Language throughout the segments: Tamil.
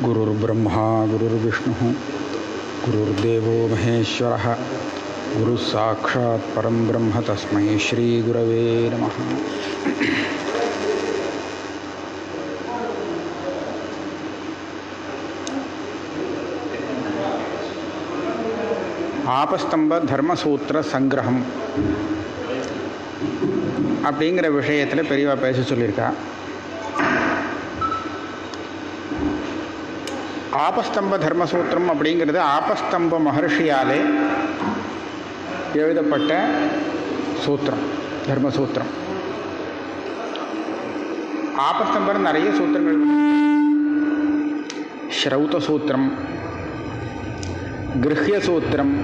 गुरुर्ब्रह्मा गुरुर्विष्णुः गुरुर्देवो महेश्वरः गुरुः साक्षात् परं ब्रह्म तस्मै श्रीगुरवे नमः। ஆபஸ்தம்ப தர்மசூத்திர சங்கிரகம் அப்படிங்கிற விஷயத்தில் பெரியவா பேச சொல்லியிருக்கா. ஆபஸ்தம்ப தர்மசூத்திரம் அப்படிங்கிறது ஆபஸ்தம்ப மகர்ஷியாலே எழுதப்பட்ட சூத்திரம், தர்மசூத்திரம். ஆபஸ்தம்பர் நிறைய சூத்திரங்கள், ஸ்ரௌத சூத்திரம், கிருஹ்ய சூத்திரம்,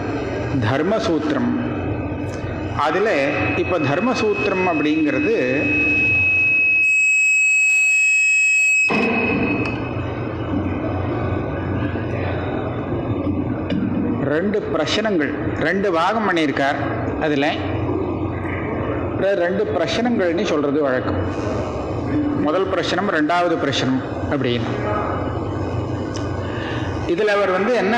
தர்மசூத்திரம். அதில் இப்போ தர்மசூத்திரம் அப்படிங்கிறது ரெண்டு பிரச்சனங்கள், ரெண்டு பாகம் பண்ணியிருக்கார். அதில் ரெண்டு பிரச்சனங்கள்னு சொல்கிறது வழக்கம். முதல் பிரச்சனம், ரெண்டாவது பிரச்சனம் அப்படின்னு. இதில் அவர் என்ன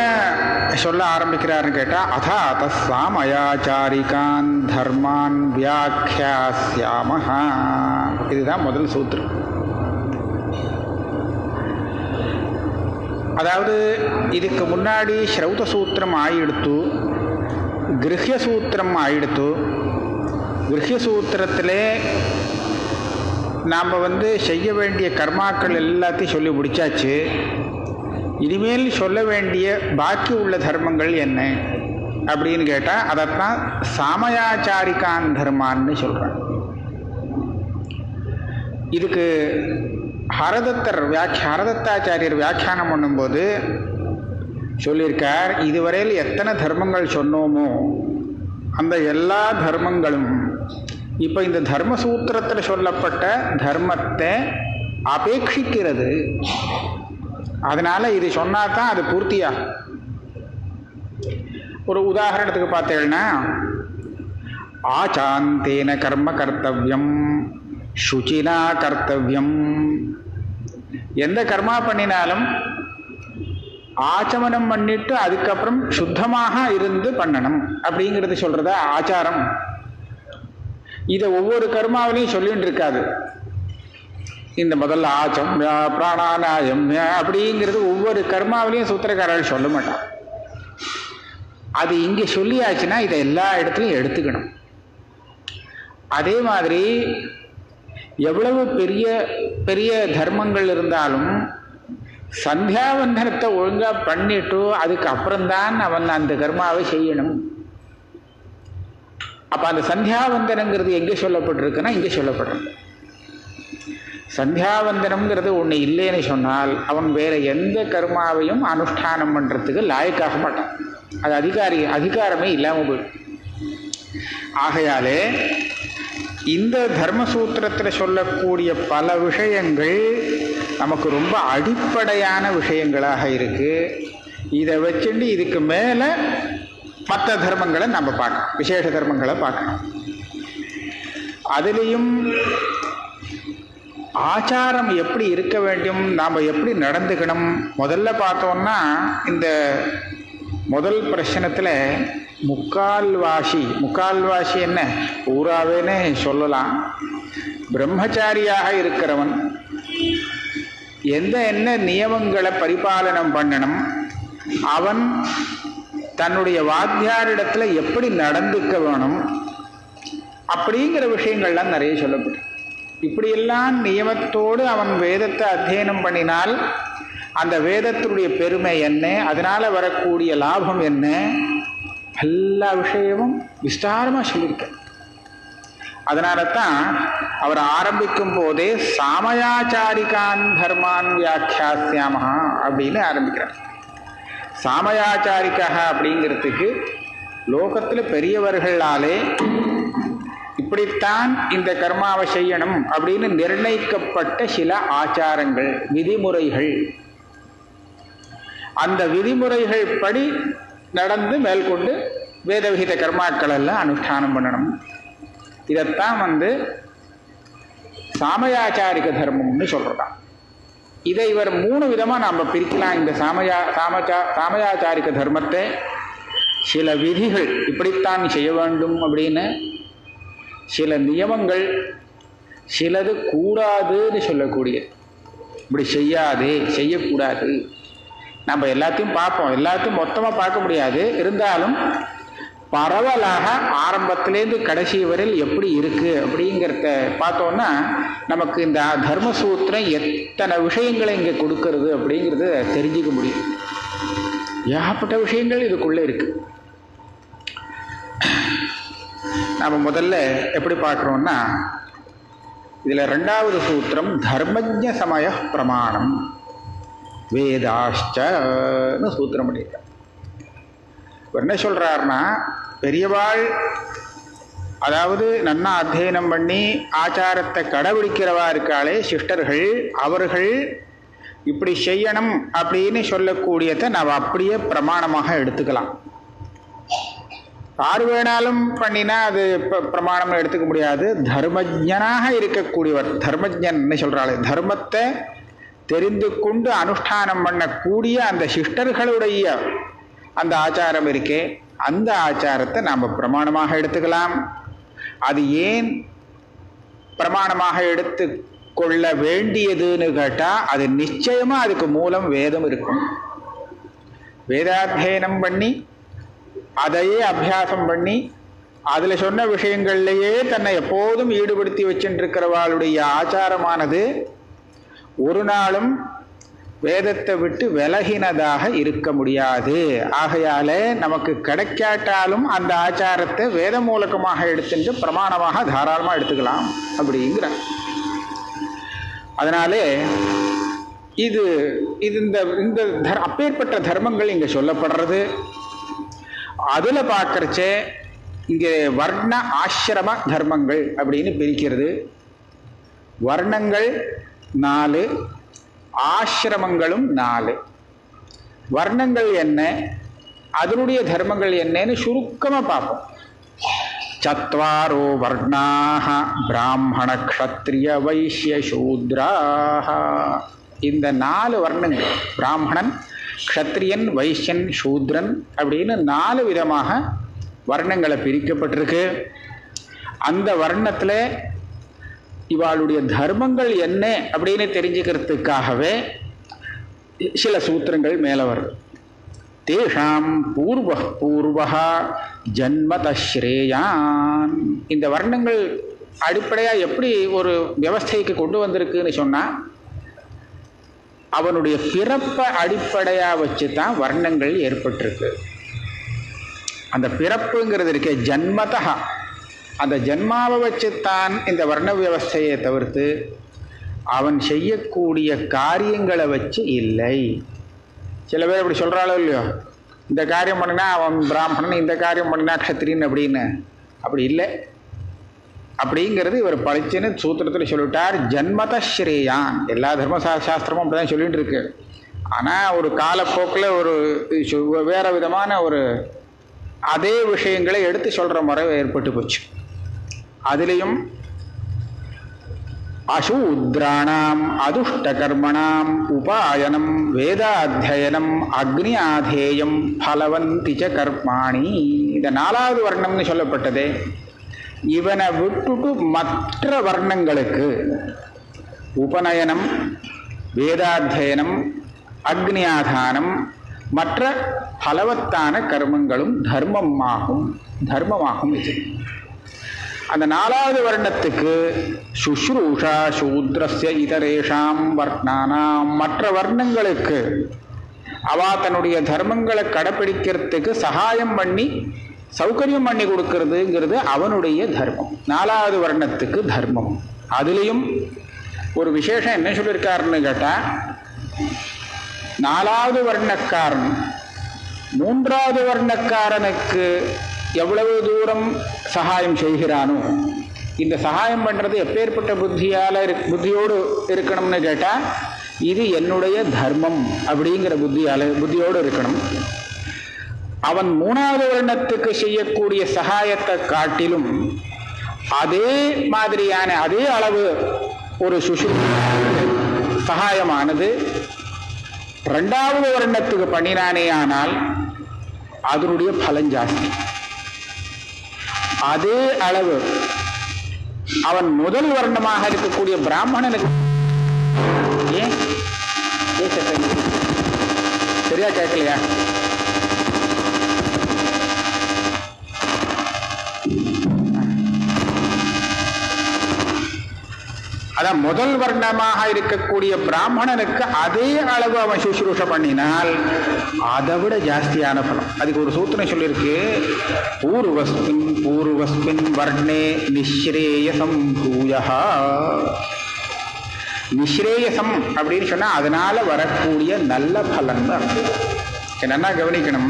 சொல்ல ஆரம்பிக்கிறாருன்னு கேட்டால், அதாத சாமயாச்சாரிகான் தர்மான் வியாக்கியாஸ்யாமஹ. இதுதான் முதல் சூத்திரம். அதாவது இதுக்கு முன்னாடி ஸ்ரௌத சூத்திரம் ஆயிடுத்து, கிருஹ்ய சூத்திரம் ஆயிடுத்து. கிருஹ்ய சூத்திரத்திலே நாம் செய்ய வேண்டிய கர்மாக்கள் எல்லாத்தையும் சொல்லி முடிச்சாச்சு. இனிமேல் சொல்ல வேண்டிய பாக்கி உள்ள தர்மங்கள் என்ன அப்படின்னு கேட்டால் அதைத்தான் சாமயாச்சாரிகான் தர்மான்னு சொல்கிறாங்க. இதுக்கு ஹரதத்தாச்சாரியர் வியாக்கியானம் பண்ணும்போது சொல்லியிருக்கார், இதுவரையில் எத்தனை தர்மங்கள் சொன்னோமோ அந்த எல்லா தர்மங்களும் இப்போ இந்த தர்மசூத்திரத்தில் சொல்லப்பட்ட தர்மத்தை அபேட்சிக்கிறது. அதனால் இது சொன்னால் தான் அது பூர்த்தியாகும். ஒரு உதாரணத்துக்கு பார்த்தீங்கன்னா, ஆச்சாந்தேன கர்ம கர்த்தவியம் சுச்சினா கர்த்தவியம். எந்த கர்மா பண்ணினாலும் ஆச்சமனம் பண்ணிட்டு அதுக்கப்புறம் சுத்தமாக இருந்து பண்ணணும் அப்படிங்கிறது சொல்றத ஆச்சாரம். இதை ஒவ்வொரு கர்மாவிலையும் சொல்லிட்டு இருக்காது. இந்த முதல்ல ஆச்சம் பிராணாநாயம் அப்படிங்கிறது ஒவ்வொரு கர்மாவிலையும் சூத்திரக்காரர்கள் சொல்ல மாட்டான். அது இங்கே சொல்லியாச்சுன்னா இதை எல்லா இடத்துலையும் எடுத்துக்கணும். அதே மாதிரி எவ்வளவு பெரிய பெரிய தர்மங்கள் இருந்தாலும் சந்தியாவந்தனத்தை ஒழுங்காக பண்ணிட்டு அதுக்கு அப்புறம்தான் அவன் அந்த கர்மாவை செய்யணும். அப்போ அந்த சந்தியாவந்தனங்கிறது எங்கே சொல்லப்பட்டிருக்குன்னா இங்கே சொல்லப்பட்டிருக்கு. சந்தியாவந்தனம்ங்கிறது ஒன்று இல்லைன்னு சொன்னால் அவன் வேற எந்த கர்மாவையும் அனுஷ்டானம் பண்ணுறதுக்கு லாயக்காக மாட்டான். அது அதிகாரமே இல்லாமல் போயிடும். ஆகையாலே இந்த தர்மசூத்திரத்தில் சொல்லக்கூடிய பல விஷயங்கள் நமக்கு ரொம்ப அடிப்படையான விஷயங்களாக இருக்கு. இதை வச்சுட்டு இதுக்கு மேலே மற்ற தர்மங்களை நம்ம பார்க்கணும், விசேஷ தர்மங்களை பார்க்கணும். அதுலேயும் ஆச்சாரம் எப்படி இருக்க வேண்டும், நாம் எப்படி நடந்துக்கணும். முதல்ல பார்த்தோம்னா இந்த முதல் பிரச்சனத்தில் முக்கால்வாசி என்ன பூராவேனே சொல்லலாம். பிரம்மச்சாரியாக இருக்கிறவன் என்ன நியமங்களை பரிபாலனம் பண்ணணும், அவன் தன்னுடைய வாத்தியாரிடத்துல எப்படி நடந்துக்க வேணும் அப்படிங்கிற விஷயங்கள்லாம் நிறைய சொல்லப்படும். இப்படியெல்லாம் நியமத்தோடு அவன் வேதத்தை அத்தியனம் பண்ணினால் அந்த வேதத்தினுடைய பெருமை என்ன, அதனால வரக்கூடிய லாபம் என்ன, எல்லா விஷயமும் விஸ்தாரமாக சொல்லியிருக்க. அதனால தான் அவர் ஆரம்பிக்கும் போதே சாமயாச்சாரிகான் தர்மான் வியாக்கியாஸ்யாமஹா அப்படின்னு ஆரம்பிக்கிறார். சாமயாச்சாரிகா அப்படிங்கிறதுக்கு லோகத்தில் பெரியவர்களாலே இப்படித்தான் இந்த கர்மாவை செய்யணும் அப்படின்னு நிர்ணயிக்கப்பட்ட சில ஆச்சாரங்கள், விதிமுறைகள். அந்த விதிமுறைகள் படி நடந்து மேற்கொண்டு வேதவிகித கர்மாக்கள் எல்லாம் அனுஷ்டானம் பண்ணணும். இதைத்தான் சாமயாச்சாரிக தர்மம்னு சொல்றதான். இதை இவர் 3 விதமாக நாம் பிரிக்கலாம். இந்த சாமயாச்சாரிக தர்மத்தை சில விதிகள் இப்படித்தான் செய்ய வேண்டும் அப்படின்னு, சில நியமங்கள், சிலது கூடாதுன்னு சொல்லக்கூடிய, இப்படி செய்யாதே, செய்யக்கூடாது. நம்ம எல்லாத்தையும் பார்ப்போம், எல்லாத்தையும் மொத்தமாக பார்க்க முடியாது. இருந்தாலும் பரவலாக ஆரம்பத்திலேருந்து கடைசி வரையில் எப்படி இருக்கு அப்படிங்கிறத பார்த்தோன்னா நமக்கு இந்த தர்மசூத்திரம் எத்தனை விஷயங்களை இங்கே கொடுக்கறது அப்படிங்கிறத தெரிஞ்சுக்க முடியும். ஏகப்பட்ட விஷயங்கள் இதுக்குள்ளே இருக்கு. நம்ம முதல்ல எப்படி பார்க்குறோம்னா, இதில் 2வது சூத்திரம் தர்மஜ்ஞ சமய பிரமாணம் வேதாஷ்டன்னு சூத்திரம் பண்ணியிருக்கார். என்ன சொல்கிறாருன்னா, பெரியவாள் அதாவது நன்னா அத்தியனம் பண்ணி ஆச்சாரத்தை கடைபிடிக்கிறவா இருக்காளே சிஷ்டர்கள், அவர்கள் இப்படி செய்யணும் அப்படின்னு சொல்லக்கூடியதை நாம் அப்படியே பிரமாணமாக எடுத்துக்கலாம். யார் வேணாலும் பண்ணினா அது பிரமாணம் எடுத்துக்க முடியாது. தர்மஜனாக இருக்கக்கூடியவர், தர்மஜன் சொல்கிறாள், தர்மத்தை தெரிந்து கொண்டு அனுஷ்டானம் பண்ணக்கூடிய அந்த சிஷ்டர்களுடைய அந்த ஆச்சாரம் இருக்கே, அந்த ஆச்சாரத்தை நாம் பிரமாணமாக எடுத்துக்கலாம். அது ஏன் பிரமாணமாக எடுத்து கொள்ள வேண்டியதுன்னு கேட்டால், அது நிச்சயமாக அதுக்கு மூலம் வேதம் இருக்கும். வேதாத்தியனம் பண்ணி அதையே அபியாசம் பண்ணி அதில் சொன்ன விஷயங்கள்லேயே தன்னை எப்போதும் ஈடுபடுத்தி வச்சுருக்கிறவாளுடைய ஆச்சாரமானது ஒரு நாளும் வேதத்தை விட்டு விலகினதாக இருக்க முடியாது. ஆகையால நமக்கு கிடைக்காட்டாலும் அந்த ஆச்சாரத்தை வேத மூலகமாக எடுத்துட்டு பிரமாணமாக தாராளமாக எடுத்துக்கலாம் அப்படிங்கிற. அதனாலே இது இந்த அப்பேற்பட்ட தர்மங்கள் இங்கே சொல்லப்படுறது. அதில் பார்க்கறச்சே இங்கே வர்ண ஆசிரம தர்மங்கள் அப்படின்னு பிரிக்கிறது. வர்ணங்கள் 4, ஆசிரமங்களும் 4. வர்ணங்கள் என்ன, அதனுடைய தர்மங்கள் என்னன்னு சுருக்கமாக பார்ப்போம். சத்வாரோ வர்ணாஹ பிராமண க்ஷத்ரிய வைஷ்ய சூத்ராஹ. இந்த 4 வர்ணங்கள், பிராமணன், க்ஷத்ரியன், வைஷ்யன், சூத்ரன் அப்படின்னு 4 விதமாக வர்ணங்களை பிரிக்கப்பட்டிருக்கு. அந்த வர்ணத்தில் இவாளுடைய தர்மங்கள் என்ன அப்படின்னு தெரிஞ்சுக்கிறதுக்காகவே சில சூத்திரங்கள் மேலே வருது. தேஷாம் பூர்வா ஜன்மதஸ்ரேயான். இந்த வர்ணங்கள் அடிப்படையாக எப்படி ஒரு வியவஸ்தைக்கு கொண்டு வந்திருக்குன்னு சொன்னால், அவனுடைய பிறப்பை அடிப்படையாக வச்சு தான் வர்ணங்கள் ஏற்பட்டிருக்கு. அந்த பிறப்புங்கிறது இருக்கே ஜன்மதா, அந்த ஜன்மாவை வச்சுத்தான் இந்த வர்ண வியவஸ்தையை தவிர்த்து அவன் செய்யக்கூடிய காரியங்களை வச்சு இல்லை. சில பேர் அப்படி சொல்கிறாளோ இல்லையோ, இந்த காரியம் பண்ணினா அவன் பிராமணன், இந்த காரியம் பண்ணினா க்ஷத்ரியன் அப்படின்னு. அப்படி இல்லை. அப்படிங்கிறது இவர் பழிச்சுன்னு சூத்திரத்தில் சொல்லிட்டார். ஜன்மதஸ்ரேயான். எல்லா தர்மசாஸ்திரமும் அப்படி தான் சொல்லிட்டு இருக்கு. ஆனால் ஒரு காலப்போக்கில் ஒரு வேறு விதமான ஒரு அதே விஷயங்களை எடுத்து சொல்கிற முறை ஏற்பட்டு போச்சு. அதுலேயும் அசூத்ராணாம் அதுஷ்டகர்மணாம் உபாயனம் வேதாத்தியனம் அக்னி ஆதேயம் பலவந்தி ச கர்மாணி. இந்த 4வது வர்ணம்னு சொல்லப்பட்டதே, இவனை விட்டுட்டு மற்ற வர்ணங்களுக்கு உபநயனம், வேதாத்தியனம், அக்னி ஆதானம், மற்ற பலவத்தான கர்மங்களும் தர்மமாகும் இது. அந்த 4வது வர்ணத்துக்கு சுஷ்ரூஷா சூத்ரஸ்ய இதரேஷாம் வர்ணானாம், மற்ற வர்ணங்களுக்கு அவா தன்னுடைய தர்மங்களை கடைப்பிடிக்கிறதுக்கு சகாயம் பண்ணி சௌகரியம் பண்ணி கொடுக்கறதுங்கிறது அவனுடைய தர்மம். 4வது வர்ணத்துக்கு தர்மம். அதுலேயும் ஒரு விசேஷம் என்ன சொல்லியிருக்காருன்னு கேட்டால், 4வது வர்ணக்காரன் 3வது வர்ணக்காரனுக்கு எவ்வளவு தூரம் சகாயம் செய்கிறானோ, இந்த சகாயம் பண்ணுறது எப்பேற்பட்ட புத்தியோடு இருக்கணும்னு கேட்டால், இது என்னுடைய தர்மம் அப்படிங்கிற புத்தியோடு இருக்கணும். அவன் 3வது வருடத்துக்கு செய்யக்கூடிய சகாயத்தை காட்டிலும் அதே மாதிரியான அதே அளவு ஒரு சகாயமானது ரெண்டாவது வர்ணத்துக்கு பண்ணினானே ஆனால் அதனுடைய பலன் ஜாஸ்தி. அதே அளவு அவன் முதல் வர்ணமாக இருக்கக்கூடிய பிராமணனுக்கு ஏன் சரியா கேட்கலையா? அதான் முதல் வர்ணமாக இருக்கக்கூடிய பிராமணனுக்கு அதே அளவு அவன் சுஷ்ரூஷ பண்ணினால் அதை விட ஜாஸ்தியான பலம். அதுக்கு ஒரு சூத்திரம் சொல்லியிருக்கு, பூர்வஸ்மின் வர்ணே நிஸ்ரேயசம் பூயஹா. நிஸ்ரேயசம் அப்படின்னு சொன்னா அதனால வரக்கூடிய நல்ல பலன் தான். என்னன்னா கவனிக்கணும்,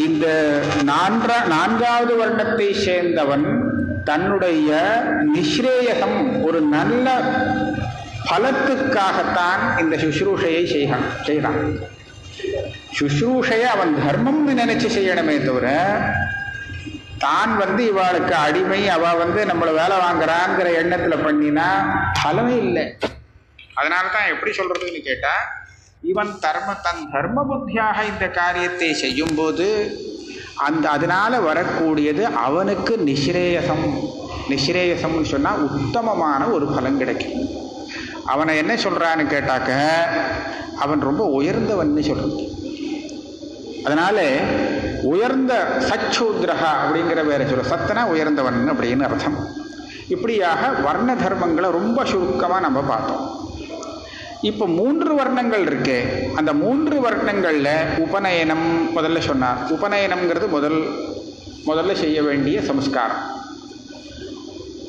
இந்த நான்காவது வர்ணத்தை சேர்ந்தவன் தன்னுடைய நிஸ்ரேயசம் ஒரு நல்ல பலத்துக்காகத்தான் இந்த சுஷ்ரூஷையை செய்கிறான். சுஷ்ரூஷையை அவன் தர்மம்னு நினைச்சு செய்யணுமே தவிர தான் இவாளுக்கு அடிமை, அவ நம்மளை வேலை வாங்குறாங்கிற எண்ணத்துல பண்ணினா பலமே இல்லை. அதனால்தான் எப்படி சொல்றதுன்னு கேட்டா, இவன் தன் தர்ம புத்தியாக இந்த காரியத்தை செய்யும் போது அதனால வரக்கூடியது அவனுக்கு நிஸ்ரேயசம்னு சொன்னா உத்தமமான ஒரு பலன் கிடைக்கும். அவனை என்ன சொல்றான்னு கேட்டாக்க, அவன் ரொம்ப உயர்ந்தவன் சொல்றான். அதனால உயர்ந்த சச்சூத்ரஹா அப்படிங்கிற வேற சொல்ல, சத்தனா உயர்ந்தவன் அப்படின்னு அர்த்தம். இப்படியாக வர்ண தர்மங்களை ரொம்ப சுருக்கமா நம்ம பார்த்தோம். இப்போ 3 வர்ணங்கள் இருக்கு. அந்த 3 வர்ணங்கள்ல உபநயனம் முதல்ல சொன்னார். உபநயனம்ங்கிறது முதல்ல செய்ய வேண்டிய சம்ஸ்காரம்.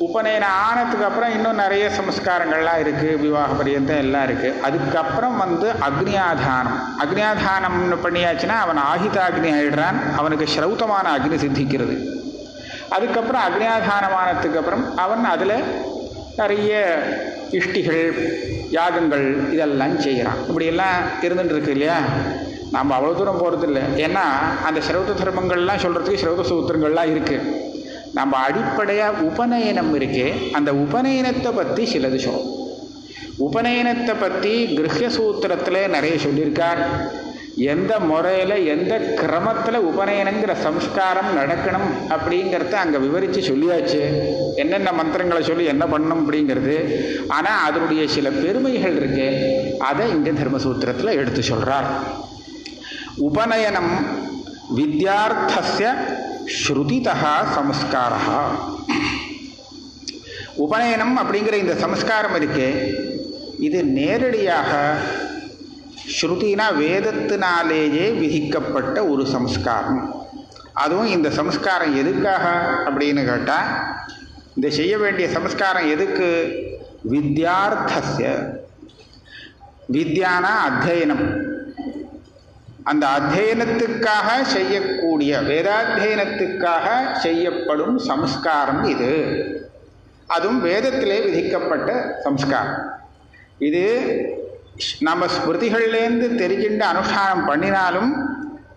உபநயனம் ஆனதுக்கு அப்புறம் இன்னும் நிறைய சம்ஸ்காரங்கள்லாம் இருக்கு, விவாக பரியந்தம் எல்லாம் இருக்கு. அதுக்கப்புறம் அக்னியாதானம். அக்னியாதானம்னு பண்ணியாச்சுன்னா அவன் ஆஹிதாக்னி ஆயிடுறான், அவனுக்கு ஸ்ரௌத்தமான அக்னி சித்திக்கிறது. அதுக்கப்புறம் அக்னியாதானமானதுக்கு அப்புறம் அவன் அதில் நிறைய இஷ்டிகள் யாகங்கள் இதெல்லாம் செய்கிறான். இப்படியெல்லாம் இருந்துட்டு இருக்கு இல்லையா? நாம் அவ்வளோ தூரம் போகிறது இல்லை. ஏன்னா அந்த ஸ்ரௌத தர்மங்கள்லாம் சொல்கிறதுக்கு ஸ்ரௌத சூத்திரங்கள்லாம் இருக்குது. நம்ம அடிப்படையாக உபநயனம் இருக்கே, அந்த உபநயனத்தை பற்றி சிலது சொல்லும். உபநயனத்தை பற்றி கிரஹ்ய சூத்திரத்தில் நிறைய சொல்லியிருக்கார். எந்த முறையில் எந்த கிரமத்தில் உபநயனங்கிற சம்ஸ்காரம் நடக்கணும் அப்படிங்கிறத அங்கே விவரித்து சொல்லியாச்சு. என்னென்ன மந்திரங்களை சொல்லி என்ன பண்ணணும் அப்படிங்கிறது. ஆனால் அதனுடைய சில பெருமைகள் இருக்கு, அதை இங்கே தர்மசூத்திரத்தில் எடுத்து சொல்கிறார். உபநயனம் வித்யார்த்தஸ்ய ஸ்ருதிதா சம்ஸ்காரா. உபநயனம் அப்படிங்கிற இந்த சம்ஸ்காரம் இருக்கே, இது நேரடியாக ஸ்ருதினா வேதத்தினாலேயே விதிக்கப்பட்ட ஒரு சம்ஸ்காரம். அதுவும் இந்த சம்ஸ்காரம் எதுக்காக அப்படின்னு கேட்டால், இந்த செய்ய வேண்டிய சம்ஸ்காரம் எதுக்கு? வித்யார்த்தஸ்ய. வித்யானா அத்தியனம். அந்த அத்தியனத்துக்காக செய்யக்கூடிய, வேதாத்தியனத்துக்காக செய்யப்படும் சம்ஸ்காரம் இது. அதுவும் வேதத்திலே விதிக்கப்பட்ட சம்ஸ்காரம். இது நம்ம ஸ்மிருதிகள்லேருந்து தெரிகின்ற அனுஷ்டானம் பண்ணினாலும்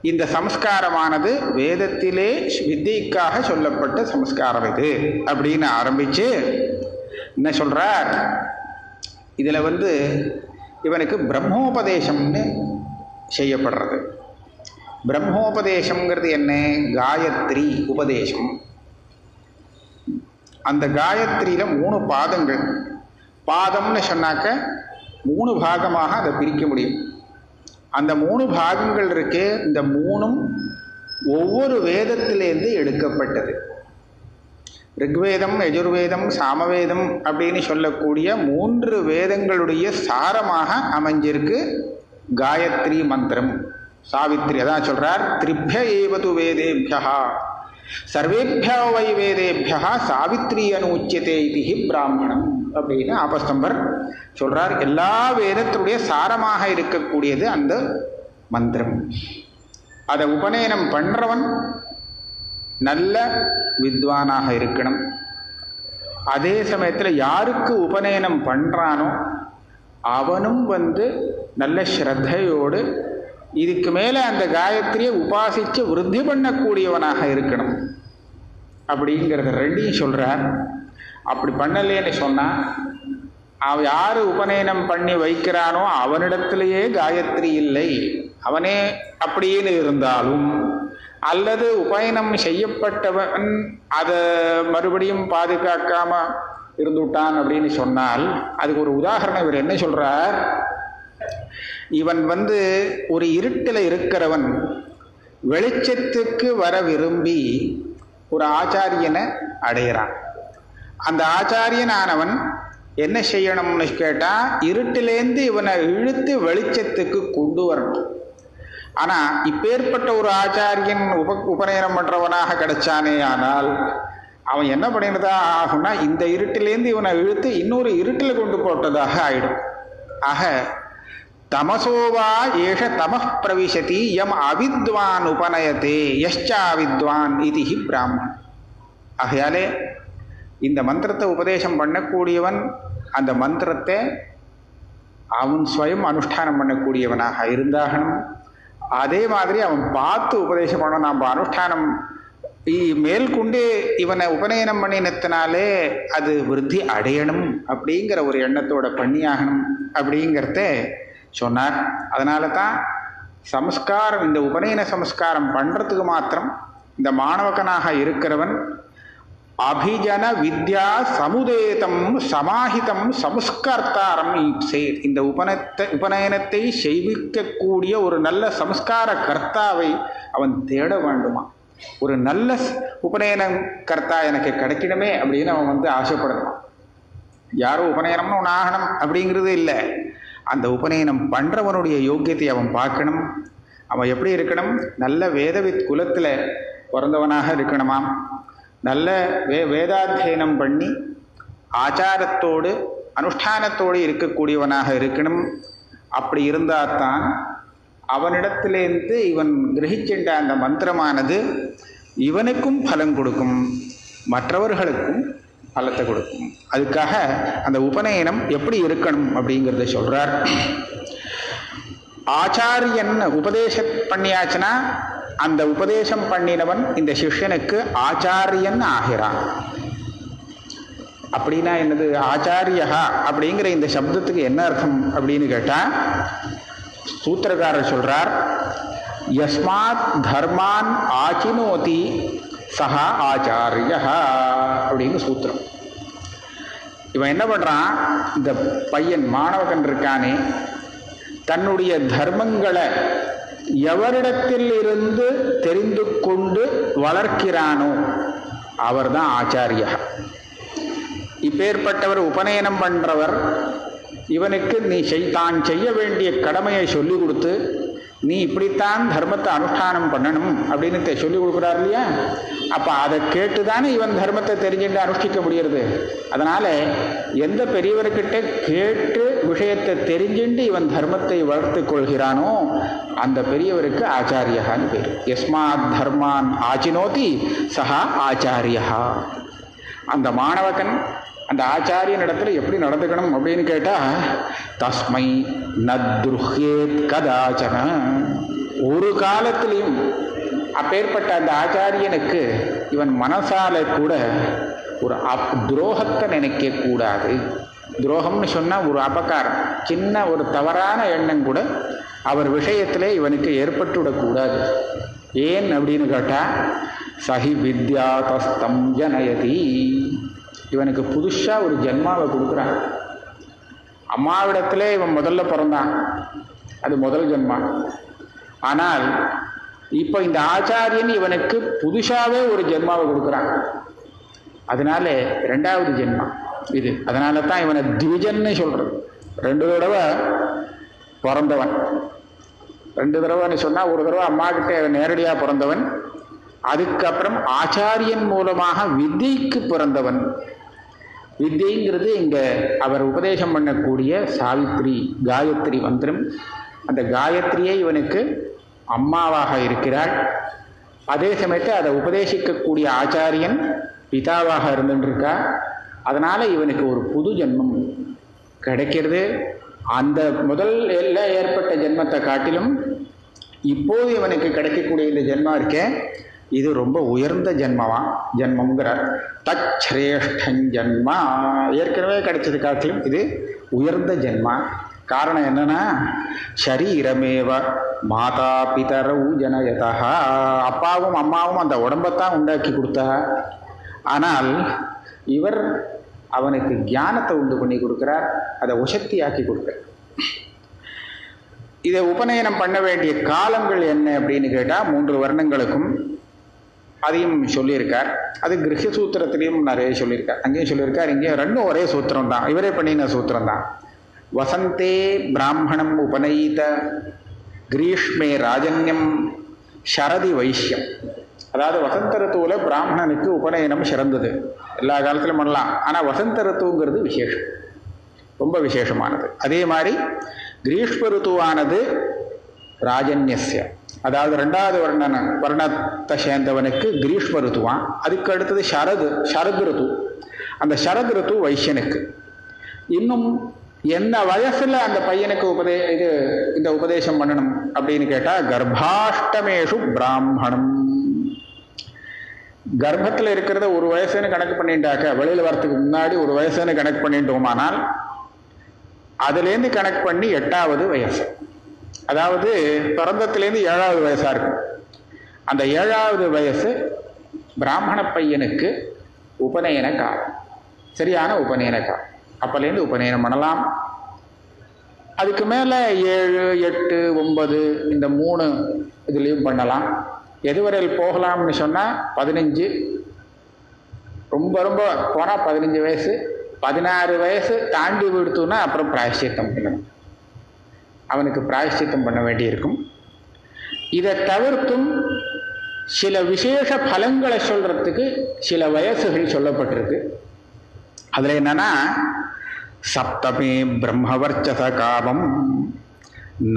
இந்த சம்ஸ்காரமானது வேதத்திலே வித்தியைக்காக சொல்லப்பட்ட சம்ஸ்காரம் இது அப்படின்னு ஆரம்பித்து என்ன சொல்கிறார்? இதில் இவனுக்கு பிரம்மோபதேசம்னு செய்யப்படுறது. பிரம்மோபதேசம்ங்கிறது என்ன? காயத்ரி உபதேசம். அந்த காயத்ரியில் 3 பாதங்கள். பாதம்னு சொன்னாக்க 3 பாகமாக அதை பிரிக்க முடியும். அந்த 3 பாகங்கள் இருக்கே, இந்த 3ம் ஒவ்வொரு வேதத்திலேருந்து எடுக்கப்பட்டது. ரிக்வேதம், யஜுர்வேதம், சாமவேதம் அப்படின்னு சொல்லக்கூடிய 3 வேதங்களுடைய சாரமாக அமைஞ்சிருக்கு காயத்ரி மந்திரம். சாவித்ரி அதான் சொல்றார், திரிப்ய ஏவது வேதேபியா சர்வேபியா வை வேதேபியா சாவித்ரி அனுச்சியதே இது பிராமணம் அப்படின்னு ஆபஸ்தம்பர் சொல்றார். எல்லா வேதத்தினுடைய சாரமாக இருக்கக்கூடியது அந்த மந்திரம். அதை உபநயனம் பண்றவன் நல்ல வித்வானாக இருக்கணும். அதே சமயத்தில் யாருக்கு உபநயனம் பண்றானோ அவனும் நல்ல ஸ்ரத்தையோடு இதுக்கு மேலே அந்த காயத்ரியை உபாசித்து விருத்தி பண்ணக்கூடியவனாக இருக்கணும் அப்படிங்கிறத 2ஐயும் சொல்கிறார். அப்படி பண்ணலேன்னு சொன்னால் யாரு உபநயனம் பண்ணி வைக்கிறானோ அவனிடத்திலேயே காயத்ரி இல்லை, அவனே அப்படின்னு இருந்தாலும், அல்லது உபநயனம் செய்யப்பட்டவன் அதை மறுபடியும் பாதுகாக்காம இருந்துட்டான் அப்படின்னு சொன்னால், அதுக்கு ஒரு உதாரணம் இவர் என்ன சொல்றார், இவன் ஒரு இருட்டில் இருக்கிறவன் வெளிச்சத்துக்கு வர விரும்பி ஒரு ஆச்சாரியனை அடைகிறான். அந்த ஆச்சாரியனானவன் என்ன செய்யணும்னு கேட்டா, இருட்டிலேருந்து இவனை இழுத்து வெளிச்சத்துக்கு கொண்டு வரணும். ஆனா இப்பேற்பட்ட ஒரு ஆச்சாரியன் உபநயனம் பண்றவனாக கிடைச்சானே ஆனால் அவன் என்ன பண்ணினதா ஆகும்னா, இந்த இருட்டிலேருந்து இவனை இழுத்து இன்னொரு இருட்டில் கொண்டு போட்டதாக ஆயிடும். ஆக தமசோவா ஏஷ தமः பிரவிசதி யம் அவித்வான் உபநயத்தே யஷ்சாவித்வான் இது ஹி பிராமணன். ஆகையாலே இந்த மந்திரத்தை உபதேசம் பண்ணக்கூடியவன் அந்த மந்திரத்தை அவன் ஸ்வயம் அனுஷ்டானம் பண்ணக்கூடியவனாக இருந்தாகணும். அதே மாதிரி அவன் பார்த்து உபதேசம் பண்ணணும். நம்ம அனுஷ்டானம் மேல்கொண்டு இவனை உபநயனம் பண்ணினத்தினாலே அது விருத்தி அடையணும் அப்படிங்கிற ஒரு எண்ணத்தோட பண்ணியாகணும் அப்படிங்கிறத சொன்னார். அதனால தான் சம்ஸ்காரம், இந்த உபநயன சம்ஸ்காரம் பண்ணுறதுக்கு மாத்திரம் இந்த மாணவகனாக இருக்கிறவன் அபிஜன வித்யா சமுதேதம் சமாஹிதம் சம்ஸ்கர்த்தாரம் ஈப்சேத். இந்த உபநயனத்தை செய்விக்கக்கூடிய ஒரு நல்ல சம்ஸ்கார கர்த்தாவை அவன் தேட வேண்டுமா. ஒரு நல்ல உபநயன கர்த்தா எனக்கு கிடைக்கணுமே அப்படின்னு அவன் ஆசைப்படணும். யாரும் உபநயனம்னு ஒன்று ஆகணும் அப்படிங்கிறது இல்லை. அந்த உபநயனம் பண்ணுறவனுடைய யோக்கியத்தை அவன் பார்க்கணும். அவன் எப்படி இருக்கணும், நல்ல வேதவித் குலத்தில் பிறந்தவனாக இருக்கணுமாம். நல்ல வேதாத்தியனம் பண்ணி ஆச்சாரத்தோடு அனுஷ்டானத்தோடு இருக்கக்கூடியவனாக இருக்கணும். அப்படி இருந்தால் தான் அவனிடத்திலேருந்து இவன் கிரகிக்கின்ற அந்த மந்திரமானது இவனுக்கும் பலம் கொடுக்கும், மற்றவர்களுக்கும் பலத்தை கொடுக்கும். அதுக்காக அந்த உபநயனம் எப்படி இருக்கணும் அப்படிங்கிறத சொல்றார். ஆச்சாரியன் உபதேசம் பண்ணியாச்சுன்னா அந்த உபதேசம் பண்ணினவன் இந்த சிஷ்யனுக்கு ஆச்சாரியன் ஆகிறான். அப்படின்னா என்னது, ஆச்சாரியா அப்படிங்கிற இந்த சப்தத்துக்கு என்ன அர்த்தம் அப்படின்னு கேட்டா, சூத்திரக்காரர் சொல்றார், யஸ்மாத் தர்மான் ஆச்சினோதி சஹா ஆச்சாரியா அப்படின்னு சூத்திரம். இவன் என்ன பண்றான், இந்த பையன் மாணவகன் இருக்கானே, தன்னுடைய தர்மங்களை எவரிடத்தில் இருந்து தெரிந்து கொண்டு வளர்க்கிறானோ அவர்தான் ஆச்சாரியா. இப்பேற்பட்டவர் உபநயனம் பண்றவர் இவனுக்கு நீ தான் செய்ய வேண்டிய கடமையை சொல்லி கொடுத்து, நீ இப்படித்தான் தர்மத்தை அனுஷ்டானம் பண்ணணும் அப்படின்னு சொல்லி கொடுக்குறாரு இல்லையா. அப்போ அதை கேட்டுதானே இவன் தர்மத்தை தெரிஞ்சுட்டு அனுஷ்டிக்க முடியறது. அதனால எந்த பெரியவர்கிட்ட கேட்டு விஷயத்தை தெரிஞ்சுட்டு இவன் தர்மத்தை வளர்த்து கொள்கிறானோ அந்த பெரியவருக்கு ஆச்சாரியான்னு பேர். யஸ்மாத் தர்மான் ஆச்சினோதி சஹா ஆச்சாரியா. அந்த மாணவகன் அந்த ஆச்சாரியன் இடத்துல எப்படி நடந்துக்கணும் அப்படின்னு கேட்டா, தஸ்மை நத்ருஹ்யேத் கதாச்சன. ஒரு காலத்திலையும் அப்பேற்பட்ட அந்த ஆச்சாரியனுக்கு இவன் மனசால கூட ஒரு துரோகத்தை நினைக்க கூடாது. துரோகம்னு சொன்னா ஒரு அபகாரம், சின்ன ஒரு தவறான எண்ணம் கூட அவர் விஷயத்திலே இவனுக்கு ஏற்பட்டுவிடக்கூடாது. ஏன் அப்படின்னு கேட்டா, சஹி வித்யா தஸ்தம் ஜனயதி. இவனுக்கு புதுசா ஒரு ஜென்மாவை கொடுக்குறான். அம்மாவிடத்திலே இவன் முதல்ல பிறந்தான், அது முதல் ஜென்மா. ஆனால் இப்போ இந்த ஆச்சாரியன் இவனுக்கு புதுசாவே ஒரு ஜென்மாவை கொடுக்குறான். அதனால ரெண்டாவது ஜென்மா இது. அதனால தான் இவனை த்விஜன்னு சொல்றது. 2 தடவை பிறந்தவன். 2 தடவைன்னு சொன்னா, ஒரு தடவை அம்மா கிட்ட நேரடியாக பிறந்தவன், அதுக்கப்புறம் ஆச்சாரியன் மூலமாக வித்தியைக்கு பிறந்தவன். வித்தியைங்கிறது இங்க அவர் உபதேசம் பண்ணக்கூடிய சாவித்ரி காயத்ரி மந்திரம். அந்த காயத்ரியே இவனுக்கு அம்மாவாக இருக்கிறாள். அதே சமயத்தில் அதை உபதேசிக்கக்கூடிய ஆச்சாரியன் பிதாவாக இருந்துருக்கா. அதனால இவனுக்கு ஒரு புது ஜென்மம் கிடைக்கிறது. அந்த முதல்ல ஏற்பட்ட ஜென்மத்தை காட்டிலும் இப்போது இவனுக்கு கிடைக்கக்கூடிய இந்த ஜென்மா இருக்கே, இது ரொம்ப உயர்ந்த ஜென்மங்கிற தச்ரேஷ்டன் ஜன்மா, ஏற்கனவே கிடைச்சது காட்டிலும் இது உயர்ந்த ஜென்மா. காரணம் என்னன்னா, ஷரீரமேவ மாதா பிதரவு ஜனயதா, அப்பாவும் அம்மாவும் அந்த உடம்பைத்தான் உண்டாக்கி கொடுத்தா. ஆனால் இவர் அவனுக்கு ஞானத்தை உண்டு பண்ணி கொடுக்கிறார், அதை உசக்தியாக்கி கொடுக்கிறார். இதை உபநயனம் பண்ண வேண்டிய காலங்கள் என்ன அப்படின்னு கேட்டால் 3 வருடங்களுக்கும் அதையும் சொல்லியிருக்கார். அது கிரக சூத்திரத்திலையும் நிறைய சொல்லியிருக்கார், அங்கேயும் சொல்லியிருக்கார், இங்கேயும் ரெண்டும் ஒரே சூத்திரம் தான், இவரே பண்ணின சூத்திரம் தான். வசந்தே பிராமணம் உபநயித கிரீஷ்மே ராஜன்யம் சரதி வைஷ்யம். அதாவது வசந்த ருத்துவில் பிராமணனுக்கு உபநயனம் சிறந்தது, எல்லா காலத்திலும் பண்ணலாம். ஆனால் வசந்த ருத்துங்கிறது விசேஷம், ரொம்ப விசேஷமானது. அதே மாதிரி கிரீஷ்ம ருத்துவானது ராஜன்யஸ்ய, அதாவது 2வது வருணத்தை சேர்ந்தவனுக்கு கிரீஷ்ம ருத்துவான். அதுக்கு அடுத்தது சரத் ருத்து, அந்த சரத் ருத்து வைஷ்யனுக்கு. இன்னும் என்ன வயசுல அந்த பையனுக்கு இந்த உபதேசம் பண்ணணும் அப்படின்னு கேட்டால் கர்ப்பாஷ்டமேஷு பிராமணம். கர்ப்பத்தில் இருக்கிறத 1 வயசுன்னு கணக்கு பண்ணிட்டாக்க, வெளியில் வரத்துக்கு முன்னாடி 1 வயசுன்னு கணக்கு பண்ணிட்டோமானால் அதுலேருந்து கணக்கு பண்ணி 8வது வயசு, அதாவது பிறந்தத்துலேருந்து 7வது வயசாக இருக்கும். அந்த 7வது வயசு பிராமண பையனுக்கு உபநயன காலம், சரியான உபநயன காலம். அப்போலேருந்து உபநயனம் பண்ணலாம். அதுக்கு மேலே 7, 8, 9 இந்த 3 இதுலேயும் பண்ணலாம். எதுவரையில் போகலாம்னு சொன்னால் 15, ரொம்ப போனால் 15 வயசு, 16 வயசு தாண்டி விடுத்துன்னா அப்புறம் பிராயஷ்சித்தம் பண்ணணும், அவனுக்கு பிராயஷ்சித்தம் பண்ண வேண்டியிருக்கும். இதை தவிர்த்தும் சில விசேஷ பலங்களை சொல்றதுக்கு சில வயசுகள் சொல்லப்பட்டிருக்கு. அதில் என்னன்னா, சப்தமே பிரம்மவர்ச்சச காமம்,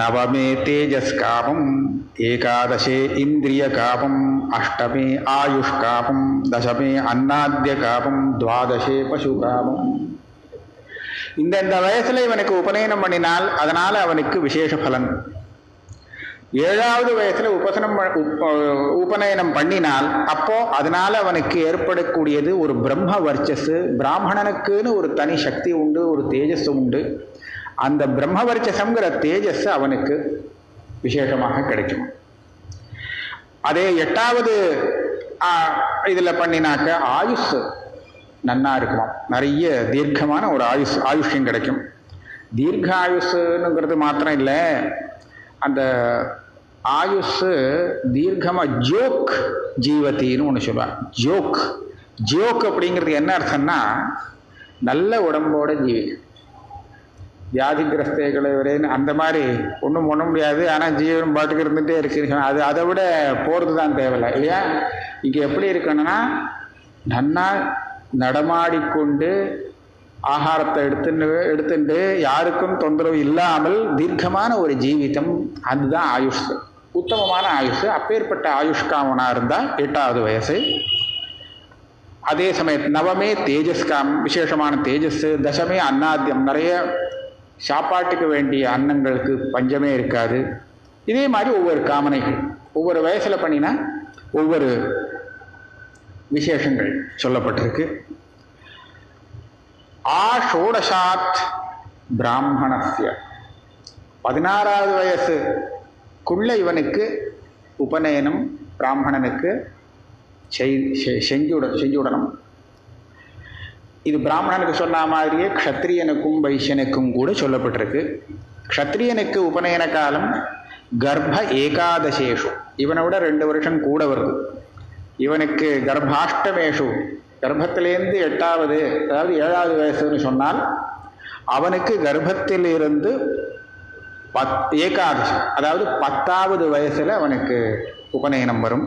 நவமே தேஜஸ் காமம், ஏகாதசே இந்திரிய காமம், அஷ்டமே ஆயுஷ் காமம், தசமே அன்னாத்திய காமம், துவாதசே பசு காமம். இந்த வயசுல இவனுக்கு உபநயனம் பண்ணினால் அதனால அவனுக்கு விசேஷ பலன். 7வது வயசுல உபநயனம் பண்ணினால் அப்போ அதனால அவனுக்கு ஏற்படக்கூடியது ஒரு பிரம்ம வர்ச்சஸ். பிராமணனுக்குன்னு ஒரு தனி சக்தி உண்டு, ஒரு தேஜஸ் உண்டு. அந்த பிரம்ம வர்ச்சசம்ங்கிற தேஜஸ் அவனுக்கு விசேஷமாக கிடைக்கும். அதே 8வது இதுல பண்ணினாக்க ஆயுஷ் நன்னா இருக்குமா, நிறைய தீர்க்கமான ஒரு ஆயுஷ்யம் கிடைக்கும். தீர்க்க ஆயுஷ்ங்கிறது மாத்திரம் இல்லை, அந்த ஆயுஷ் தீர்க்கமாக ஜோக் ஜீவத்தின்னு ஒன்று சொல்லுவாங்க. ஜோக் அப்படிங்கிறது என்ன அர்த்தம்னா, நல்ல உடம்போட ஜீவிக்கும். வியாதிகிரஸ்தைகளை வரைன்னு அந்த மாதிரி ஒன்றும் பண்ண முடியாது, ஆனால் ஜீவன் பாட்டுக்கு இருந்துகிட்டே இருக்கு. அதை விட போகிறது தான் தேவையில்லை இல்லையா. இங்கே எப்படி இருக்கணும்னா, நன்னா நடமாடிக்கொண்டு ஆகாரத்தை எடுத்துட்டு யாருக்கும் தொந்தரவு இல்லாமல் தீர்க்கமான ஒரு ஜீவிதம், அதுதான் ஆயுஷ், உத்தமமான ஆயுஷ். அப்பேற்பட்ட ஆயுஷ்காமனாக இருந்தால் 8வது வயசு. அதே சமயத்து நவமே தேஜஸ்காம், விசேஷமான தேஜஸ். தசமே அன்னாத்தியம், நிறைய சாப்பாட்டுக்கு வேண்டிய அன்னங்களுக்கு பஞ்சமே இருக்காது. இதே மாதிரி ஒவ்வொரு காமனைகள் ஒவ்வொரு வயசில் பண்ணினா ஒவ்வொரு விசேஷங்கள் சொல்லப்பட்டிருக்கு. ஆஷோடசாத் பிராமணஸ்ய, 16வது வயசுக்குள்ள இவனுக்கு உபநயனம் பிராமணனுக்கு செஞ்சுடணும். இது பிராமணனுக்கு சொன்ன மாதிரியே க்ஷத்ரியனுக்கும் வைஷ்யனுக்கும் கூட சொல்லப்பட்டிருக்கு. க்ஷத்ரியனுக்கு உபநயன காலம் கர்ப்ப ஏகாதசேஷு, இவனை விட 2 வருஷம் கூட வருது. இவனுக்கு கர்ப்பாஷ்டமேஷு, கர்ப்பத்திலேருந்து 8வது அதாவது 7வது வயசுன்னு சொன்னால் அவனுக்கு கர்ப்பத்திலிருந்து ஏகாதசி அதாவது 10வது வயசில் அவனுக்கு உபநயனம் வரும்.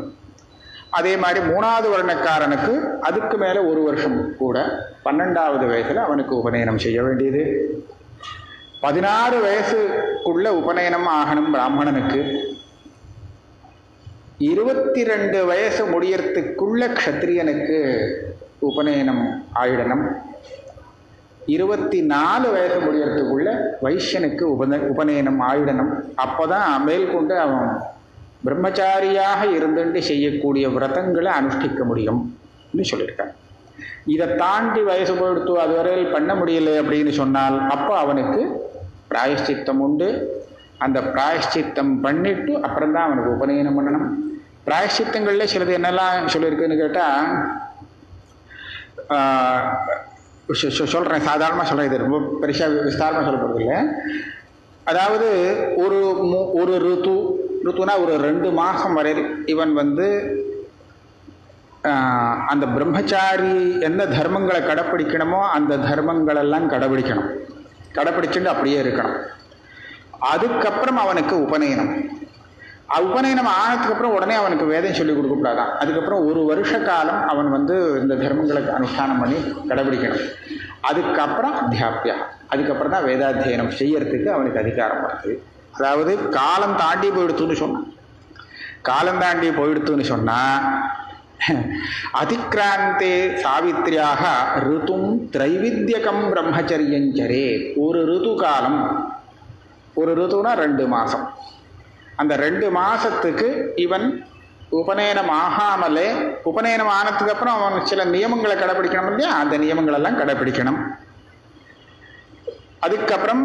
அதே மாதிரி 3வது வருடக்காரனுக்கு அதுக்கு மேலே 1 வருஷம் கூட 12வது வயசில் அவனுக்கு உபநயனம் செய்ய வேண்டியது. 16 வயசுக்குள்ள உபநயனம் ஆகணும் பிராமணனுக்கு. 22 வயசு முடியறதுக்குள்ள க்ஷத்ரியனுக்கு உபநயனம் ஆயிடணும். 24 வயசு முடியறதுக்குள்ள வைஷ்யனுக்கு உபநயனம் ஆயிடணும். அப்போதான் மேற்கொண்டு அவன் பிரம்மச்சாரியாக இருந்துட்டு செய்யக்கூடிய விரதங்களை அனுஷ்டிக்க முடியும்னு சொல்லியிருக்காங்க. இதை தாண்டி வயசு போயிடுத்து அதுவரையில் பண்ண முடியலை அப்படின்னு சொன்னால் அப்போ அவனுக்கு பிராயஷ்சித்தம் உண்டு. அந்த பிராயஷ்சித்தம் பண்ணிட்டு அப்புறம்தான் அவனுக்கு உபநயனம் பண்ணணும். பிராயஷ்சித்தங்களில் சிலது என்னெல்லாம் சொல்லியிருக்குன்னு கேட்டால் சொல்கிறேன், சாதாரணமாக சொல்கிறேன், இது ரொம்ப பெருசாக விஸ்தாரமாக சொல்லப்படுறதில்லை. அதாவது ஒரு ருத்துனா ஒரு 2 மாதம் வரை இவன் அந்த பிரம்மச்சாரி எந்த தர்மங்களை கடைப்பிடிக்கணுமோ அந்த தர்மங்களெல்லாம் கடைப்பிடிச்சுட்டு அப்படியே இருக்கணும். அதுக்கப்புறம் அவனுக்கு உபநயனம் ஆனதுக்கப்புறம் உடனே அவனுக்கு வேதம் சொல்லிக் கொடுக்கக்கூடாதான். அதுக்கப்புறம் 1 வருஷ காலம் அவன் இந்த தர்மங்களுக்கு அனுஷ்டானம் பண்ணி கடைபிடிக்கணும். அதுக்கப்புறம் அத்தியாபியா, அதுக்கப்புறம் தான் வேதாத்தியனம் செய்யறதுக்கு அவனுக்கு அதிகாரம் வருது. அதாவது காலம் தாண்டி போயிடுத்துன்னு சொன்னால் அதிக்ராந்தே சாவித்ரியாக ருத்தும் திரைவித்யகம் பிரம்மச்சரியஞ்சரே. ஒரு ருத்துனா 2 மாதம். அந்த 2 மாதத்துக்கு இவன் உபநயனம் ஆகாமலே, உபநயனம் ஆனதுக்கு அப்புறம் அவன் சில நியமங்களை கடைப்பிடிக்கணும் இல்லையா, அந்த நியமங்களெல்லாம் கடைப்பிடிக்கணும். அதுக்கப்புறம்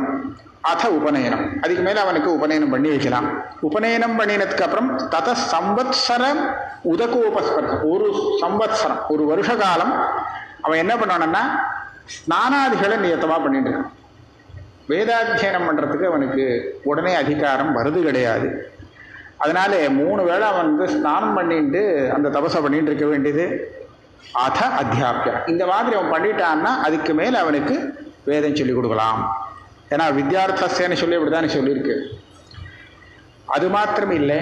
உபநயனம், அதுக்கு மேலே அவனுக்கு உபநயனம் பண்ணி வைக்கலாம். உபநயனம் பண்ணினதுக்கு அப்புறம் தத சம்வத்சரம் உதகோபஸ்பர்சம், 1 சம்வத்சரம் 1 வருஷ காலம் அவன் என்ன பண்ணான்னா ஸ்நானாதிகளை நியத்தமாக பண்ணிட்டு இருக்கான். வேதாத்தியனம் பண்ணுறதுக்கு அவனுக்கு உடனே அதிகாரம் வருது கிடையாது. அதனால 3 வேளை அவன் ஸ்நானம் பண்ணிட்டு அந்த தபசை பண்ணிட்டு இருக்க வேண்டியது. அத்தியாபியம் இந்த மாதிரி அவன் பண்ணிட்டான்னா அதுக்கு மேலே அவனுக்கு வேதம் சொல்லிக் கொடுக்கலாம். ஏன்னா வித்யார்த்தசேன்னு சொல்லி இப்படிதானே சொல்லியிருக்கு. அது மாத்திரம் இல்லை,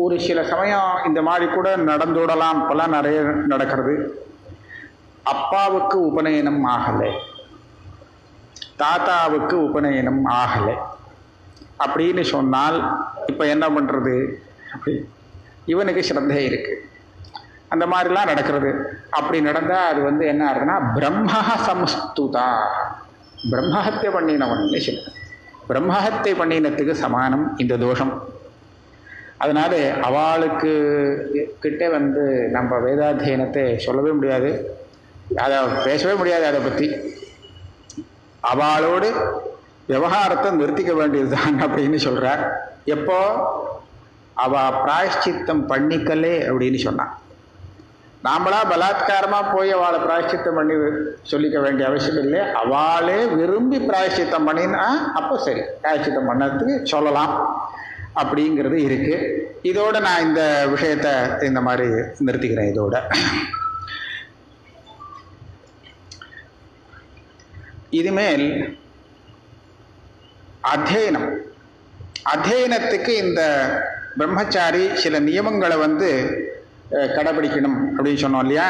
ஒரு சில சமயம் இந்த மாதிரி கூட நடந்துவிடலாம். இப்பெல்லாம் நிறைய நடக்கிறது. அப்பாவுக்கு உபநயனம் ஆகலை, தாத்தாவுக்கு உபநயனம் ஆகலை அப்படின்னு சொன்னால் இப்போ என்ன பண்ணுறது? அப்படி இவனுக்கு ஸ்ரத்தை இருக்குது, அந்த மாதிரிலாம் நடக்கிறது. அப்படி நடந்தால் அது என்ன ஆகுதுன்னா பிரம்ம சம்ஸ்துதா, பிரம்மஹத்திய பண்ணினவன் சொல்ல, பிரம்மஹத்திய பண்ணினத்துக்கு சமானம் இந்த தோஷம். அதனால அவளுக்கு கிட்ட நம்ம வேதாத்தியனத்தை சொல்லவே முடியாது, அதை பேசவே முடியாது. அதை பற்றி அவளோடு விவகாரத்தை நிறுத்திக்க வேண்டியதுதான் அப்படின்னு சொல்கிறார். எப்போ பிராயஷ்சித்தம் பண்ணிக்கலே அப்படின்னு சொன்னான். நாமளா பலாத்காரமாக போய் அவளை பிராயஷ்சித்தம் பண்ணி சொல்லிக்க வேண்டிய அவசியம் இல்லை. அவளே விரும்பி பிராயஷ்சித்தம் பண்ணினா அப்போ சரி, பிராயஷ்சித்தம் பண்ணதுக்கு சொல்லலாம் அப்படிங்கிறது இருக்கு. இதோட நான் இந்த விஷயத்தை இந்த மாதிரி நிறுத்திக்கிறேன். இதோட இதுமேல் அத்தியனத்துக்கு இந்த பிரம்மச்சாரி சில நியமங்களை கடைபிடிக்கணும் அப்படின்னு சொன்னோம் இல்லையா,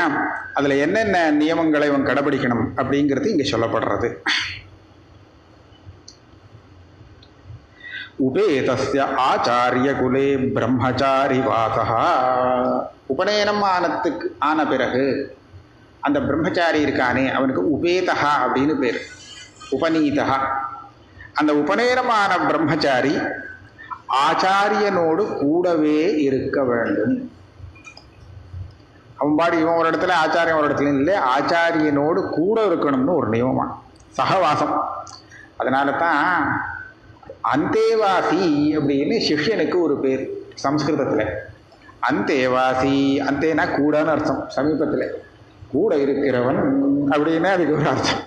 அதில் என்னென்ன நியமங்களை இவன் கடைபிடிக்கணும் அப்படிங்கிறது இங்கே சொல்லப்படுறது. உபேதஸ்ய ஆச்சாரிய குலே பிரம்மச்சாரி வாசா, உபநயனம் ஆன பிறகு அந்த பிரம்மச்சாரி இருக்கானே அவனுக்கு உபேதா அப்படின்னு பேர், உபநீதா. அந்த உபநயனமான பிரம்மச்சாரி ஆச்சாரியனோடு கூடவே இருக்க வேண்டும். அவன் பாடி இவன் ஒரு இடத்துல ஆச்சாரியம் ஒரு இடத்துல இல்லை, ஆச்சாரியனோடு கூட இருக்கணும்னு ஒரு நியமமா சகவாசம். அதனால தான் அந்தேவாசி அப்படின்னு சிஷ்யனுக்கு ஒரு பேர் சம்ஸ்கிருதத்தில். அந்தேவாசி, அந்தேனா கூடன்னு அர்த்தம், சமீபத்தில் கூட இருக்கிறவன் அப்படின்னா அதுக்கு ஒரு அர்த்தம்.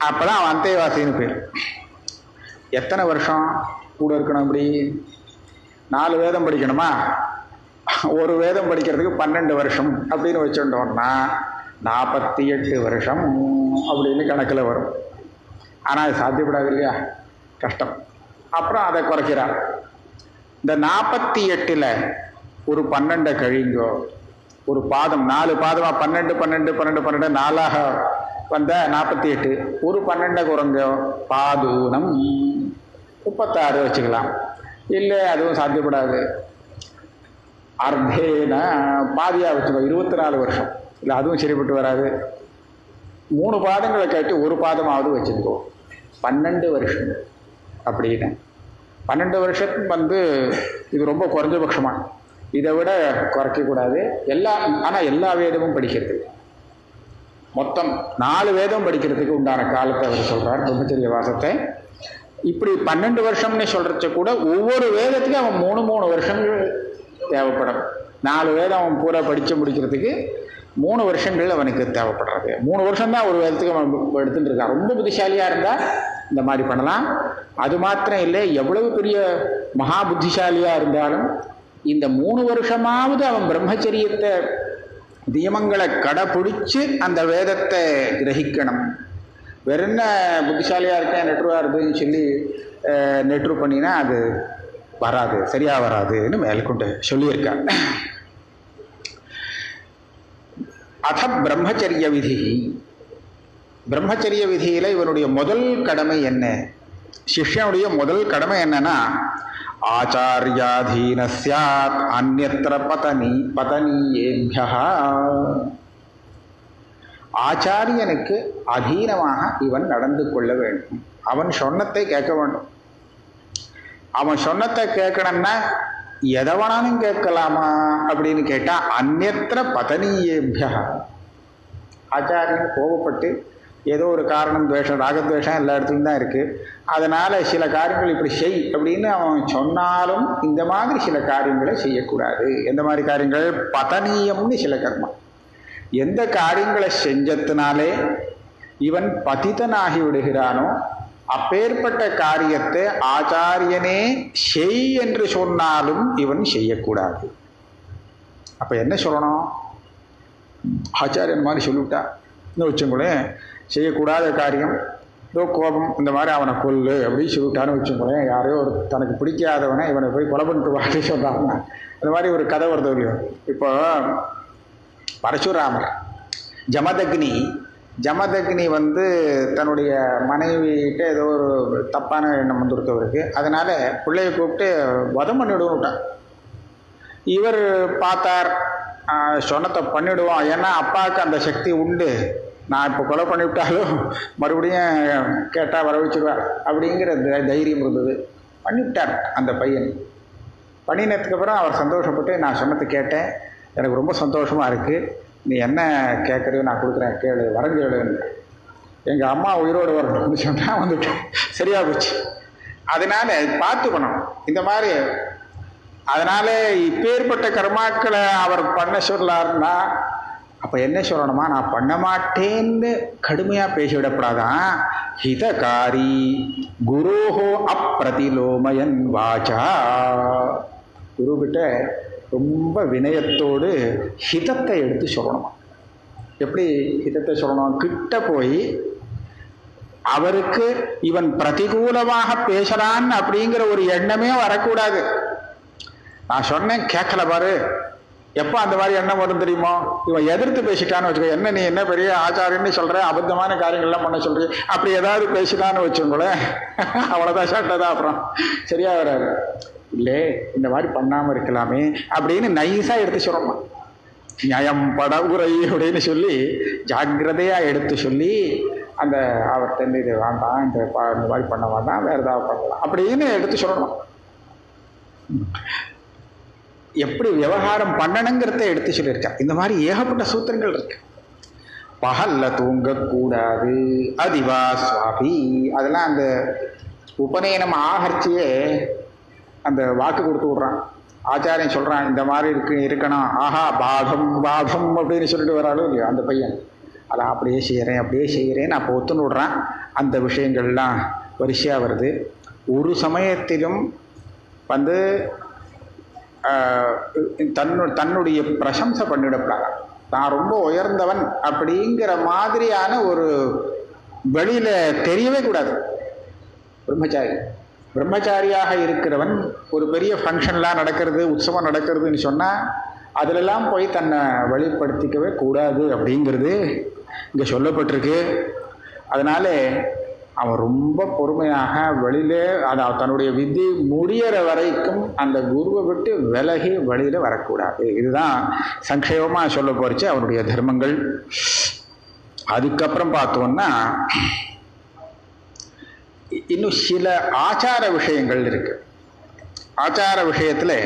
அப்போதான் அவன் அந்தேவாசின்னு பேர். எத்தனை வருஷம் கூட இருக்கணும்? அப்படி 4 வேதம் படிக்கணுமா? ஒரு வேதம் படிக்கிறதுக்கு 12 வருஷம் அப்படின்னு வச்சுட்டோம்னா 48 வருஷம் அப்படின்னு கணக்கில் வரும். ஆனால் அது சாத்தியப்படாது இல்லையா, கஷ்டம். அப்புறம் அதை குறைக்கிறார். இந்த 48ல் ஒரு 12 கழிங்கோ, ஒரு பாதம் 4 பாதமாக 12 12 12 12 4ஆக வந்த 48, ஒரு 12 குறைங்கோ பாதூனம் 36 வச்சுக்கலாம். இல்லை அதுவும் சாத்தியப்படாது. அர்த்தேனா பாதியாக வச்சுக்கோ 24 வருஷம். இல்லை அதுவும் சரிப்பட்டு வராது. 3 பாதங்களை கட்டி ஒரு பாதமாவது வச்சுக்கோ 12 வருஷம் அப்படின்னு. 12 வருஷத்துக்கு இது ரொம்ப குறைஞ்சபட்சமாக, இதை விட குறைக்கக்கூடாது. ஆனால் எல்லா வேதமும் படிக்கிறது, மொத்தம் 4 வேதம் படிக்கிறதுக்கு உண்டான காலத்தை அவர் சொல்கிறார் பிரம்மச்சரிய வாசத்தை. இப்படி 12 வருஷம்னு சொல்கிறச்ச கூட ஒவ்வொரு வேதத்துக்கும் அவன் 3 வருஷங்கள் தேவைப்படும். 4 வேதம் அவன் பூரா படித்து முடிக்கிறதுக்கு 3 வருஷங்கள் அவனுக்கு தேவைப்படுறது. 3 வருஷம்தான் ஒரு வேதத்துக்கு அவன் எடுத்துட்டு இருக்கான். ரொம்ப புத்திசாலியாக இருந்தால் இந்த மாதிரி பண்ணலாம். அது மாத்திரம் இல்லை, எவ்வளவு பெரிய மகா புத்திசாலியாக இருந்தாலும் இந்த 3 வருஷமாவது அவன் பிரம்மச்சரியத்தை நியமங்களை கடைப்பிடிச்சு அந்த வேதத்தை கிரகிக்கணும். வேற என்ன புத்திசாலியாக இருக்கேன் நெட்ருவாக இருக்குதுன்னு சொல்லி நெட்ரு பண்ணினா அது வராது, சரியாக வராதுன்னு மேற்கொண்டு சொல்லியிருக்காங்க. அத பிரம்மச்சரிய விதி. பிரம்மச்சரிய விதியில் இவனுடைய முதல் கடமை என்ன? சிஷ்யனுடைய முதல் கடமை என்னன்னா, ஆச்சாரியாதீன ஸ்யாத் அந்யத்ர பதனீயேப்யா. ஆச்சாரியனுக்கு அதீனமாக இவன் நடந்து கொள்ள வேண்டும். அவன் சொன்னத்தை கேட்க வேண்டும். அவன் சொன்னத்தை கேட்கணும்னா எதவனாலும் கேட்கலாமா அப்படின்னு கேட்டால் அந்யத்ர பதனீயேப்யா. ஆச்சாரியன் கோபப்பட்டு ஏதோ ஒரு காரணம், துவேஷம், ராகத்வேஷம் எல்லா இடத்துலையும் தான் இருக்குது, அதனால் சில காரியங்கள் இப்படி செய் அப்படின்னு அவன் சொன்னாலும் இந்த மாதிரி சில காரியங்களை செய்யக்கூடாது. எந்த மாதிரி காரியங்கள்? பதனீயம்னு சில கர்மம். எந்த காரியங்களை செஞ்சத்தினாலே இவன் பதிதனாகி விடுகிறானோ அப்பேற்பட்ட காரியத்தை ஆச்சாரியனே செய் என்று சொன்னாலும் இவன் செய்யக்கூடாது. அப்போ என்ன சொல்லணும்? ஆச்சாரியன் மாதிரி சொல்லிவிட்டா இன்னும் வச்சுங்களேன், செய்யக்கூடாத காரியம் ஏதோ கோபம், இந்த மாதிரி அவனை கொல்லு அப்படின்னு சொல்லிவிட்டான்னு வச்சுங்களேன், யாரையோ ஒரு தனக்கு பிடிக்காதவனை இவனை போய் கொலை பண்ணிட்டு வாட்டி சொன்னாங்க. அந்த மாதிரி ஒரு கதை வருது இல்லையோ. இப்போ பரசுராமர் ஜமதக்னி தன்னுடைய மனைவிகிட்ட ஏதோ ஒரு தப்பான எண்ணம் வந்துருத்தவருக்கு, அதனால் பிள்ளையை கூப்பிட்டு வதம் பண்ணிவிடுவோம்ட்டான். இவர் பார்த்தார், சொன்னத்தை பண்ணிவிடுவோம், ஏன்னா அப்பாவுக்கு அந்த சக்தி உண்டு, நான் இப்போ கொலை பண்ணிவிட்டாலும் மறுபடியும் கேட்டால் வர வச்சுருவார் அப்படிங்கிற தைரியம் இருந்தது. பண்ணிவிட்டார் அந்த பையன். பண்ணினதுக்கப்புறம் அவர் சந்தோஷப்பட்டு, நான் சொன்னதை கேட்டேன், எனக்கு ரொம்ப சந்தோஷமாக இருக்குது, நீ என்ன கேட்குறது நான் கொடுக்குறேன், கேளு, வரங்கேளுன்னு. எங்கள் அம்மா உயிரோடு வரணும்னு சொன்னால் வந்துட்டேன், சரியாக போச்சு. அதனால் பார்த்துக்கணும் இந்த மாதிரி. அதனால் இப்பேற்பட்ட கர்மாக்களை அவர் பண்ண சொல்லலாருன்னா அப்போ என்ன சொல்லணுமா? நான் பண்ண மாட்டேன்னு கடுமையாக பேசிவிடப்படாதான். ஹிதகாரி குருஹோ அப்பிரதிலோமயன் வாச்சா. குருக்கிட்ட ரொம்ப வினயத்தோடு ஹிதத்தை எடுத்து சொல்லணுமா. எப்படி ஹிதத்தை சொல்லணும்? கிட்ட போய் அவருக்கு இவன் பிரதிகூலமாக பேசலான்னு அப்படிங்கிற ஒரு எண்ணமே வரக்கூடாது. நான் சொன்னேன் கேட்கல பாரு, எப்போ அந்த மாதிரி எண்ணம் வரும் தெரியுமோ? இவன் எதிர்த்து பேசிட்டான்னு வச்சுக்கோ, என்ன நீ என்ன பெரிய ஆச்சாரியன்னு சொல்கிற, அபத்தமான காரியங்கள்லாம் பண்ண சொல்கிறீ, அப்படி ஏதாவது பேசிட்டான்னு வச்சுங்களேன், அவ்வளோதான், சட்டதான், அப்புறம் சரியா வராது. இல்லை இந்த மாதிரி பண்ணாமல் இருக்கலாமே அப்படின்னு நைஸாக எடுத்து சொல்லணும். நியாயம் படவுரை அப்படின்னு சொல்லி ஜாக்கிரதையாக எடுத்து சொல்லி அந்த அவர்கிட்ட இது வேண்டாம், இந்த மாதிரி பண்ண வேண்டாம், வேறு ஏதாவது பண்ணலாம் அப்படின்னு எடுத்து சொல்லணும். எப்படி விவகாரம் பண்ணணுங்கிறத எடுத்து சொல்லியிருக்கா. இந்த மாதிரி ஏகப்பட்ட சூத்திரங்கள் இருக்கு. பகல்ல தூங்கக்கூடாது, அதிவா சுவாபி, அதெல்லாம் அந்த உபநயனம் ஆகர்ச்சியே அந்த வாக்கு கொடுத்து விட்றான். ஆச்சாரியன் சொல்கிறான் இந்த மாதிரி இருக்கணும், ஆஹா பாகம் பாகம் அப்படின்னு சொல்லிட்டு வராலும் இல்லையா அந்த பையன், அதான் அப்படியே செய்கிறேன்னு அப்போ ஒத்துன்னு விடுறான். அந்த விஷயங்கள்லாம் வரிசையாக வருது. ஒரு சமயத்திலும் தன்னுடைய பிரசம்சை பண்ணிவிடப்படாத, தான் ரொம்ப உயர்ந்தவன் அப்படிங்கிற மாதிரியான ஒரு வெளியில் தெரியவே கூடாது. பிரம்மச்சாரியாக இருக்கிறவன் ஒரு பெரிய ஃபங்க்ஷன்லாம் நடக்கிறது, உற்சவம் நடக்கிறதுன்னு சொன்னால் அதிலெல்லாம் போய் தன்னை வெளிப்படுத்திக்கவே கூடாது அப்படிங்கிறது இங்கே சொல்லப்பட்டிருக்கு. அதனால அவன் ரொம்ப பொறுமையாக வெளியிலே தன்னுடைய விதி முடிகிற வரைக்கும் அந்த குருவை விட்டு விலகி வெளியில் வரக்கூடாது. இதுதான் சங்கேபமாக சொல்ல போச்சு அவனுடைய தர்மங்கள். அதுக்கப்புறம் பார்த்தோம்னா இன்னும் சில ஆச்சார விஷயங்கள் இருக்கு. ஆச்சார விஷயத்தில்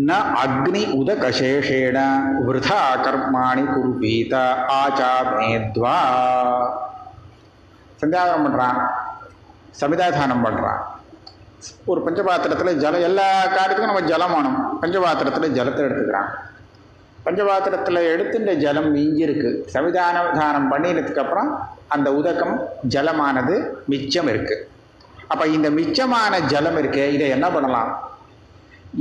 न अग्नि उदकशेषेण वृथा कर्माणि कुरुपीत आचामेद्वा சந்தியாவனம் பண்ணுறான், சமிதாதானம் பண்ணுறான். ஒரு பஞ்சபாத்திரத்தில் ஜலம், எல்லா காரியத்துக்கும் நம்ம ஜலம் வேணும். பஞ்சபாத்திரத்தில் ஜலத்தை எடுத்துக்கிறான். பஞ்சபாத்திரத்தில் எடுத்துட்ட ஜலம் மிஞ்சிருக்கு. சமிதானம் பண்ணினதுக்கப்புறம் அந்த உதகம் ஜலமானது மிச்சம் இருக்குது. அப்போ இந்த மிச்சமான ஜலம் இருக்கு, இதை என்ன பண்ணலாம்?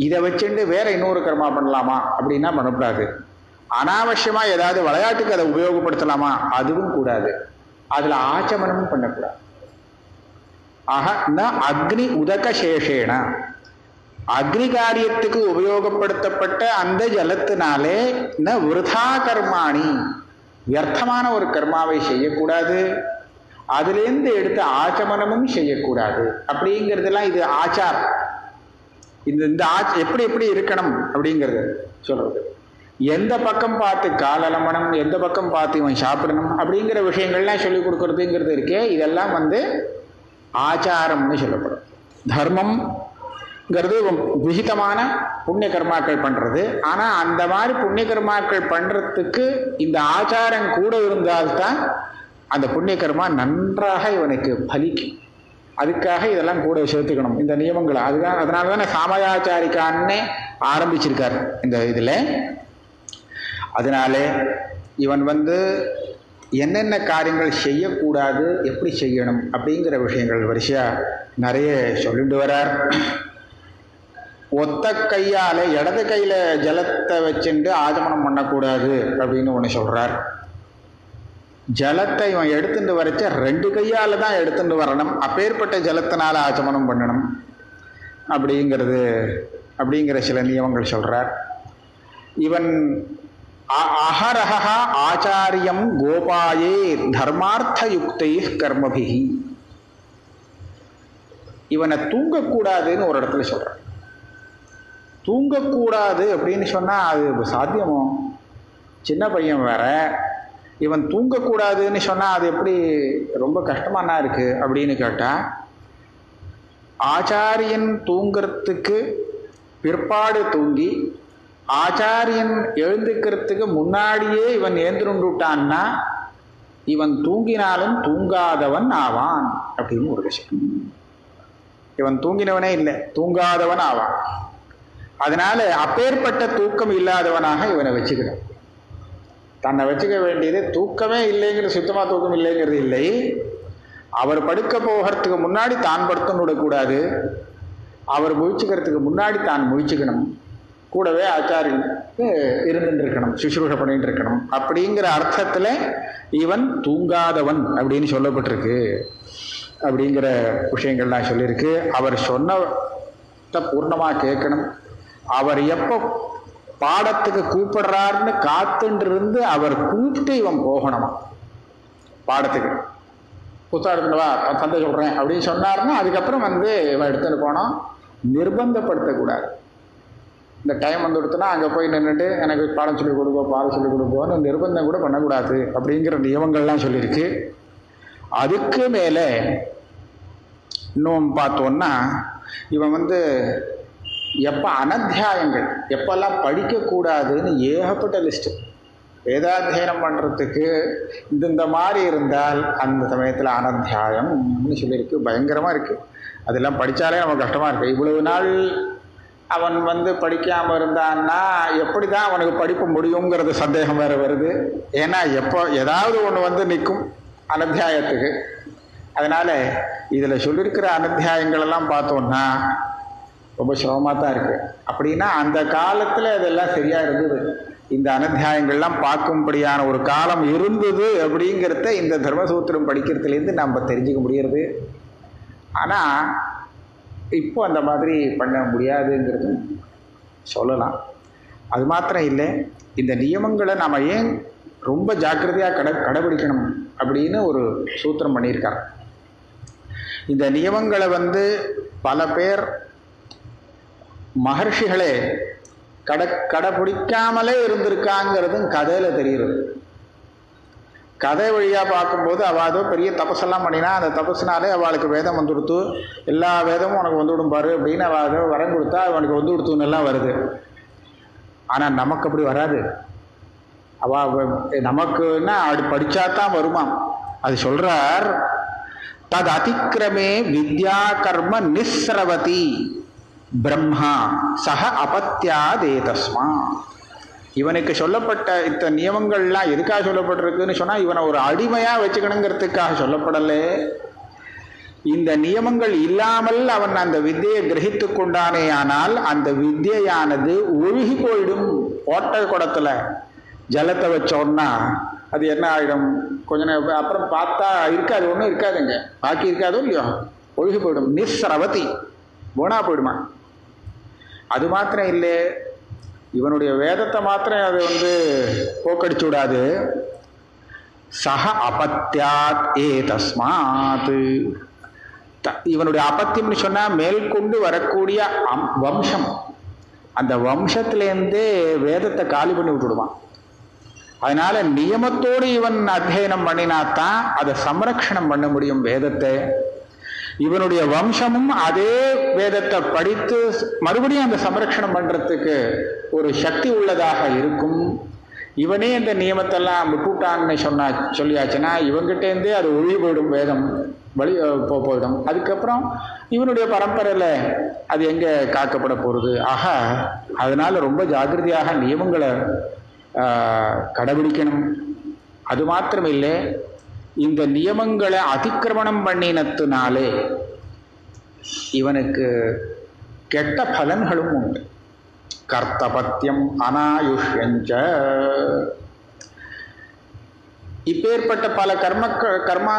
இதை வச்சுட்டு வேற இன்னொரு கர்மா பண்ணலாமா அப்படின்னா பண்ணக்கூடாது. அனாவசியமாக ஏதாவது விளையாட்டுக்கு அதை உபயோகப்படுத்தலாமா? அதுவும் கூடாது. அதில் ஆச்சமனமும் பண்ணக்கூடாது. ஆக ந அக்னி உதக சேஷேன, அக்னி காரியத்துக்கு உபயோகப்படுத்தப்பட்ட அந்த ஜலத்தினாலே ந விருதா கர்மாணி, வியர்த்தமான ஒரு கர்மாவை செய்யக்கூடாது. அதுலேருந்து எடுத்த ஆச்சமனமும் செய்யக்கூடாது. அப்படிங்கிறதுலாம் இது ஆச்சாரம். இந்த எப்படி எப்படி இருக்கணும் அப்படிங்கிறது சொல்றது. எந்த பக்கம் பார்த்து கால் அலம்பணும், எந்த பக்கம் பார்த்து இவன் சாப்பிடணும் அப்படிங்கிற விஷயங்கள்லாம் சொல்லிக் கொடுக்கறதுங்கிறது இருக்கே, இதெல்லாம் ஆச்சாரம்னு சொல்லப்படும். தர்மம்ங்கிறது விகிதமான புண்ணிய கர்மாக்கள் பண்றது. ஆனால் அந்த மாதிரி புண்ணிய கர்மாக்கள் பண்றதுக்கு இந்த ஆச்சாரம் கூட இருந்தால்தான் அந்த புண்ணிய கர்மா நன்றாக இவனுக்கு பலிக்கும். அதுக்காக இதெல்லாம் கூட சேர்த்துக்கணும் இந்த நியமங்களை. அதுதான், அதனால தானே சாமயாச்சாரிக்கான்னே ஆரம்பிச்சிருக்கார் இந்த இதில். அதனாலே இவன் என்னென்ன காரியங்கள் செய்யக்கூடாது, எப்படி செய்யணும் அப்படிங்கிற விஷயங்கள் வரிசையாக நிறைய சொல்லிட்டு வரார். ஒத்த கையால் இடது கையில் ஜலத்தை வச்சுட்டு ஆச்சமனம் பண்ணக்கூடாது அப்படின்னு ஒன்று சொல்கிறார். ஜலத்தை இவன் எடுத்துட்டு வரைச்ச ரெண்டு கையால் தான் எடுத்துட்டு வரணும். அப்பேற்பட்ட ஜலத்தினால ஆச்சமனம் பண்ணணும் அப்படிங்கிற சில நியமங்கள் சொல்கிறார். இவன் அஹரஹா ஆச்சாரியம் கோபாயே தர்மார்த்த யுக்தை கர்மபிகி, இவனை தூங்கக்கூடாதுன்னு ஒரு இடத்துல சொல்கிறார். தூங்கக்கூடாது அப்படின்னு சொன்னால் அது சாத்தியமோ? சின்ன பையன் வேற, இவன் தூங்கக்கூடாதுன்னு சொன்னால் அது எப்படி ரொம்ப கஷ்டமானா இருக்குது அப்படின்னு கேட்டால், ஆச்சாரியன் தூங்கிறதுக்கு பிற்பாடு தூங்கி ஆச்சாரியன் எழுந்துக்கிறதுக்கு முன்னாடியே இவன் ஏந்திருண்டுட்டான்னா இவன் தூங்கினாலும் தூங்காதவன் ஆவான் அப்படின்னு ஒரு விஷயம். இவன் தூங்கினவனே இல்லை, தூங்காதவன் ஆவான். அதனால அப்பேற்பட்ட தூக்கம் இல்லாதவனாக இவனை வச்சுக்கணும். தன்னை வச்சுக்க வேண்டியது தூக்கமே இல்லைங்கிற, சுத்தமாக தூக்கம் இல்லைங்கிறது இல்லை. அவர் படுக்க போகிறதுக்கு முன்னாடி தான் படுத்துன்னு விடக்கூடாது. அவர் முழிச்சுக்கிறதுக்கு முன்னாடி தான் முழிச்சுக்கணும். கூடவே ஆச்சாரியன் இருந்துட்டு இருக்கணும், சுஷ்ரூஷ பண்ணிட்டு இருக்கணும். அப்படிங்கிற அர்த்தத்தில் இவன் தூங்காதவன் அப்படின்னு சொல்லப்பட்டிருக்கு. அப்படிங்கிற விஷயங்கள்லாம் சொல்லியிருக்கு. அவர் சொன்னதை பூர்ணமாக கேட்கணும். அவர் எப்போ பாடத்துக்கு கூப்பிடுறாருன்னு காத்துட்டு இருந்து அவர் கூப்பிட்டு இவன் போகணுமா பாடத்துக்கு. புத்தகம் எடுத்துட்டு வா, தந்தை சொல்கிறேன் அப்படின்னு சொன்னார்னா அதுக்கப்புறம் இவன் எடுத்துகிட்டு போனோம். நிர்பந்தப்படுத்தக்கூடாது. இந்த டைம் கொடுத்தனா அங்கே போய் நின்றுட்டு எனக்கு பாடம் சொல்லிக் கொடுப்போம், பாடம் சொல்லிக் கொடுப்போம்னு நிர்பந்தம் கூட பண்ணக்கூடாது அப்படிங்கிற நியமங்கள்லாம் சொல்லியிருக்கு. அதுக்கு மேலே இன்னும் பார்த்தோன்னா இவன் எப்போ அனத்தியாயங்கள் எப்பெல்லாம் படிக்கக்கூடாதுன்னு ஏகப்பட்ட லிஸ்ட்டு. வேதாத்தியனம் பண்ணுறதுக்கு இந்த மாதிரி இருந்தால் அந்த சமயத்தில் அனத்தியாயம்னு சொல்லியிருக்கு. பயங்கரமாக இருக்குது. அதெல்லாம் படித்தாலே நமக்கு கஷ்டமாக இருக்குது. இவ்வளவு நாள் அவன் படிக்காமல் இருந்தான்னா எப்படி தான் அவனுக்கு படிப்பு முடியுங்கிறது சந்தேகம் வேறு வருது. ஏன்னா எப்போ ஏதாவது ஒன்று நிற்கும் அனத்தியாயத்துக்கு. அதனால் இதில் சொல்லியிருக்கிற அனத்தியாயங்களெல்லாம் பார்த்தோன்னா ரொம்ப சிரமமாக தான் இருக்குது. அப்படின்னா அந்த காலத்தில் இதெல்லாம் சரியாக இருந்தது. இந்த அனத்தியாயங்கள்லாம் பார்க்கும்படியான ஒரு காலம் இருந்தது அப்படிங்கிறத இந்த தர்மசூத்திரம் படிக்கிறதுலேருந்து நம்ம தெரிஞ்சுக்க முடியறது. ஆனால் இப்போ அந்த மாதிரி பண்ண முடியாதுங்கிறதும் சொல்லலாம். அது மாத்திரம் இல்லை, இந்த நியமங்களை நாம் ஏன் ரொம்ப ஜாக்கிரதையாக கடைபிடிக்கணும் அப்படின்னு ஒரு சூத்திரம் பண்ணியிருக்கார். இந்த நியமங்களை பல பேர் மகர்ஷிகளே கடைபிடிக்காமலே இருந்திருக்காங்கிறதும் கதையில தெரியுது. கதை வழியா பார்க்கும்போது அவள் ஏதோ பெரிய தபஸெல்லாம் பண்ணினா அந்த தபஸ்னாலே அவளுக்கு வேதம் வந்து கொடுத்து எல்லா வேதமும் உனக்கு வந்து விடும் பாரு அப்படின்னு அவள் ஏதோ வரம் கொடுத்தா அவனுக்கு வந்து கொடுத்துன்னு எல்லாம் வருது. ஆனால் நமக்கு அப்படி வராது. நமக்குன்னா அப்படி படிச்சாதான் வருமா. அது சொல்றார், தது அதிக்கிரமே வித்யா கர்ம நிஸ்ரவதி பிரம்மா சக அபத்தியாதேதஸ்மா. இவனுக்கு சொல்லப்பட்ட இந்த நியமங்கள்லாம் எதுக்காக சொல்லப்பட்டிருக்குன்னு சொன்னால் இவனை ஒரு அடிமையாக வச்சுக்கணுங்கிறதுக்காக சொல்லப்படலை. இந்த நியமங்கள் இல்லாமல் அவன் அந்த வித்தியை கிரகித்து கொண்டானே ஆனால் அந்த வித்தியானது ஒழுகி போயிடும். ஓட்டை குடத்துல ஜலத்தை வச்சோன்னா அது என்ன ஆகிடும், கொஞ்ச நேரம் அப்புறம் பார்த்தா இருக்காது, ஒன்றும் இருக்காதுங்க, பாக்கி இருக்காதோ இல்லையோ, ஒழுகி போயிடும். நிஸ்ரவதி, போனா போயிடுமா. அது மாத்திரம் இல்லை, இவனுடைய வேதத்தை மாத்திரம் அது வந்து போக்கடிச்சு விடாது. சக அபத்தியாத் ஏ தஸ்மாத். இவனுடைய அபத்தியம்னு சொன்னா மேற்கொண்டு வரக்கூடிய வம்சம், அந்த வம்சத்திலேருந்தே வேதத்தை காலி பண்ணி விட்டுடுவான். அதனால நியமத்தோடு இவன் அத்தியனம் பண்ணினாத்தான் அதை சம்ரக்ஷணம் பண்ண முடியும் வேதத்தை. இவனுடைய வம்சமும் அதே வேதத்தை படித்து மறுபடியும் அந்த சம்ரக்ஷணம் பண்றதுக்கு ஒரு சக்தி உள்ளதாக இருக்கும். இவனே இந்த நியமத்தெல்லாம் விட்டுட்டான்னு சொல்லியாச்சுன்னா இவங்கிட்டேருந்தே அது ஒழுகி போயிடும், வேதம் வழி போயிடும். அதுக்கப்புறம் இவனுடைய பரம்பரையில் அது எங்கே காக்கப்பட போகிறது. ஆக அதனால ரொம்ப ஜாக்கிரதையாக நியமங்களை கடைபிடிக்கணும். அது மாத்திரமில்லை, இந்த நியமங்களை அதிக்கிரமணம் பண்ணினத்தினாலே இவனுக்கு கெட்ட பலன்களும் உண்டு. கர்த்தபத்தியம் அனாயுஷ்யஞ்ச. இப்பேற்பட்ட பல கர்ம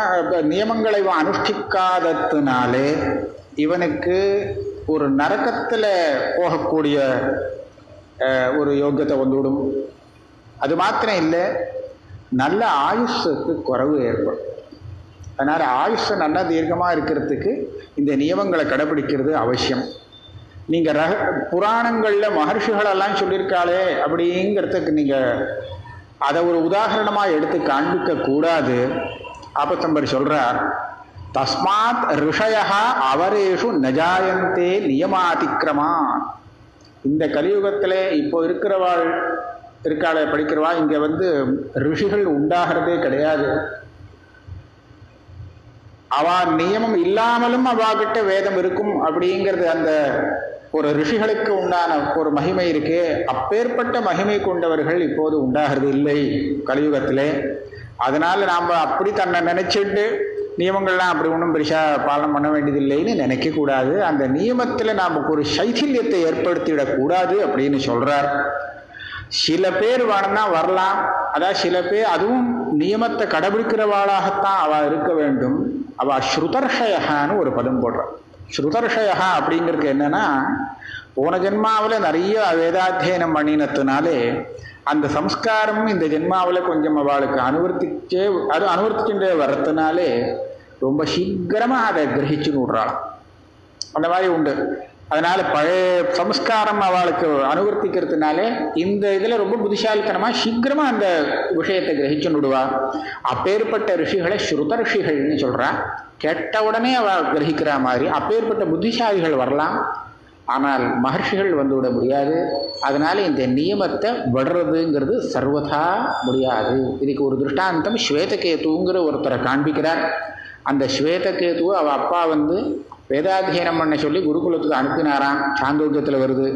நியமங்களை இவன் அனுஷ்டிக்காதத்தினாலே இவனுக்கு ஒரு நரகத்தில் போகக்கூடிய ஒரு யோக்கியத்தை வந்துவிடும். அது மாத்திரம் இல்லை, நல்ல ஆயுஷுக்கு குறைவு ஏற்படும். அதனால் ஆயுஷை நல்லா தீர்க்கமாக இருக்கிறதுக்கு இந்த நியமங்களை கடைபிடிக்கிறது அவசியம். நீங்கள் புராணங்களில் மகர்ஷிகளெல்லாம் சொல்லியிருக்காளே அப்படிங்கிறதுக்கு நீங்கள் அதை ஒரு உதாரணமாக எடுத்து காண்பிக்க கூடாது. ஆபத்தம்பர் சொல்கிறார், தஸ்மாத் ரிஷயா அவரேஷு நஜாயந்தே நியமாதிக்கிரமா. இந்த கலியுகத்தில் இப்போ இருக்காளே படிக்கிறவா, இங்கே வந்து ரிஷிகள் உண்டாகிறதே கிடையாது. அவ நியமம் இல்லாமலும் அவாகிட்ட வேதம் இருக்கும் அப்படிங்கிறது அந்த ஒரு ரிஷிகளுக்கு உண்டான ஒரு மகிமை இருக்கு. அப்பேற்பட்ட மகிமை கொண்டவர்கள் இப்போது உண்டாகிறது இல்லை கலியுகத்திலே. அதனால நாம் அப்படி தன்னை நினைச்சிட்டு நியமங்கள்லாம் அப்படி ஒன்றும் பெருசாக பாலனம் பண்ண வேண்டியதில்லைன்னு நினைக்கக்கூடாது. அந்த நியமத்தில் நமக்கு ஒரு சைத்தில்யத்தை ஏற்படுத்திடக்கூடாது அப்படின்னு சொல்றார். சில பேர் வேணும்னா வரலாம், அதாவது சில பேர் அதுவும் நியமத்தை கடைபிடிக்கிறவாளாகத்தான் அவ இருக்க வேண்டும். அவ ஸ்ருதர்ஷயகான்னு ஒரு பதம் போடுறான். ஸ்ருதர்ஷயா அப்படிங்கிறது என்னன்னா, போன ஜென்மாவில் நிறைய வேதாத்தியனம் பண்ணினத்தினாலே அந்த சம்ஸ்காரம் இந்த ஜென்மாவில் கொஞ்சம் அவளுக்கு அனுவர்த்திச்சுட்டே வர்றதுனாலே ரொம்ப சீக்கிரமாக அதை கிரகிச்சுன்னு விடுறாளாம். அந்த மாதிரி உண்டு. அதனால பழைய சம்ஸ்காரம் அவளுக்கு அனுவர்த்திக்கிறதுனாலே இந்த இதில் ரொம்ப புத்திசாலித்தனமாக சீக்கிரமாக அந்த விஷயத்தை கிரகிச்சுன்னு விடுவா. அப்பேற்பட்ட ரிஷிகளை ஸ்ருதர்ஷிகள்னு சொல்கிறான். கேட்ட உடனே அவள் கிரகிக்கிற மாதிரி அப்பேற்பட்ட புத்திசாலிகள் வரலாம், ஆனால் மகர்ஷிகள் வந்துவிட முடியாது. அதனால இந்த நியமத்தை விடுறதுங்கிறது சர்வதா முடியாது. இதுக்கு ஒரு திருஷ்டாந்தம் ஸ்வேதகேதுங்கிற ஒருத்தரை காண்பிக்கிறார். அந்த ஸ்வேதகேதுவை அவள் அப்பா வந்து வேதாத்தியனம் பண்ண சொல்லி குருகுலத்துக்கு அனுப்பினாராம். சாந்தோக்கியத்தில் வருது.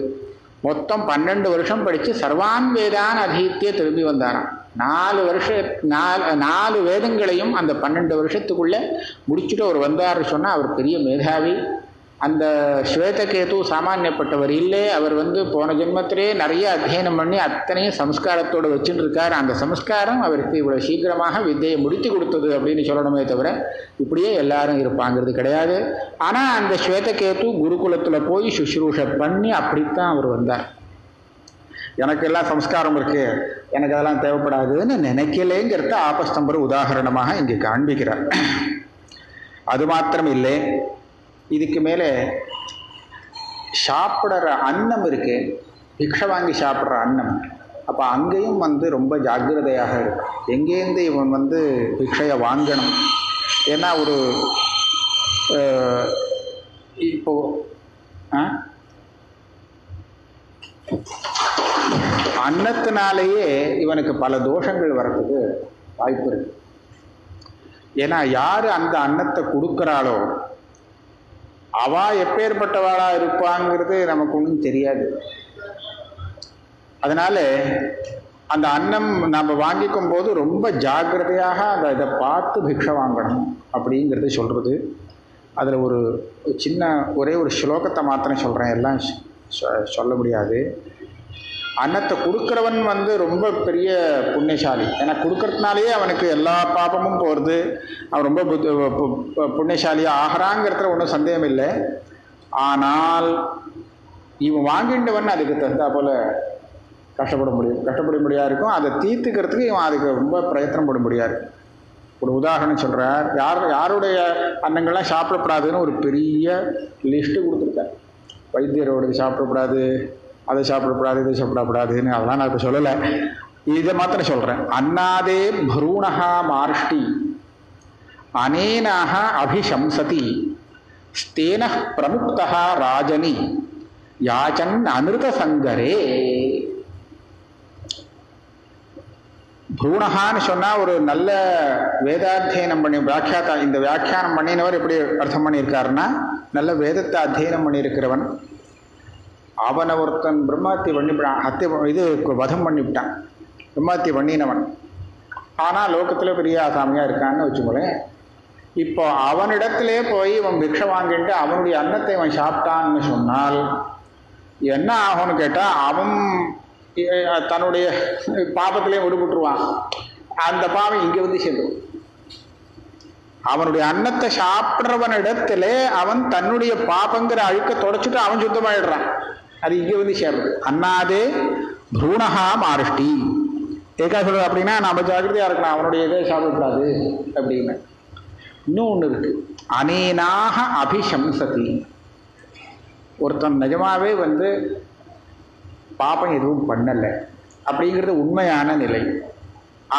மொத்தம் 12 வருஷம் படித்து சர்வான் வேதான் அதீத்திய திரும்பி வந்தாராம். 4 வேதங்களையும் அந்த 12 வருஷத்துக்குள்ளே முடிச்சுட்டு அவர் வந்தார் சொன்னால் அவர் பெரிய மேதாவி. அந்த ஸ்வேதகேது சாமானியப்பட்டவர் இல்லை. அவர் வந்து போன ஜென்மத்திலே நிறைய அத்தியனம் பண்ணி அத்தனையும் சம்ஸ்காரத்தோடு வச்சுட்டு இருக்கார். அந்த சம்ஸ்காரம் அவருக்கு இவ்வளோ சீக்கிரமாக வித்தையை முடித்து கொடுத்தது அப்படின்னு சொல்லணுமே தவிர இப்படியே எல்லாரும் இருப்பாங்கிறது கிடையாது. ஆனால் அந்த ஸ்வேதகேது குருகுலத்தில் போய் சுஷ்ரூஷை பண்ணி அப்படித்தான் அவர் வந்தார். எனக்கு எல்லாம் சம்ஸ்காரம் இருக்கு, எனக்கு அதெல்லாம் தேவைப்படாதுன்னு நினைக்கலேங்கிறத ஆபஸ்தம்பர் உதாரணமாக இங்கே காண்பிக்கிறார். அது மாத்திரம் இல்லை, இதுக்கு மேலே சாப்பிட்ற அன்னம் இருக்கு, பிக்ஷை வாங்கி சாப்பிட்ற அன்னம், அப்போ அங்கேயும் ரொம்ப ஜாக்கிரதையாக இருக்கும். எங்கேருந்து இவன் பிக்ஷையை வாங்கணும்? ஏன்னா ஒரு இப்போ அன்னத்தினாலேயே இவனுக்கு பல தோஷங்கள் வர்றதுக்கு வாய்ப்பு இருக்கு. ஏன்னா யாரு அந்த அன்னத்தை கொடுக்குறாளோ அவ எப்பேற்பட்டவாளா இருப்பாங்கிறது நமக்கு ஒன்றும் தெரியாது. அதனால அந்த அன்னம் நம்ம வாங்கிக்கும் போது ரொம்ப ஜாக்கிரதையாக இதை பார்த்து பிக்ஷை வாங்கணும் அப்படிங்கிறது சொல்றது. அதில் ஒரு சின்ன ஒரே ஒரு ஸ்லோகத்தை மாத்திரம் சொல்கிறேன், எல்லாம் சொல்ல முடியாது. அன்னத்தை கொடுக்குறவன் ரொம்ப பெரிய புண்ணியசாலி. ஏன்னா கொடுக்கறதுனாலேயே அவனுக்கு எல்லா பாபமும் போகிறது, அவன் ரொம்ப புண்ணியசாலியாக ஆகிறாங்கிறதுல ஒன்றும் சந்தேகம் இல்லை. ஆனால் இவன் வாங்கின்றவன் அதுக்கு தகுந்தா போல் கஷ்டப்பட முடியாது இருக்கும். அதை தீர்த்துக்கிறதுக்கு இவன் அதுக்கு ரொம்ப பிரயத்தனப்பட முடியாது. ஒரு உதாரணம் சொல்கிறார். யாருடைய அன்னங்கள்லாம் சாப்பிடப்படாதுன்னு ஒரு பெரிய லிஸ்ட்டு கொடுத்துருக்கார். வைத்தியரோடு சாப்பிடக்கூடாது, அதை சாப்பிடக்கூடாது, இதை சாப்பிடக்கூடாதுன்னு, அதெல்லாம் நான் இப்போ சொல்லலை. இதை மாத்திரம் சொல்கிறேன். அன்னாதே ப்ரூணஹா மார்ஷ்டி அனேனாக அபிசம்சதி ஸ்தேன பிரமுக்தா ராஜனி யாச்சன் அமிர்த சங்கரே. ப்ரூணஹான்னு சொன்னால் ஒரு நல்ல வேதாத்தியனம் பண்ணி இந்த வியாக்கியானம் பண்ணினவர் எப்படி அர்த்தம் பண்ணியிருக்காருன்னா, நல்ல வேதத்தை அத்தியனம் பண்ணியிருக்கிறவன். அவனை ஒருத்தன் பிரம்மாத்தி பண்ணிவிட்டான், வதம் பண்ணிவிட்டான், பிரம்மாத்தி பண்ணினவன். ஆனால் லோகத்தில் பெரிய ஆசாமியாக இருக்கான்னு வச்சுக்கோங்களேன். இப்போ அவனிடத்திலே போய் இவன் பிக்ஷை வாங்கிட்டு அவனுடைய அன்னத்தை இவன் சாப்பிட்டான்னு சொன்னால் என்ன ஆகும்னு கேட்டால், அவன் தன்னுடைய பாபத்திலேயே விடுபட்டுருவான். அந்த பாவம் இங்கே சேர்ந்துடும். அவனுடைய அன்னத்தை சாப்பிட்றவனிடத்துல அவன் தன்னுடைய பாபங்கிற அழுக்க தொடச்சிட்டு அவன் சுத்தமாயிடுறான். அது இங்கே சேர்றது. அன்னாதே ப்ரூணஹா மாருஷ்டி. ஏக்கா சொல்றது அப்படின்னா நம்ம ஜாக்கிரதையா இருக்கலாம், அவனுடைய இதை சாப்பிடக்கூடாது அப்படின்னு. இன்னும் ஒன்று இருக்கு, அனேனாக அபிசம்சதி. ஒருத்தன் நிஜமாவே பாபம் எதுவும் பண்ணலை அப்படிங்கிறது உண்மையான நிலை.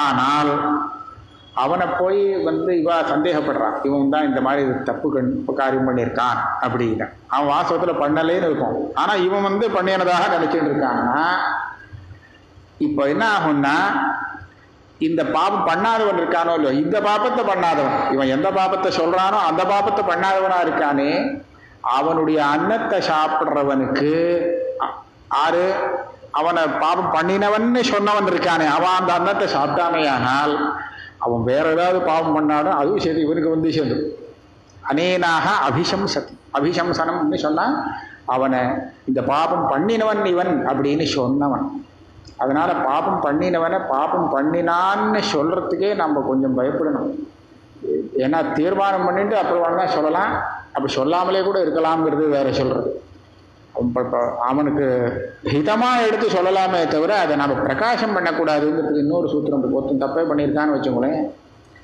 ஆனால் அவனை போய் இவ சந்தேகப்படுறான், இவன் தான் இந்த மாதிரி தப்பு காரியம் பண்ணியிருக்கான் அப்படின்னு. அவன் வாசகத்தில் பண்ணலேன்னு இருக்கும், ஆனால் இவன் பண்ணினதாக நினைச்சிட்டு இருக்கான்னா இப்போ என்ன ஆகும்னா, இந்த பாபம் பண்ணாதவன் இருக்கானோ இல்லையோ, இந்த பாபத்தை பண்ணாதவன், இவன் எந்த பாபத்தை சொல்றானோ அந்த பாபத்தை பண்ணாதவனா இருக்கானே, அவனுடைய அன்னத்தை சாப்பிட்றவனுக்கு ஆறு அவனை பாபம் பண்ணினவன்னு சொன்னவன் இருக்கானே, அவன் அந்த அன்னத்தை சாப்பிட்டானே ஆனால் அவன் வேற ஏதாவது பாவம் பண்ணாலும் அதுவும் சேர்த்து இவனுக்கு சேர்ந்துடும். அனேனாக அபிசம்சதி. அபிசம்சனம்னு சொன்னால் அவனை இந்த பாபம் பண்ணினவன் இவன் அப்படின்னு சொன்னவன். அதனால பாபம் பண்ணினவனை பாபம் பண்ணினான்னு சொல்றதுக்கே நம்ம கொஞ்சம் பயப்படணும். ஏன்னா தீர்மானம் பண்ணிட்டு அப்புறம் வேணா சொல்லலாம், அப்படி சொல்லாமலே கூட இருக்கலாம்ங்கிறது வேற சொல்றது. அவனுக்கு ஹிதமாக எடுத்து சொல்லலாமே தவிர அதை நம்ம பிரகாசம் பண்ணக்கூடாதுங்கிறதுக்கு இன்னொரு சூத்திரம். ஒருத்தன் தப்பே பண்ணியிருக்கான்னு வச்சுக்கோங்களேன்,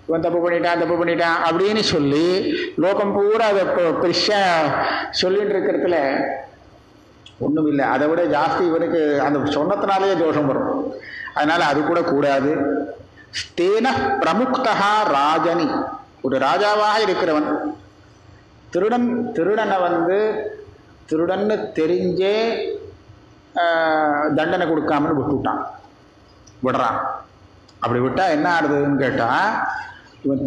இவன் தப்பு பண்ணிட்டான் அப்படின்னு சொல்லி லோகம் பூரா அதை பெருசாக சொல்லிட்டு இருக்கிறதுல ஒன்றும் இல்லை. அதை விட ஜாஸ்தி இவனுக்கு அந்த சொன்னத்தினாலேயே தோஷம் வரும். அதனால அது கூட கூடாது. ஸ்தேன பிரமுக்தா ராஜனி. ஒரு ராஜாவாக இருக்கிறவன் திருடனை திருடன்னு தெரிஞ்சே தண்டனை கொடுக்காமல் விடுறான். அப்படி விட்டா என்ன ஆகுதுன்னு கேட்டா, இவன்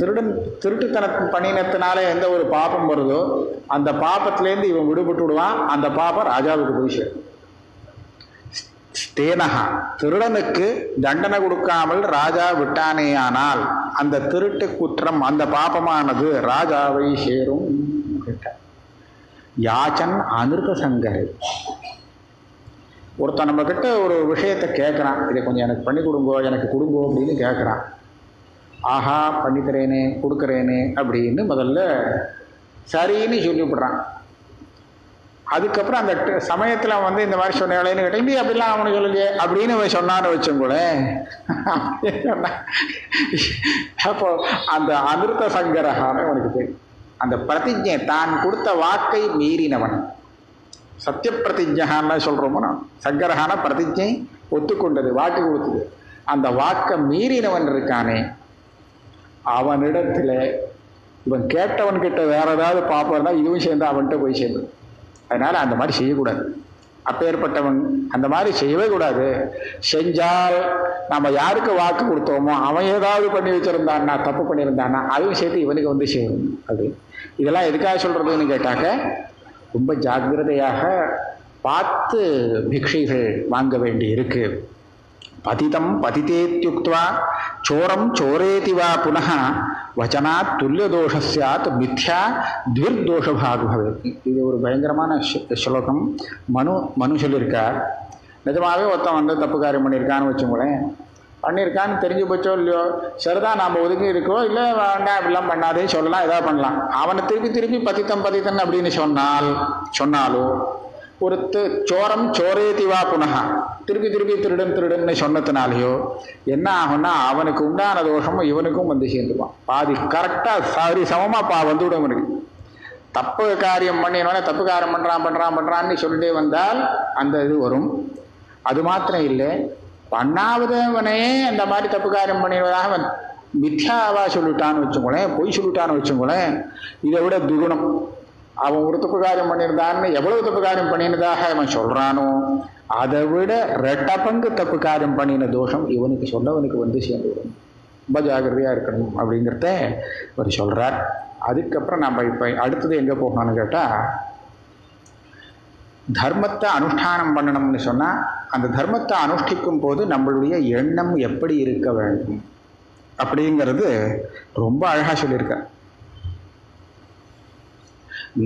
திருட்டுத்தனத்தை பண்ணினத்தினால எந்த ஒரு பாபம் வருதோ அந்த பாபத்திலேருந்து இவன் விடுபட்டு விடுவான். அந்த பாபம் ராஜாவுக்கு போய் சேரும். ஸ்தேனஹா, திருடனுக்கு தண்டனை கொடுக்காமல் ராஜா விட்டானே ஆனால் அந்த திருட்டு குற்றம், அந்த பாபமானது ராஜாவை சேரும். யாச்சன் அமிர்த சங்கரை. ஒருத்தன் நம்ம கிட்ட ஒரு விஷயத்தை கேட்குறான், இதை கொஞ்சம் எனக்கு பண்ணி கொடுங்கோ, எனக்கு கொடுங்கோ அப்படின்னு கேட்குறான். ஆஹா பண்ணித்தரேனே கொடுக்குறேனே அப்படின்னு முதல்ல சரின்னு சொல்லிவிடுறான். அதுக்கப்புறம் அந்த சமயத்தில் இந்த மாதிரி சொன்னேன்னு கேட்டேன், இப்படி அப்படிலாம் அவனுக்கு சொல்லலையே அப்படின்னு சொன்னான்னு வச்சோங்களேன். அப்போ அந்த அமிர்த சங்கரகான உனக்கு தெரியும். அந்த பிரதிஜை, தான் கொடுத்த வாக்கை மீறினவன், சத்திய பிரதிஜான்னு சொல்கிறோமோ நான், சங்கரஹான பிரதிஜை ஒத்துக்கொண்டது, வாக்கு கொடுத்தது. அந்த வாக்கை மீறினவன் இருக்கானே அவனிடத்துல இவன் கேட்டவன்கிட்ட வேற ஏதாவது பார்ப்பா இதுவும் சேர்ந்து அவன்கிட்ட போய் சேர்ந்து. அதனால அந்த மாதிரி செய்யக்கூடாது. அப்பேற்பட்டவன் அந்த மாதிரி செய்யவே கூடாது. செஞ்சால் நம்ம யாருக்கு வாக்கு கொடுத்தோமோ அவன் ஏதாவது பண்ணி வச்சிருந்தான்னா, தப்பு பண்ணியிருந்தான்னா அதுவும் சேர்த்து இவனுக்கு வந்து சேரும். அது இதெல்லாம் எதுக்காக சொல்றதுன்னு கேட்டாக்க, ரொம்ப ஜாக்கிரதையாக பார்த்து பிக்ஷைகள் வாங்க வேண்டி இருக்கு. பதிதம் பதிதேத்யுக்த்வா சோரம் சோரேதி வா புனः வச்சனாத் துல்லிய தோஷ சாத் மித்யா துர்தோஷபாக் பவேத். இது ஒரு பயங்கரமான ஸ்லோகம். மனு சொல்லியிருக்கார். நிஜமாவே ஒருத்தன் வந்து தப்பு காரியம் பண்ணியிருக்கான்னு வச்சுங்களேன், பண்ணியிருக்கான்னு தெரிஞ்சு போச்சோ இல்லையோ, சரிதான் நாம் ஒதுங்கி இருக்கோ, இல்லை வேண்டாம் இப்படிலாம் பண்ணாதே சொல்லலாம், எதாவது பண்ணலாம். அவனை திருப்பி திருப்பி பதித்தம் பதித்தன் அப்படின்னு சொன்னாலோ, ஒரு சோரம் சோரேதிவா புனக திருப்பி திருப்பி திருடன் திருடன்னு சொன்னதுனாலையோ என்ன ஆகும்னா அவனுக்கு உண்டான தோஷமும் இவனுக்கும் வந்து சேர்ந்துப்பான். பாதி கரெக்டாக சமமாக வந்துவிடும். அவனுக்கு தப்பு காரியம் பண்ணினோடனே தப்பு காரியம் பண்ணுறான்னு சொல்லிட்டே வந்தால் அந்த இது வரும். அது மாத்திரம் இல்லை, பண்ணாவதவனே அந்த மாதிரி தப்பு காரியம் பண்ணிடுவதாக அவன் மித்யாவா சொல்லிட்டான்னு வச்சுக்கோங்களேன், பொய் சொல்லிட்டான்னு வச்சுக்கோங்களேன், இதை விட துகுணம். அவன் ஒரு தப்பு காரியம் பண்ணியிருந்தான்னு எவ்வளவு தப்பு காரியம் பண்ணினதாக அவன் சொல்றானோ அதை விட ரெட்ட பங்கு தப்பு காரியம் பண்ணின தோஷம் இவனுக்கு சொன்னவனுக்கு வந்து சேர்ந்துவிடும். ரொம்ப ஜாகிரதையா இருக்கணும் அப்படிங்கிறத அவர் சொல்றார். அதுக்கப்புறம் நம்ம இப்ப அடுத்தது எங்க போகணும்னு கேட்டா, தர்மத்தை அனுஷ்டானம் பண்ணணும்னு சொன்னா அந்த தர்மத்தை அனுஷ்டிக்கும் போது நம்மளுடைய எண்ணம் எப்படி இருக்க வேண்டும் அப்படிங்கிறது ரொம்ப அழகா சொல்லியிருக்க.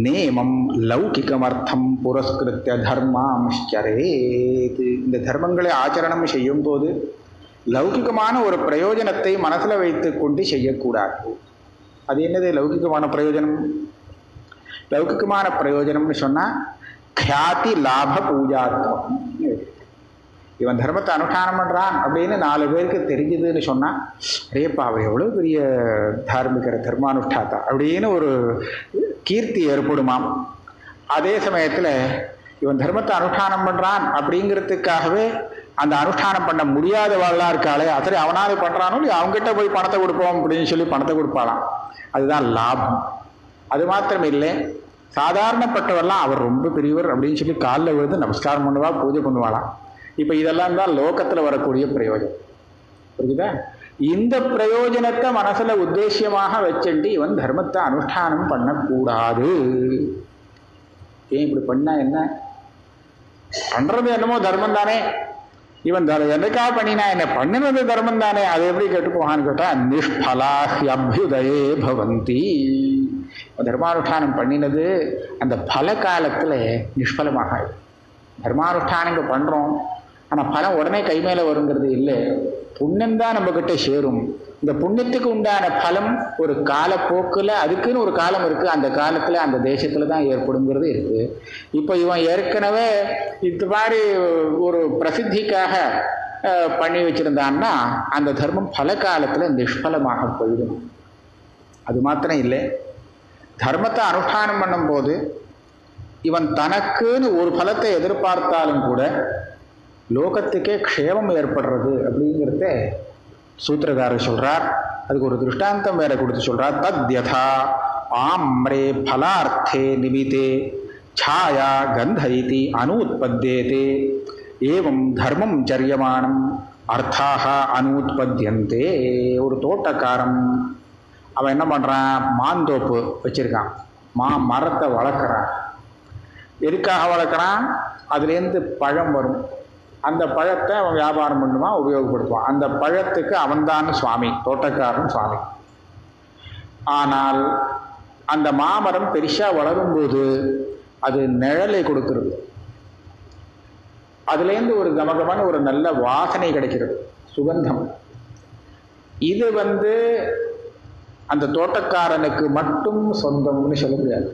நேமம் லௌகிகமர்த்தம் புரஸ்கிருத்திய தர்மாம்ச்சரேத். இந்த தர்மங்களை ஆச்சரணம் செய்யும் போது லௌகிகமான ஒரு பிரயோஜனத்தை மனசுல வைத்து கொண்டு செய்யக்கூடாது. அது என்னது லௌகிகமான பிரயோஜனம்? லௌகிகமான பிரயோஜனம்னு சொன்னா க்யாதி லாப பூஜாத்மம். இவன் தர்மத்தை அனுஷ்டானம் பண்றான் அப்படின்னு 4 பேருக்கு தெரிஞ்சதுன்னு சொன்னா, அரேப்பா அவர் எவ்வளவு பெரிய தார்மிகர், தர்மானுஷ்டாத்தா அப்படின்னு ஒரு கீர்த்தி ஏற்படுமாம். அதே சமயத்துல இவன் தர்மத்தை அனுஷ்டானம் பண்றான் அப்படிங்கிறதுக்காகவே அந்த அனுஷ்டானம் பண்ண முடியாதவாள்லாம் இருக்காளே, சரி அவனாவது பண்றானோ அவங்ககிட்ட போய் பணத்தை கொடுப்போம் அப்படின்னு சொல்லி பணத்தை கொடுப்பாளாம். அதுதான் லாபம். அது மாத்திரம் இல்லை, சாதாரணப்பட்டவெல்லாம் அவர் ரொம்ப பெரியவர் அப்படின்னு சொல்லி காலில் விழுந்து நமஸ்காரம் பண்ணுவா, பூஜை பண்ணுவாளாம். இப்ப இதெல்லாம் தான் லோகத்துல வரக்கூடிய பிரயோஜனம். புரியுதா? இந்த பிரயோஜனத்தை மனசுல உத்தேசியமாக வச்சுட்டு இவன் தர்மத்தை அனுஷ்டானம் பண்ணக்கூடாது. ஏன் இப்படி பண்ணா என்ன? பண்றது என்னமோ தர்மம் தானே, இவன் என்னைக்காக பண்ணினா என்ன, பண்ணினது தர்மம் தானே, அது எப்படி கேட்டு போகான்னு கேட்டா நிஷ்பலாஹ்யபியுதயே பவந்தி. தர்மானுஷ்டானம் பண்ணினது அந்த பல காலத்துல நிஷ்பலமாக. தர்மானுஷ்டானங்க பண்றோம், ஆனா பலம் உடனே கை மேல வருங்கிறது இல்லை. புண்ணியம் தான் நம்ம கிட்ட சேரும். இந்த புண்ணியத்துக்கு உண்டான பலம் ஒரு காலப்போக்கில் அதுக்குன்னு ஒரு காலம் இருக்கு, அந்த காலத்துல அந்த தேசத்துல தான் ஏற்படுங்கிறது இருக்கு. இப்போ இவன் ஏற்கனவே இது மாதிரி ஒரு பிரசித்திக்காக பண்ணி வச்சிருந்தான்னா அந்த தர்மம் பல காலத்துல நிஷ்பலமாக போயிடும். அது மாத்திரம் இல்லை, தர்மத்தை அனுஷ்டானம் பண்ணும் போது இவன் தனக்குன்னு ஒரு பலத்தை எதிர்பார்த்தாலும் கூட லோகத்துக்கே க்ஷேமம் ஏற்படுறது அப்படிங்கிறத சூத்திரக்காரர் சொல்றார். அதுக்கு ஒரு திருஷ்டாந்தம் வேற கொடுத்து சொல்றார். தத்யதா ஆம்ரே பலார்த்தே நிமிதே ಛಾಯಾ ಗಂಧ ಇತಿ ಅನುತ್ಪದ್ಯತೆ ಏವಂ ಧರ್ಮಂ ಚರ್ಯಮಾಣಂ அர்த்தாக அனுத்பத்தியந்தே. ஒரு தோட்டக்காரன் அவன் என்ன பண்ணுறான், மாந்தோப்பு வச்சிருக்கான், மரத்தை வளர்க்குறான். எதுக்காக வளர்க்குறான்? அதுலேருந்து பழம் வரும். அந்த பழத்தை அவன் வியாபாரம் பண்ணுவான், உபயோகப்படுத்துவான். அந்த பழத்துக்கு அவன்தான் சுவாமி, தோட்டக்காரன் சுவாமி. ஆனால் அந்த மாமரம் பெருசாக வளரும்போது அது நிழலை கொடுக்கிறது. அதுலேருந்து ஒரு கமகமான ஒரு நல்ல வாசனை கிடைக்கிறது, சுகந்தம். இது அந்த தோட்டக்காரனுக்கு மட்டும் சொந்தம்னு சொல்ல முடியாது.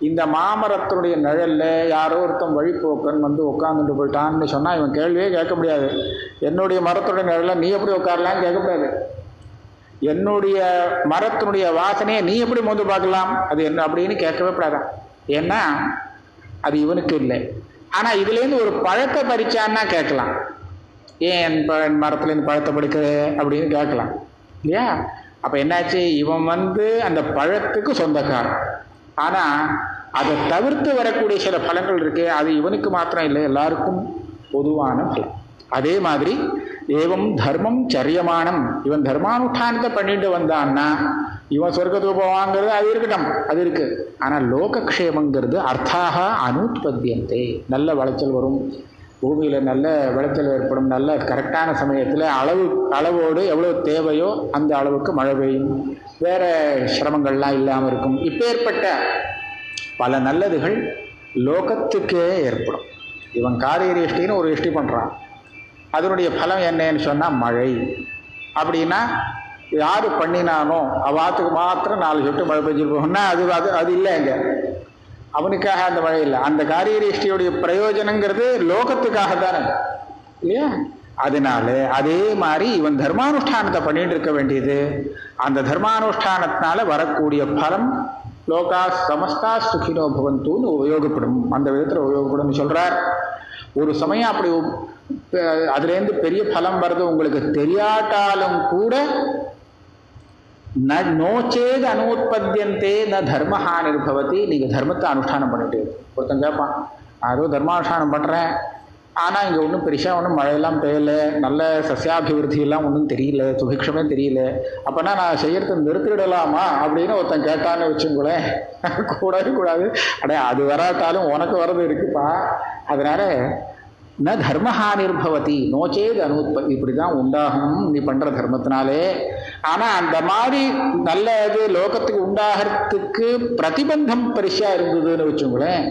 இந்த மாமரத்தினுடைய நிழல்ல யாரோ ஒருத்தன் வழிபோக்கன் உட்காந்துட்டு போயிட்டான்னு சொன்னா இவன் கேள்வியே கேட்க முடியாது. என்னுடைய மரத்துடைய நிழல்ல நீ எப்படி உட்காரலான்னு கேட்க முடியாது. என்னுடைய மரத்தினுடைய வாசனையை நீ எப்படி மோந்து பார்க்கலாம், அது என்ன அப்படின்னு கேட்கவே கூடாதான். ஏன்னா அது இவனுக்கு இல்லை. ஆனால் இதுலேருந்து ஒரு பழத்தை பறிச்சான்னா கேட்கலாம், ஏன் என் மரத்துலேருந்து பழத்தை பறிக்கிற அப்படின்னு கேட்கலாம் இல்லையா? அப்போ என்னாச்சு, இவன் அந்த பழத்துக்கு சொந்தக்காரன். ஆனால் அதை தவிர்த்து வரக்கூடிய சில பலங்கள் இருக்கு, அது இவனுக்கு மாத்திரம் இல்லை, எல்லாருக்கும் பொதுவான பலம். அதே மாதிரி ஏவம் தர்மம் சரியமானம், இவன் தர்மானுஷ்டானத்தை பண்ணிட்டு வந்தான்னா இவன் சொர்க்கத்துக்கு போவாங்கிறது அது இருக்கட்டும், அது இருக்கு. ஆனால் லோகக்ஷேமங்கிறது அர்த்தாக அனுத்பத்தியந்தே, நல்ல விளைச்சல் வரும், பூமியில் நல்ல விளைச்சல் ஏற்படும், நல்ல கரெக்டான சமயத்தில் அளவோடு எவ்வளோ தேவையோ அந்த அளவுக்கு மழை பெய்யும், வேற சிரமங்கள்லாம் இல்லாமல் இருக்கும். இப்பேற்பட்ட பல நல்லதுகள் லோகத்துக்கே ஏற்படும். இவன் காரியரிஷ்டின்னு ஒரு இஷ்டி பண்ணுறான், அதனுடைய பலம் என்னன்னு சொன்னால் மழை. அப்படின்னா யார் பண்ணினானோ அவாத்துக்கு மாத்திரம் 4 சொட்டு மழை பெஞ்சிருப்போம்னா அது அது அது இல்லைங்க, அவனுக்காக அந்த மழை இல்லை. அந்த காரியரிஷ்டியுடைய பிரயோஜனங்கிறது லோகத்துக்காக தானே இல்லையா? அதனால அதே மாதிரி இவன் தர்மானுஷ்டானத்தை பண்ணிட்டு இருக்க வேண்டியது, அந்த தர்மானுஷ்டானத்தினால வரக்கூடிய பலம் லோகா சமஸ்தா சுகினோ பவந்துன்னு உபயோகப்படும், அந்த விதத்தில் உபயோகப்படும் சொல்றார். ஒரு சமயம் அப்படி அதுலேருந்து பெரிய பலம் வருது உங்களுக்கு தெரியாட்டாலும் கூட நோச்சேது அனுத்பத்தியந்தே ந தர்மஹானிர்பவதி, நீங்கள் தர்மத்தை அனுஷ்டானம் பண்ணிட்டு. ஒருத்தன் கேட்பான், நான் ஏதோ தர்மானுஷ்டானம் பண்ணுறேன், ஆனால் இங்கே ஒன்றும் பெருசாக ஒன்றும் மழையெல்லாம் பெய்யலை, நல்ல சசியாபிவிருத்தியெல்லாம் ஒன்றும் தெரியல, சுபிக்ஷமே தெரியல, அப்போனா நான் செய்யறதை நிறுத்திடலாமா அப்படின்னு ஒருத்தன் கேட்டான்னு வச்சுங்களேன், கூடவே கூடாது. அடே அது வராட்டாலும் உனக்கு வர்றது இருக்குப்பா, அதனால ந தர்மஹானிர்பவதி நோச்சேது அனுத்பத்தி, இப்படி தான் உண்டாகும் நீ பண்ணுற தர்மத்தினாலே. ஆனால் அந்த மாதிரி நல்லது லோகத்துக்கு உண்டாகிறதுக்கு பிரதிபந்தம் பெருசாக இருந்ததுன்னு வச்சுங்களேன்,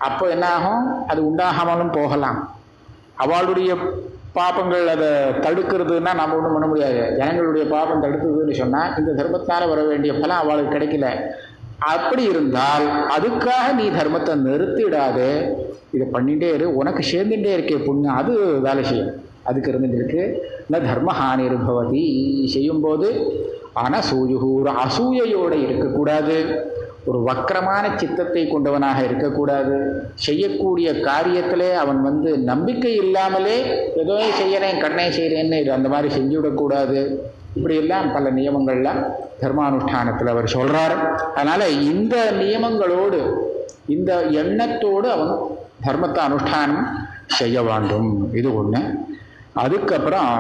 அப்போ என்ன ஆகும், அது உண்டாகாமலும் போகலாம். அவளுடைய பாப்பங்கள் அதை தடுக்கிறதுன்னா நம்ம ஒன்றும் பண்ண முடியாது. ஜனங்களுடைய பாப்பம் தடுத்ததுன்னு சொன்னால் இந்த தர்மத்தினால வர வேண்டிய பலம் அவளுக்கு கிடைக்கல. அப்படி இருந்தால் அதுக்காக நீ தர்மத்தை நிறுத்திடாது, இதை பண்ணிகிட்டே இரு, உனக்கு சேர்ந்துட்டே இருக்கே புண்ணியம், அது வேலை செய்யும், அதுக்கு இருந்துட்டு இருக்கு. இந்த தர்மஹானிர்பவதி செய்யும்போது அனசூயுகு, ஒரு அசூயையோடு இருக்கக்கூடாது, ஒரு வக்கரமான சித்தத்தை கொண்டவனாக இருக்கக்கூடாது, செய்யக்கூடிய காரியத்திலே அவன் நம்பிக்கை இல்லாமலே ஏதோ செய்யறேன் கண்ணை செய்கிறேன்னு அந்த மாதிரி செஞ்சுவிடக்கூடாது. இப்படியெல்லாம் பல நியமங்கள்லாம் தர்மானுஷ்டானத்தில் அவர் சொல்கிறார். அதனால் இந்த நியமங்களோடு இந்த எண்ணத்தோடு அவன் தர்மத்தை அனுஷ்டானம் செய்ய வேண்டும். இது ஒன்று. அதுக்கப்புறம்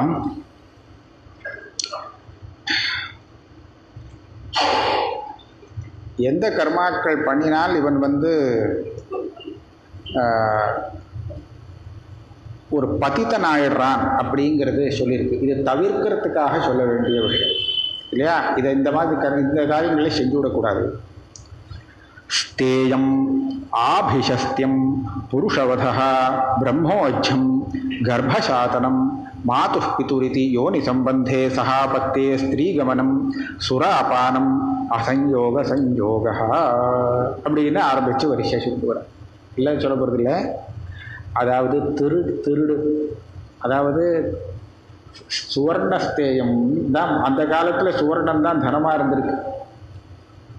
எந்த கர்மாக்கள் பண்ணினால் இவன் ஒரு பதித்தன் ஆயிடுறான் அப்படிங்கிறது சொல்லியிருக்கு. இதை தவிர்க்கிறதுக்காக சொல்ல வேண்டிய விஷயம் இல்லையா? இதை இந்த மாதிரி இந்த காரியங்களை செஞ்சு விடக்கூடாது. ஸ்தேயம் ஆபிஷஸ்தியம் புருஷவதः பிரம்மோஜ்ஜம் கர்ப்பசாதனம் மாது பிதுரிதி யோனி சம்பந்தே சகாபத்தே ஸ்திரீகமனம் சுராபானம் அசஞ்சோக சஞ்சோக அப்படின்னு ஆரம்பித்து வரிசையாக சொல்லிட்டு வர இல்லை, சொல்ல போகிறது இல்லை. அதாவது திருடு அதாவது சுவர்ணஸ்தேயம் தான். அந்த காலத்தில் சுவர்ணம் தான் தனமாக இருந்திருக்கு.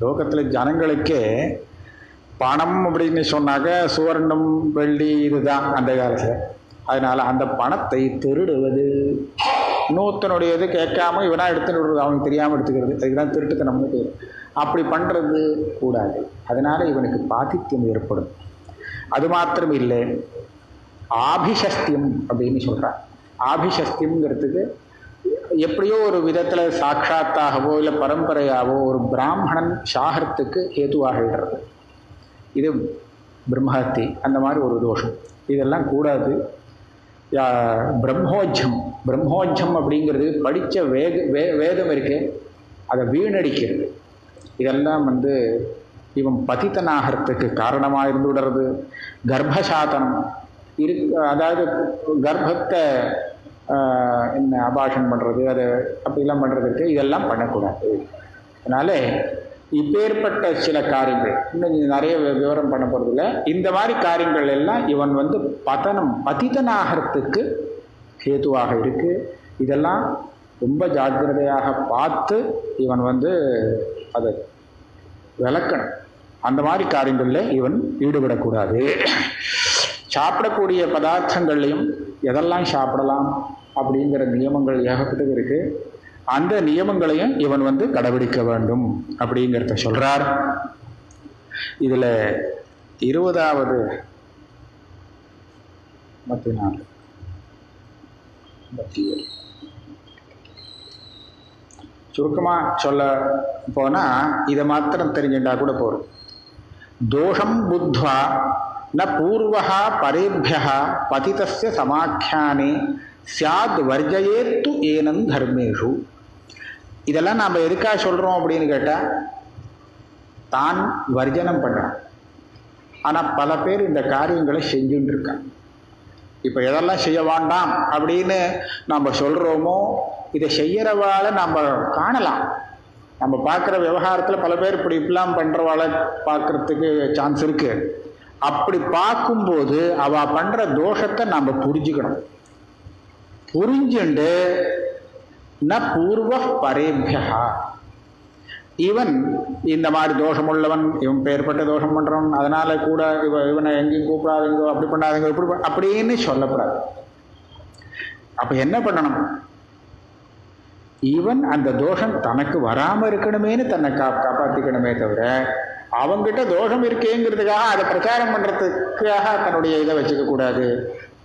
லோகத்தில் ஜனங்களுக்கே பணம் அப்படின்னு சொன்னாக்க சுவர்ணம் வெள்ளி இதுதான் அந்த காலத்தில். அதனால் அந்த பணத்தை திருடுவது, இன்னொருத்தனுடையது கேட்காம இவனாக எடுத்துன்னு விடுறது, அவனுக்கு தெரியாமல் எடுத்துக்கிறது, அதுக்குதான் திருட்டுத்தனம்னு பேர். அப்படி பண்ணுறது கூடாது. அதனால் இவனுக்கு பாதித்யம் ஏற்படும். அது மாத்திரம் இல்லை, ஆபிஷஸ்தியம் அப்படின்னு சொல்கிறார். ஆபிஷஸ்தியம்ங்கிறதுக்கு எப்படியோ ஒரு விதத்தில் சாட்சாத்தாகவோ இல்லை பரம்பரையாகவோ ஒரு பிராமணன் சாகரத்துக்கு ஹேதுவாகிடுறது. இது பிரம்மஹத்தி, அந்த மாதிரி ஒரு தோஷம். இதெல்லாம் கூடாது. பிரம்மோஜம் அப்படிங்கிறது படித்த வேதம் இருக்கு, அதை வீணடிக்கிறது. இதெல்லாம் இவன் பதித்தனாகிறதுக்கு காரணமாக இருந்து விடுறது. கர்ப்பசாதனம் அதாவது கர்ப்பத்தை என்ன அபாஷன் பண்ணுறது, அதை அப்படிலாம் பண்ணுறதுக்கு இதெல்லாம் பண்ணக்கூடாது. அதனால் இப்பேற்பட்ட சில காரியங்கள் இன்னும் நிறைய விவரம் பண்ண போகிறதில்ல. இந்த மாதிரி காரியங்கள் எல்லாம் இவன் பதித்தனாகிறதுக்கு ஹேதுவாக இருக்குது. இதெல்லாம் ரொம்ப ஜாக்கிரதையாக பார்த்து இவன் அதை விளக்கணும். அந்த மாதிரி காரியங்களில் இவன் ஈடுபடக்கூடாது. சாப்பிடக்கூடிய பதார்த்தங்கள்லையும் எதெல்லாம் சாப்பிடலாம் அப்படிங்கிற நியமங்கள் ஏகப்பட்டது இருக்கு. அந்த நியமங்களையும் இவன் கடைபிடிக்க வேண்டும் அப்படிங்கிறத சொல்றார். இதுல 20வது 54 சுருக்கமா சொல்ல போனா இதை மாத்திரம் தெரிஞ்சுட்டா கூட போறோம். தோஷம் புத்வா ந பூர்வஹா பரேபியா பதிதஸ்ய சமாக்கியானே சியாத் வர்ஜயேத்து ஏனன் தர்மேஷு. இதெல்லாம் நாம் எதுக்காக சொல்றோம் அப்படின்னு கேட்டா, தான் வர்ஜனம் பண்ணணும். ஆனா பல பேர் இந்த காரியங்களை செஞ்சுட்டு இருக்காங்க. இப்ப எதெல்லாம் செய்ய வேண்டாம் அப்படின்னு நம்ம சொல்றோமோ இதை செய்யறவாள நம்ம காணலாம். நம்ம பார்க்குற விவகாரத்துல பல பேர் இப்படிலாம் பண்றவாளை பார்க்கறதுக்கு சான்ஸ் இருக்கு. அப்படி பார்க்கும்போது அவ பண்ற தோஷத்தை நம்ம புரிஞ்சுக்கணும். புரிஞ்சுண்டு ந பூர்வ பரேபியா, இவன் இந்த மாதிரி தோஷம் உள்ளவன், இவன் பேர்பட்ட தோஷம் பண்றவன், அதனால கூட இவனை எங்கேயும் கூப்பிடாதீங்கோ, அப்படி பண்ணாதீங்க, இப்படி அப்படின்னு சொல்லப்படாது. அப்ப என்ன பண்ணணும்? இவன் அந்த தோஷம் தனக்கு வராம இருக்கணுமேனு தன்னை காப்பாத்திக்கணுமே தவிர அவங்கிட்ட தோஷம் இருக்கேங்கிறதுக்காக அதை பிரச்சாரம் பண்றதுக்காக தன்னுடைய இதை வச்சுக்க கூடாது.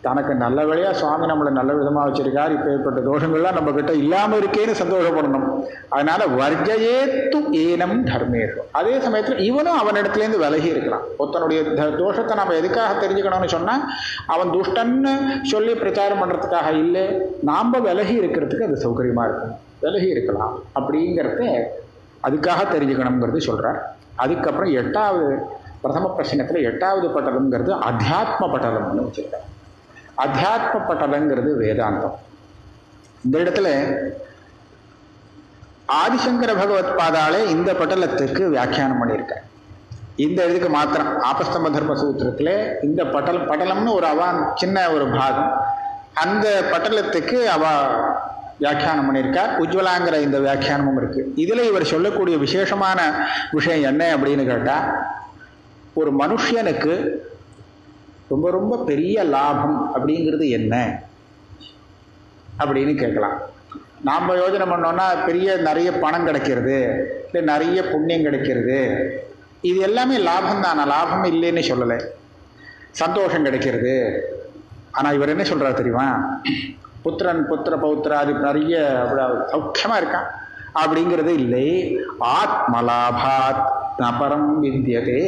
தனக்கு நல்ல வழியா சுவாமி நம்மளை நல்ல விதமா வச்சிருக்கார், இப்ப ஏற்பட்ட தோஷங்கள்லாம் நம்ம கிட்ட இல்லாம இருக்கேன்னு சந்தோஷப்படணும். அதனால வர்ஜயேத்து ஏனம் தர்மேஷு. அதே சமயத்துல இவனும் அவனிடத்துல இருந்து விலகி இருக்கலாம். ஒருத்தனுடைய தோஷத்தை நம்ம எதுக்காக தெரிஞ்சுக்கணும்னு சொன்னா, அவன் துஷ்டன்னு சொல்லி பிரச்சாரம் பண்றதுக்காக இல்லை, நாம விலகி இருக்கிறதுக்கு அது சௌகரியமா இருக்கும், விலகி இருக்கலாம் அப்படிங்கிறத அதுக்காக தெரிஞ்சுக்கணுங்கிறது சொல்றார். அதுக்கப்புறம் 8வது பிரதம பிரச்சனத்துல 8வது பட்டலம்ங்கிறது அத்தியாத்ம பட்டலம்னு வச்சிருக்கார். அத்தியாத்ம பட்டலங்கிறது வேதாந்தம். இந்த இடத்துல ஆதிசங்கர பகவத் பாதாலே இந்த பட்டலத்துக்கு வியாக்கியானம் பண்ணியிருக்க. இந்த இதுக்கு மாத்திரம் ஆபஸ்தம்ப தர்ம சூத்திரத்துல இந்த பட்டலம்னு ஒரு சின்ன ஒரு பாகம், அந்த பட்டலத்துக்கு வியாக்கியானம் பண்ணியிருக்கார். உஜ்வலாங்கிற இந்த வியாக்கியானமும் இருக்கு. இதுல இவர் சொல்லக்கூடிய விசேஷமான விஷயம் என்ன அப்படின்னு கேட்டா, ஒரு மனுஷனுக்கு ரொம்ப ரொம்ப பெரிய லாபம் அப்படிங்கிறது என்ன அப்படின்னு கேட்கலாம். நாம் யோஜனை பண்ணோம்னா நிறைய பணம் கிடைக்கிறது, இல்லை நிறைய புண்ணியம் கிடைக்கிறது, இது எல்லாமே லாபம் தானே, லாபம் இல்லைன்னு சொல்லலை. சந்தோஷம் கிடைக்கிறது. ஆனால் இவர் என்ன சொல்றாரு தெரியுமா? புத்திரன் புத்திர பௌத்திராதி நிறைய சௌக்கியமா இருக்கான் அப்படிங்கிறது இல்லை. ஆத்மலாபாத் நபரம் வித்தியதே.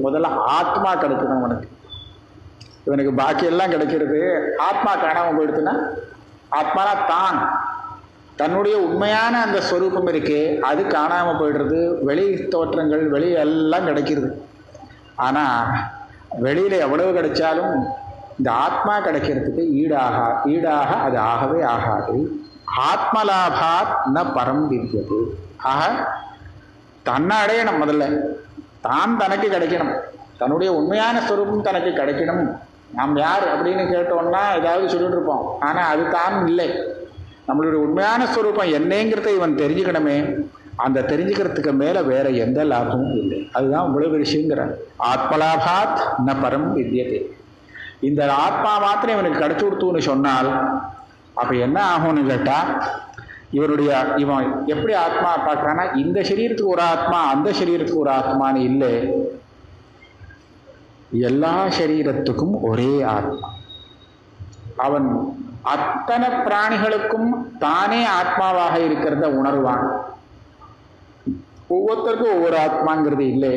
முதல்ல ஆத்மா கிடைக்கணும் அவனுக்கு. இவனுக்கு பாக்கி எல்லாம் கிடைக்கிறது, ஆத்மா காணாம போயிடுச்சுன்னா, ஆத்மானா தான் தன்னுடைய உண்மையான அந்த ஸ்வரூபம் இருக்கே அது காணாம போயிடுறது. வெளி தோற்றங்கள் வெளியெல்லாம் கிடைக்கிறது. ஆனா வெளியில எவ்வளவு கிடைச்சாலும் இந்த ஆத்மா கிடைக்கிறதுக்கு ஈடாக அது ஆகவே ஆகாது. ஆத்மலாபாத் ந பரம் வித்தியது. ஆக தன்னை அடையணும். முதல்ல தான் தனக்கு கிடைக்கணும், தன்னுடைய உண்மையான ஸ்வரூபம் தனக்கு கிடைக்கணும். நாம் யார் அப்படின்னு கேட்டோம்னா ஏதாவது சொல்லிட்டு இருப்போம். ஆனா அது தான் இல்லை. நம்மளுடைய உண்மையான ஸ்வரூபம் என்னங்கிறத இவன் தெரிஞ்சுக்கணுமே. அந்த தெரிஞ்சுக்கிறதுக்கு மேல வேற எந்த லாபமும் இல்லை. அதுதான் இவ்வளவு விஷயங்கிறார். ஆத்மலாபாத் ந பரம் வித்தியதே. இந்த ஆத்மா மாத்திரம் இவனுக்கு கிடைச்சு கொடுத்துன்னு சொன்னால் அப்ப என்ன ஆகும்னு கேட்டா, இவன் எப்படி ஆத்மா பார்க்கறான்னா, இந்த சரீரத்துக்கு ஒரு ஆத்மா, அந்த சரீரத்துக்கு ஒரு ஆத்மான்னு இல்லை, எல்லா சரீரத்துக்கும் ஒரே ஆத்மா. அவன் அத்தனை பிராணிகளுக்கும் தானே ஆத்மாவாக இருக்கிறத உணர்வான். ஒவ்வொருத்தருக்கும் ஒவ்வொரு ஆத்மாங்கிறது இல்லை.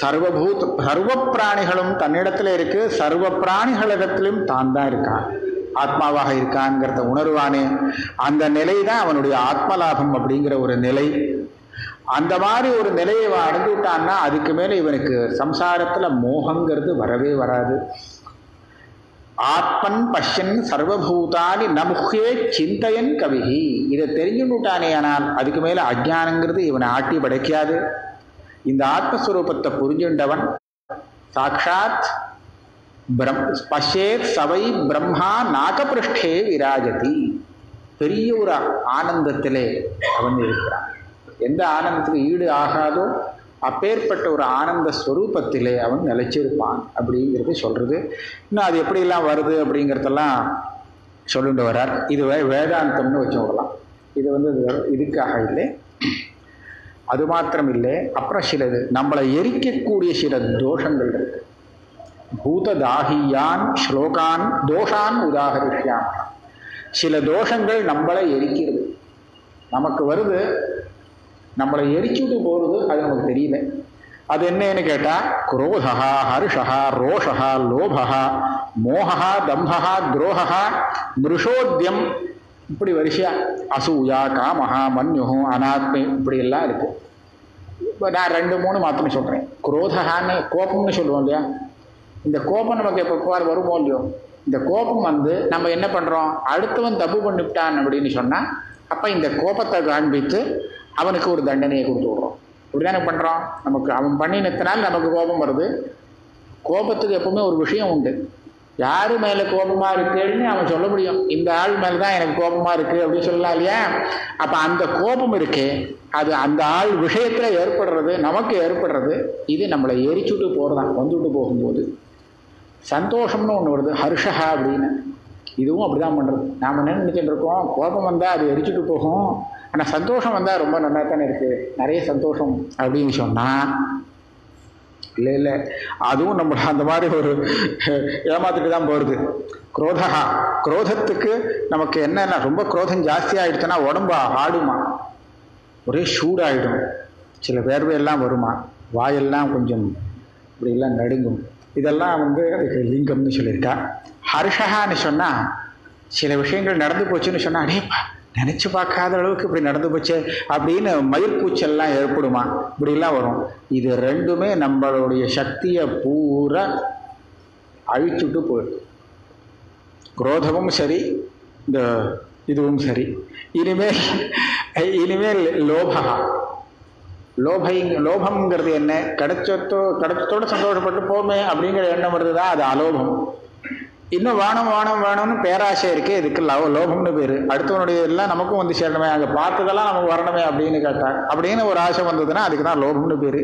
சர்வ பிராணிகளும் தன்னிடத்துல இருக்கு, சர்வ பிராணிகளிடத்திலும் தான் தான் இருக்கான், ஆத்மாவாக இருக்கான்ங்கிறத உணர்வானே. அந்த நிலை தான் அவனுடைய ஆத்மலாபம் அப்படிங்கிற ஒரு நிலை. அந்த மாதிரி ஒரு நிலையை அடைந்து விட்டான்னா அதுக்கு மேல இவனுக்கு சம்சாரத்துல மோகங்கிறது வரவே வராது. ஆத்மன் பஷ்யன் சர்வபூதானி நமுகே சிந்தையன் கவிஹி. இதை தெரிஞ்சுட்டானே ஆனால் அதுக்கு மேல அஜ்ஞானங்கிறது இவனை ஆட்டி படைக்காது. இந்த ஆத்மஸ்வரூபத்தை புரிஞ்சுண்டவன் சாட்சாத் பஷ்யேத் சவை பிரம்மா நாகபிருஷ்டே விராஜதி. பெரிய ஒரு ஆனந்தத்திலே அவன் இருக்கிறான். எந்த ஆனந்தத்துக்கு ஈடு ஆகாதோ அப்பேற்பட்ட ஒரு ஆனந்த ஸ்வரூபத்திலே அவன் நிலைச்சிருப்பான் அப்படிங்கிறது சொல்கிறது. இன்னும் அது எப்படிலாம் வருது அப்படிங்கிறதெல்லாம் சொல்லிட்டு வர்றார். இது வேதாந்தம்னு வச்சு விடலாம். இது இதுக்காக இல்லை, அது மாத்திரம் இல்லை. அப்புறம் சிலது நம்மளை எரிக்கக்கூடிய சில தோஷங்கள் இருக்கு. பூததாகியான் ஸ்லோகான் தோஷான் உதாகரிஷ்யாம். சில தோஷங்கள் நம்மளை எரிக்கிறது, நமக்கு வருது, நம்மளை எரிச்சுட்டு போகிறது, அது நமக்கு தெரியல. அது என்னன்னு கேட்டால் குரோதா, ஹர்ஷா, ரோஷா, லோபா, மோகா, தம்பா, துரோகா, மிருஷோத்தியம், இப்படி வரிசையா அசூயா, காமஹா, மன்யுஹு, அனாத்மை, இப்படி எல்லாம் இருக்கு. இப்போ நான் 2-3 மாத்திரம் சொல்கிறேன். குரோதகான்னு கோபம்னு சொல்லுவோம் இல்லையா, இந்த கோபம் நமக்கு எப்போ வருமோ இல்லையோ, இந்த கோபம் நம்ம என்ன பண்ணுறோம், அடுத்தவன் தப்பு பண்ணிவிட்டான் அப்படின்னு சொன்னால் அப்போ இந்த கோபத்தை காண்பித்து அவனுக்கு ஒரு தண்டனையை கொடுத்து விடுறோம். இப்படிதானே பண்ணுறோம். நமக்கு அவன் பண்ணினத்தினால் நமக்கு கோபம் வருது. கோபத்துக்கு எப்பவுமே ஒரு விஷயம் உண்டு. யாரு மேலே கோபமாக இருக்குன்னு அவன் சொல்ல முடியும். இந்த ஆள் மேலே தான் எனக்கு கோபமாக இருக்குது அப்படின்னு சொல்லலாம் இல்லையா. அப்போ அந்த கோபம் இருக்கே, அது அந்த ஆள் விஷயத்தில் ஏற்படுறது, நமக்கு ஏற்படுறது. இது நம்மளை எரிச்சுட்டு போகிறதான். வந்துட்டு போகும்போது சந்தோஷம்னு ஒன்று வருது, ஹர்ஷா அப்படின்னு. இதுவும் அப்படி தான் பண்ணுறது. நாம் என்ன நினச்சிட்டு இருக்கோம், கோபம் வந்தால் அது எரிச்சுட்டு போகும், ஆனால் சந்தோஷம் வந்தால் ரொம்ப நல்லா தானே இருக்குது, நிறைய சந்தோஷம் அப்படின்னு சொன்னால் இல்லை, அதுவும் நம்ம அந்த மாதிரி ஒரு ஏமாத்துட்டு தான் போகிறது. குரோதத்துக்கு நமக்கு என்னென்ன, ரொம்ப குரோதம் ஜாஸ்தி ஆகிடுச்சுன்னா உடம்பு ஆடுமா, ஒரே சூடாகிடும், சில வேர்வையெல்லாம் வருமா, வாயெல்லாம் கொஞ்சம் இப்படிலாம் நடுங்கும். இதெல்லாம் அதுக்கு லிங்கம்னு சொல்லியிருக்கா. ஹர்ஷகான்னு சொன்னால் சில விஷயங்கள் நடந்து போச்சுன்னு சொன்னால் அடேப்பா நினச்சி பார்க்காத அளவுக்கு இப்படி நடந்து போச்சு அப்படின்னு மயிர்கூச்சல்லாம் ஏற்படுமா, இப்படிலாம் வரும். இது ரெண்டுமே நம்மளுடைய சக்தியை பூரா அழிச்சுட்டு போயிடும். குரோதமும் சரி, இந்த இதுவும் சரி. இனிமேல் லோபம்ங்கிறது என்ன, கிடைச்சத்தோட சந்தோஷப்பட்டு போமே அப்படிங்கிற எண்ணம் வருதுதான், அது அலோபம். இன்னும் வேணும்னு பேராசை இருக்கு, இதுக்கு லோபம்னு பேரு. அடுத்தவனுடைய எல்லாம் நமக்கும் சேரணுமே, அங்கே பார்த்ததெல்லாம் நமக்கு வரணுமே அப்படின்னு கேட்டாங்க, அப்படின்னு ஒரு ஆசை வந்ததுன்னா அதுக்கு தான் லோபம்னு பேரு.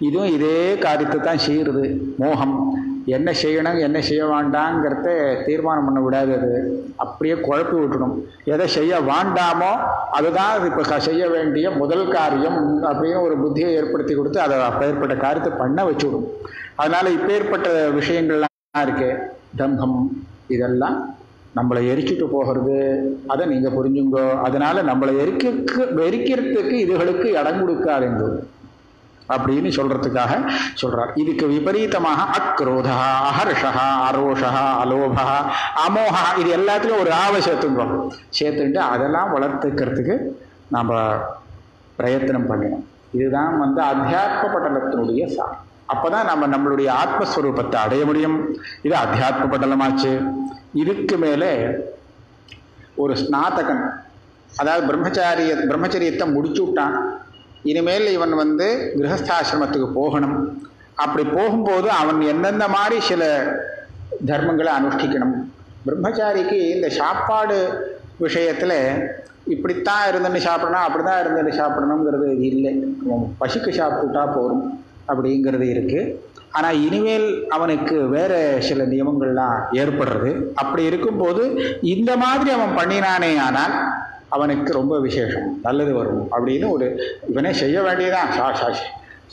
இதுவும் இதே காரியத்தை தான் செய்யுது. மோகம் என்ன செய்யணும் என்ன செய்ய வேண்டாங்கிறத தீர்மானம் பண்ண விடாது, அது அப்படியே குழப்பி விட்டுடும். எதை செய்ய வேண்டாமோ அதுதான் இப்போ செய்ய வேண்டிய முதல் காரியம் அப்படின்னு ஒரு புத்தியை ஏற்படுத்தி கொடுத்து அதை அப்பேற்பட்ட காரியத்தை பண்ண வச்சுவிடும். அதனால இப்பேற்பட்ட விஷயங்கள்லாம் இருக்கு, தம்பம், இதெல்லாம் நம்மளை எரிச்சுட்டு போகிறது. அதை நீங்கள் புரிஞ்சுங்கோ. அதனால நம்மளை எரிக்கிறதுக்கு இதுகளுக்கு இடம் கொடுக்காதுங்க அப்படின்னு சொல்றதுக்காக சொல்றார். இதுக்கு விபரீதமாக அக்ரோதா, அஹர்ஷா, அரோஷா, அலோபா, அமோகா, இது எல்லாத்துலையும் ஒரு ஆவை சேர்த்துட்டு அதெல்லாம் வளர்த்துக்கிறதுக்கு நாம் பிரயத்தனம் பண்ணணும். இதுதான் அத்தியாத்ம பட்டலத்தினுடைய சார். அப்போதான் நம்மளுடைய ஆத்மஸ்வரூபத்தை அடைய முடியும். இது அத்தியாத்ம பட்டலமாச்சு. இதுக்கு மேலே ஒரு ஸ்நாதகன், அதாவது பிரம்மச்சரியத்தை முடிச்சு விட்டான். இனிமேல் இவன் கிரகஸ்தாசிரமத்துக்கு போகணும். அப்படி போகும்போது அவன் எந்தெந்த மாதிரி சில தர்மங்களை அனுஷ்டிக்கணும். பிரம்மச்சாரிக்கு இந்த சாப்பாடு விஷயத்தில் இப்படித்தான் இருந்துன்னு சாப்பிடணும், அப்படிதான் இருந்துன்னு சாப்பிடணுங்கிறது இல்லை. பசிக்கு சாப்பிட்டுட்டா போகும் அப்படிங்கிறது இருக்குது. ஆனால் இனிமேல் அவனுக்கு வேறு சில நியமங்கள்லாம் ஏற்படுறது. அப்படி இருக்கும்போது இந்த மாதிரி அவன் பண்ணினானே ஆனால் அவனுக்கு ரொம்ப விசேஷம், நல்லது வரும் அப்படின்னு ஒரு இவனே செய்ய வேண்டியதான்.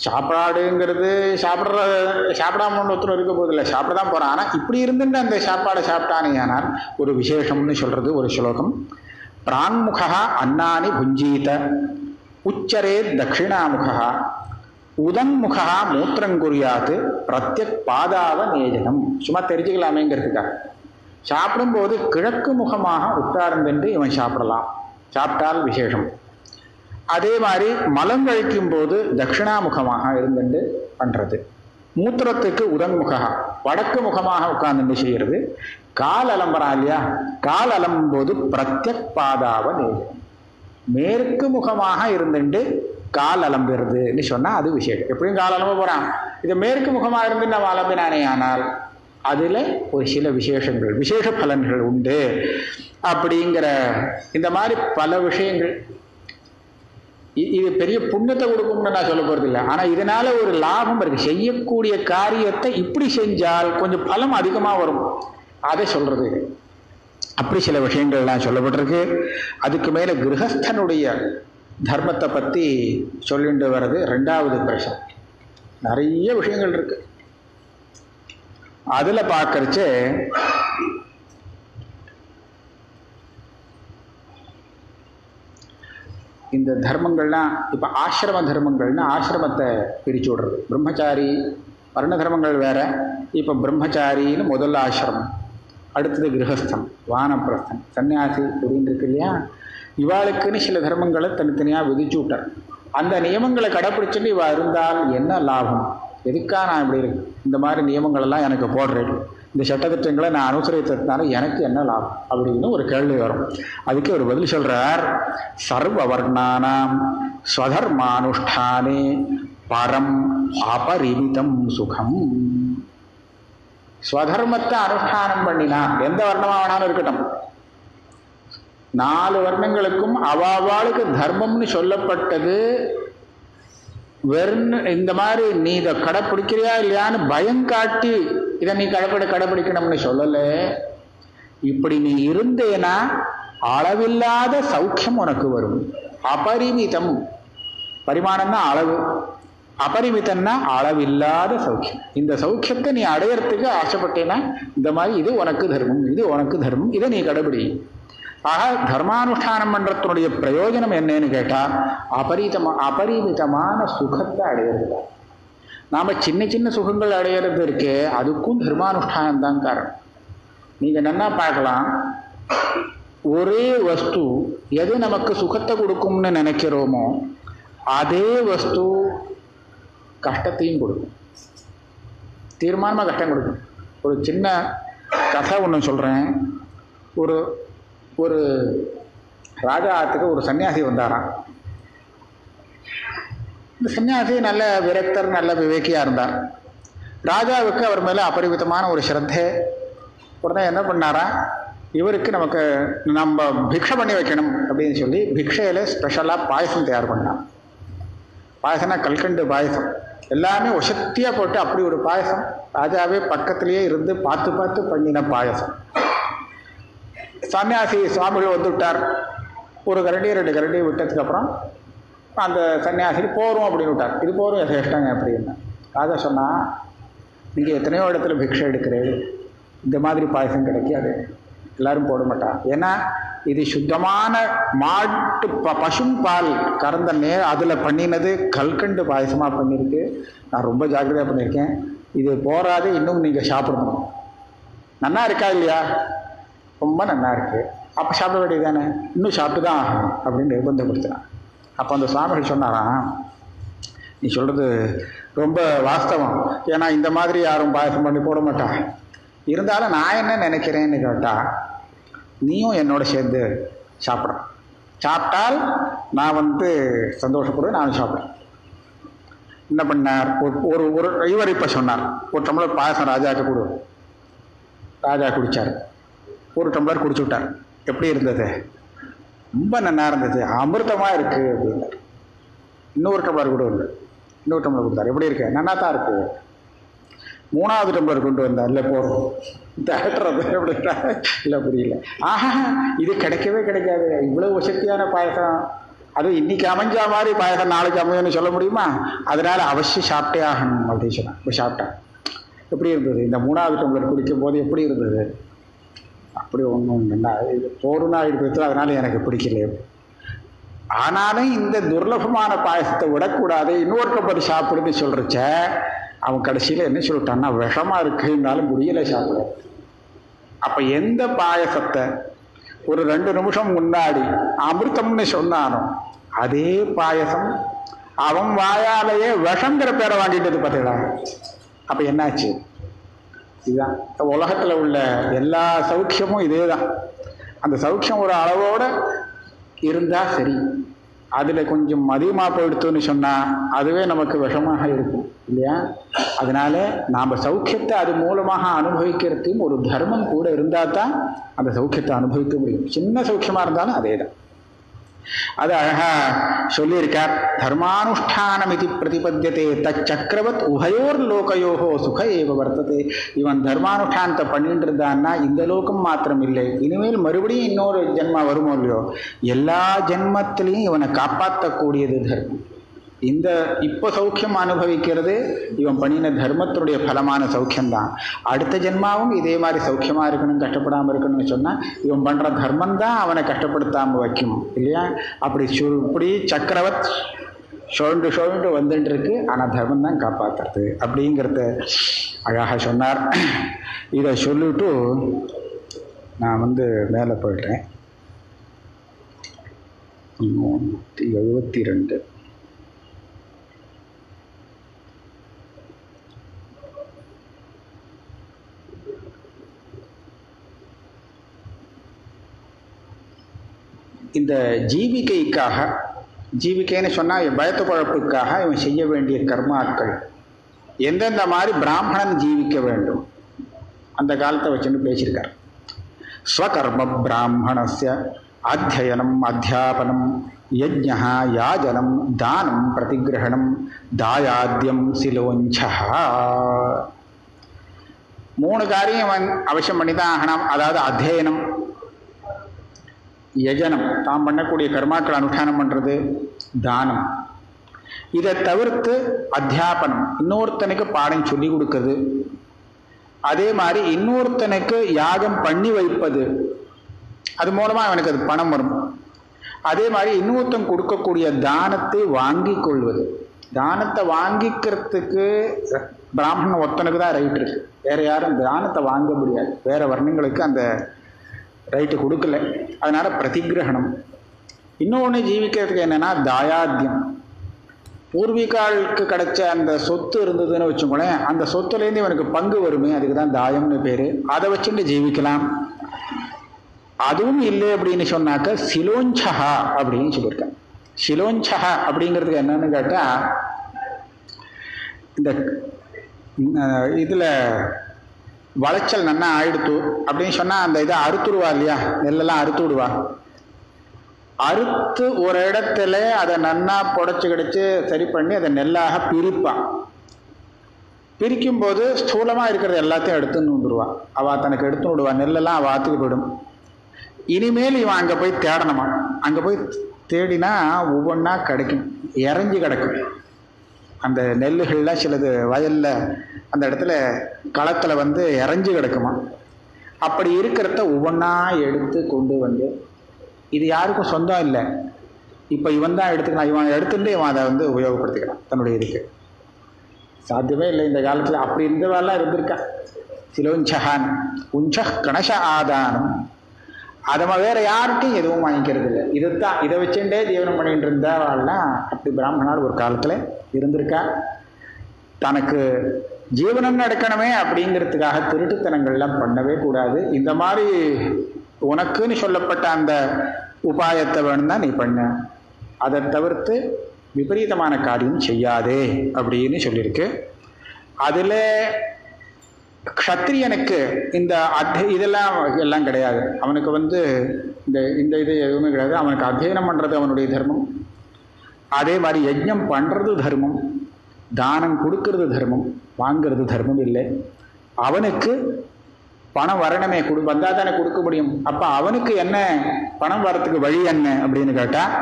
சாப்பாடுங்கிறது சாப்பிடாம ஒருத்தர் இருக்க போதில்லை, சாப்பிட தான் போகிறான். ஆனால் இப்படி இருந்துட்டு அந்த சாப்பாடை சாப்பிட்டானே ஆனால் ஒரு விசேஷம்னு சொல்கிறது ஒரு ஸ்லோகம். பிராங்முகா அன்னானி புஞ்சீத உச்சரே தட்சிணாமுகா உதன்முகா மூத்திரங்குரியாத்து பிரத்யக் பாதாவ நேஜனம். சும்மா தெரிஞ்சுக்கலாமேங்கிறதுக்காக சாப்பிடும்போது கிழக்கு முகமாக உட்கார்ந்து இவன் சாப்பிட்டால் விசேஷம். அதே மாதிரி மலம் கழிக்கும் போது தட்சிணாமுகமாக இருந்துட்டு பண்ணுறது. மூத்திரத்துக்கு உதன்முகா வடக்கு முகமாக உட்கார்ந்து செய்கிறது. கால் அலம்புறான் இல்லையா, கால் அலம்பும் போது பிரத்யக் பாதாவ நேஜனம், மேற்கு முகமாக இருந்துட்டு கால் அலம்புறதுன்னு சொன்னால் அது விசேஷம். எப்படியும் கால் அலம்ப போகிறான், இது மேற்கு முகமாக இருந்து நம்ம அலம்பினானே ஆனால் அதில் ஒரு சில விசேஷங்கள், விசேஷ பலன்கள் உண்டு அப்படிங்கிற இந்த மாதிரி பல விஷயங்கள். இது பெரிய புண்ணியத்தை கொடுக்கும்னு நான் சொல்ல போறது இல்லை. ஆனால் இதனால ஒரு லாபம் இருக்கு. செய்யக்கூடிய காரியத்தை இப்படி செஞ்சால் கொஞ்சம் பலம் அதிகமாக வரும், அதை சொல்றது. அப்படி சில விஷயங்கள்லாம் சொல்லப்பட்டிருக்கு. அதுக்கு மேலே கிரகஸ்தனுடைய தர்மத்தை பற்றி சொல்லிட்டு வர்றது 2வது பிரச்சனை. நிறைய விஷயங்கள் இருக்கு. அதில் பார்க்கறச்சு இந்த தர்மங்கள்லாம் இப்போ ஆசிரம தர்மங்கள்னா ஆசிரமத்தை பிரித்து விடுறது. பிரம்மச்சாரி வர்ண தர்மங்கள் வேற. இப்போ பிரம்மச்சாரின்னு முதல்ல ஆசிரமம், அடுத்தது கிரகஸ்தம், வானப்பிரஸ்தம், சன்னியாசி அப்படின்னு இருக்கு இல்லையா. இவாளுக்குன்னு சில தர்மங்களை தனித்தனியாக விதிச்சு விட்டார். அந்த நியமங்களை கடைப்பிடிச்சிட்டு இவா இருந்தால் என்ன லாபம், எதுக்காக நான் இப்படி இருக்கு, இந்த மாதிரி நியமங்களெல்லாம் எனக்கு போடுறேன், இந்த சட்டத்திட்டங்களை நான் அனுசரித்ததுனால எனக்கு என்ன லாபம் அப்படின்னு ஒரு கேள்வி வரும். அதுக்கு ஒரு பதில் சொல்றார். சர்வ வர்ணானாம் ஸ்வதர்மானுஷ்டானே பரம் அபரிமிதம் சுகம். ஸ்வதர்மத்தை அனுஷ்டானம் பண்ணினா எந்த வர்ணமா வேணாலும் இருக்கட்டும், 4 வர்ணங்களுக்கும் அவாவாளுக்கு தர்மம்னு சொல்லப்பட்டது. வெறும் இந்த மாதிரி நீ இதை கடைப்பிடிக்கிறியா இல்லையான்னு பயம் காட்டி இதை நீ கடைப்பிடிக்கணும்னு சொல்லல. இப்படி நீ இருந்தேனா அளவில்லாத சௌக்கியம் உனக்கு வரும். அபரிமிதம், பரிமாணம்னா அளவு, அபரிமிதம்னா அளவில்லாத சௌக்கியம். இந்த சௌக்கியத்தை நீ அடையறதுக்கு ஆசைப்பட்டேன்னா இந்த மாதிரி இது உனக்கு தர்மம், இது உனக்கு தர்மம், இதை நீ கடைபிடி. ஆக தர்மானுஷ்டானம் பண்றதுனுடைய பிரயோஜனம் என்னன்னு கேட்டா அபரிமிதமான சுகத்தை அடையிறது. நாம சின்ன சின்ன சுகங்கள் அடையிறது இருக்கு, அதுக்கும் தர்மானுஷ்டானம் தான் காரணம். நீங்க நல்லா பார்க்கலாம், ஒரே வஸ்து எது நமக்கு சுகத்தை கொடுக்கும்னு நினைக்கிறோமோ அதே வஸ்து கஷ்டத்தையும் கொடுக்கும், தீர்மானமாக கஷ்டம் கொடுக்கும். ஒரு சின்ன கதை ஒன்று சொல்கிறேன். ஒரு ராஜாத்துக்கு ஒரு சன்னியாசி வந்தாராம். இந்த சன்னியாசி நல்ல விரக்தர், நல்ல விவேக்கியாக இருந்தார். ராஜாவுக்கு அவர் மேலே அபரிமிதமான ஒரு ஸ்ரத்தை. உடனே என்ன பண்ணாரா, இவருக்கு நம்ம பிக்ஷை பண்ணி வைக்கணும் அப்படின்னு சொல்லி பிக்ஷையில் ஸ்பெஷலாக பாயசம் தயார் பண்ணான். பாயசம்னா கல்கண்டு பாயசம், எல்லாமே ஒசத்தியாக போட்டு அப்படி ஒரு பாயசம். ராஜாவே பக்கத்திலேயே இருந்து பார்த்து பார்த்து பண்ணின பாயசம். சன்னியாசி சுவாமிகள் வந்து விட்டார். ஒரு கரண்டி 2 கரண்டி விட்டதுக்கப்புறம் அந்த சன்னியாசி போகிறோம் அப்படின்னு விட்டார். இது போகிறோம் யசேஷ்டங்க அப்படின்னு. ராஜா சொன்னால், நீங்கள் எத்தனையோ இடத்துல பிக்ஷை எடுக்கிறேன், இந்த மாதிரி பாயசம் கிடைக்காது, எல்லாரும் போட மாட்டா. ஏன்னா இது சுத்தமான மாட்டு பசும் பால் கறந்த அதில் பண்ணினது கல்கண்டு பாயசமாக பண்ணியிருக்கு. நான் ரொம்ப ஜாக்கிரதையாக பண்ணியிருக்கேன். இது போராது, இன்னும் நீங்கள் சாப்பிடணும். நன்னா இருக்கா இல்லையா? ரொம்ப நல்லா இருக்கு. அப்போ சாப்பிட வேண்டியது தானே, இன்னும் சாப்பிட்டு தான் ஆகணும் அப்படின்னு நிர்பந்தப்படுத்தினான். அப்போ அந்த சுவாமிகள் சொன்னாராம், நீ சொல்கிறது ரொம்ப வாஸ்தவம், ஏன்னா இந்த மாதிரி யாரும் பாயசம் பண்ணி போட மாட்டா. இருந்தாலும் நான் என்ன நினைக்கிறேன்னு கேட்டால், நீயும் என்னோட சேர்ந்து சாப்பிட்றேன், சாப்பிட்டால் நான் சந்தோஷப்படுவேன், நானும் சாப்பிட்றேன். என்ன பண்ணார், ஒரு இவர் இப்போ சொன்னார், ஒரு டம்ளர் பாயசம் ராஜாவுக்கு கொடு. ராஜா குடித்தார். ஒரு டம்ளர் குடிச்சு விட்டார். எப்படி இருந்தது? ரொம்ப நல்லா இருந்தது, அமிர்தமாக இருக்குது அப்படின்னார். இன்னொரு டம்ளர் கூட இல்லை, இன்னொரு டம்ளர் கொடுத்தார். எப்படி இருக்கு? நல்லா தான் இருக்கு. 3வது டம்ளர் கொண்டு வந்தார். இல்லை போகிறோம் தேட்டுறது அப்படின்னா இல்லை, புரியல. ஆஹா, இது கிடைக்கவே கிடைக்காது, இவ்வளோ வசதியான பாயசம், அதுவும் இன்னைக்கு அமைஞ்சா மாதிரி பாயசம் நாளைக்கு அமையும்னு சொல்ல முடியுமா? அதனால அவசியம் சாப்பிட்டே ஆகணும் அப்படின்னு சொன்னான். இப்போ சாப்பிட்டேன். எப்படி இருந்தது? இந்த 3வது டம்ளர் குடிக்கும் போது எப்படி இருந்தது? அப்படி ஒன்றும் இல்லை, இது போருனா இருக்கிறது, அதனால எனக்கு பிடிக்கல. ஆனாலும் இந்த துர்லபமான பாயசத்தை விடக்கூடாது, இன்னொரு டம்ளர் சாப்பிடுன்னு சொல்றச்ச அவன் கடைசியில் என்ன சொல்லிட்டான்னா, விஷமா இருக்குன்னாலும் முடியலை சாப்பிட. அப்ப எந்த பாயசத்தை ஒரு 2 நிமிஷம் முன்னாடி அமிர்தம்னு சொன்னானோ அதே பாயசம் அவன் வாயாலேயே விஷங்கிற பேரை வாங்கிட்டது பார்த்தீங்களா? அப்ப என்னாச்சு? இதுதான் உலகத்தில் உள்ள எல்லா சௌக்கியமும் இதே தான். அந்த சௌக்கியம் ஒரு அளவோடு இருந்தால் சரி, அதில் கொஞ்சம் அதிகமாக போயிடுத்துன்னு சொன்னால் அதுவே நமக்கு விஷமாக இருக்கும் இல்லையா? அதனால நாம் சௌக்கியத்தை அது மூலமாக அனுபவிக்கிறதுக்கும் ஒரு தர்மம் கூட இருந்தால் தான் அந்த சௌக்கியத்தை அனுபவிக்க முடியும். சின்ன சௌக்கியமாக இருந்தாலும் அதே தான். அது அழகா சொல்லியிருக்கார். தர்மானுஷ்டானம் இது பிரதிபத்தியதே தச்சக்கரவத் உபயோர் லோகயோகோ சுக ஏவ வர்த்ததே. இவன் தர்மானுஷ்டானத்தை பண்ணிட்டு இருந்தான்னா இந்த லோகம் மாத்திரம் இல்லை, இனிமேல் மறுபடியும் இன்னொரு ஜென்மா வருமோ இல்லையோ, எல்லா ஜென்மத்திலையும் இவனை காப்பாற்றக்கூடியது தர்மம். இந்த இப்போ சௌக்கியம் அனுபவிக்கிறது இவன் பண்ணின தர்மத்தினுடைய பலமான சௌக்கியம்தான். அடுத்த ஜென்மாவும் இதே மாதிரி சௌக்கியமாக இருக்கணும், கஷ்டப்படாமல் இருக்கணும்னு சொன்னால் இவன் பண்ணுற தர்மம் தான் அவனை கஷ்டப்படுத்தாமல் வைக்கும் இல்லையா? இப்படி சக்கரவத் சுழண்டு வந்துட்டு இருக்கு. ஆனால் தர்மம் தான் காப்பாற்றுறது அப்படிங்கிறத அழகாக சொன்னார். இதை சொல்லிட்டு நான் மேலே போயிடுறேன். 172 இந்த ஜீவிகைக்காக, ஜீவிகைன்னு சொன்னால் பயத்து பழப்புக்காக இவன் செய்ய வேண்டிய கர்மாக்கள் எந்தெந்த மாதிரி பிராமணன் ஜீவிக்க வேண்டும் அந்த காலத்தை வச்சுன்னு பேசியிருக்கார். ஸ்வகர்ம பிராமணஸ்ய அத்தியனம் அத்தியாபனம் யஜ்ஞ யாஜனம் தானம் பிரதிகிரகணம் தாயாத்யம் சிலோஞ்சா. 3 காரியம் அவன் அவசியம் பண்ணி தான் ஆகணும். அதாவது அத்தியனம், யஜனம் தாம் பண்ணக்கூடிய கர்மாக்கள் அனுஷ்டானம் பண்ணுறது, தானம், இதை தவிர்த்து அத்தியாபனம் இன்னொருத்தனுக்கு பாடம் சொல்லி கொடுக்கறது, அதே மாதிரி இன்னொருத்தனுக்கு யாகம் பண்ணி வைப்பது, அது மூலமாக அவனுக்கு அது பணம் வரும். அதே மாதிரி இன்னொருத்தன் கொடுக்கக்கூடிய தானத்தை வாங்கி கொள்வது. தானத்தை வாங்கிக்கிறதுக்கு பிராமணன் ஒருத்தனுக்கு தான் ரைட் இருக்கு, வேற யாரும் தானத்தை வாங்க முடியாது. வேற வர்ணங்களுக்கு அந்த ரைட்டு கொடுக்கல. அதனால பிரதிகிரகணம். இன்னொன்று ஜீவிக்கிறதுக்கு என்னன்னா தாயாத்தியம். பூர்வீகாளுக்கு கிடைச்ச அந்த சொத்து இருந்ததுன்னு வச்சுக்கோங்களேன், அந்த சொத்துலேருந்து இவனுக்கு பங்கு வருமே, அதுக்கு தான் தாயம்னு பேர். அதை வச்சுட்டு ஜீவிக்கலாம். அதுவும் இல்லை அப்படின்னு சொன்னாக்க சிலோஞ்சகா அப்படின்னு சொல்லியிருக்கேன். சிலோஞ்சகா அப்படிங்கிறதுக்கு என்னன்னு கேட்டால், இந்த இதில் வளைச்சல் நன்னா ஆயிடுத்து அப்படின்னு சொன்னால் அந்த இதை அறுத்துடுவா இல்லையா, நெல்லெல்லாம் அறுத்து விடுவா. அறுத்து ஒரு இடத்துல அதை நன்னா புடைச்சு கிடச்சி சரி பண்ணி அதை நெல்லாக பிரிப்பான். பிரிக்கும்போது ஸ்தூலமாக இருக்கிறது எல்லாத்தையும் எடுத்துன்னு வந்துடுவா. அவள் தனக்கு எடுத்துன்னு விடுவா. நெல்லெல்லாம் அவள் ஆற்றுக்கு போயிடும். இனிமேல் இவன் அங்கே போய் தேடணுமா. அங்கே போய் தேடினா ஒவ்வொன்றா கிடைக்கும், இறஞ்சி கிடக்கும். அந்த நெல்லுகள்லாம் சிலது வயலில் அந்த இடத்துல களத்தில் இறஞ்சி கிடக்குமா. அப்படி இருக்கிறத ஒவ்வொன்றா எடுத்து கொண்டு வந்து, இது யாருக்கும் சொந்தம் இல்லை, இப்போ இவன் தான் எடுத்துக்கலாம். இவன் எடுத்துட்டு இவன் அதை உபயோகப்படுத்திக்கலாம் தன்னுடைய இதுக்கு. சாத்தியமே இல்லை இந்த காலத்தில். அப்படி இருந்தவாள்லாம் இருந்திருக்கா. சிலோஞ்சகான் உஞ்ச கணச ஆதானம். அதை வேற யாருக்கும் எதுவும் வாங்கிக்கிறது இல்லை. இதுதான், இதை வச்சுட்டே ஜீவனம் பண்ணிட்டு இருந்தவாள்லாம் அப்படி பிராமணனால் ஒரு காலத்தில் இருந்திருக்கா. தனக்கு ஜீவனம் நடக்கணுமே அப்படிங்கிறதுக்காக திருட்டுத்தனங்கள்லாம் பண்ணவே கூடாது. இந்த மாதிரி உனக்குன்னு சொல்லப்பட்ட அந்த உபாயத்தை வேணும்னா நீ பண்ண, அதை தவிர்த்து விபரீதமான காரியம் செய்யாதே அப்படின்னு சொல்லியிருக்கு. அதில் க்ஷத்ரியனுக்கு இந்த இதெல்லாம் கிடையாது. அவனுக்கு இந்த இது எதுவுமே கிடையாது. அவனுக்கு அத்தியனம் பண்ணுறது அவனுடைய தர்மம். அதே மாதிரி யஜ்ஞம் பண்ணுறது தர்மம், தானம் கொடுக்கறது தர்மம், வாங்கிறது தர்மம் இல்லை. அவனுக்கு பணம் வரணுமே, வந்தால் தானே கொடுக்க முடியும். அப்போ அவனுக்கு என்ன பணம் வரத்துக்கு வழி என்ன அப்படின்னு கேட்டால்,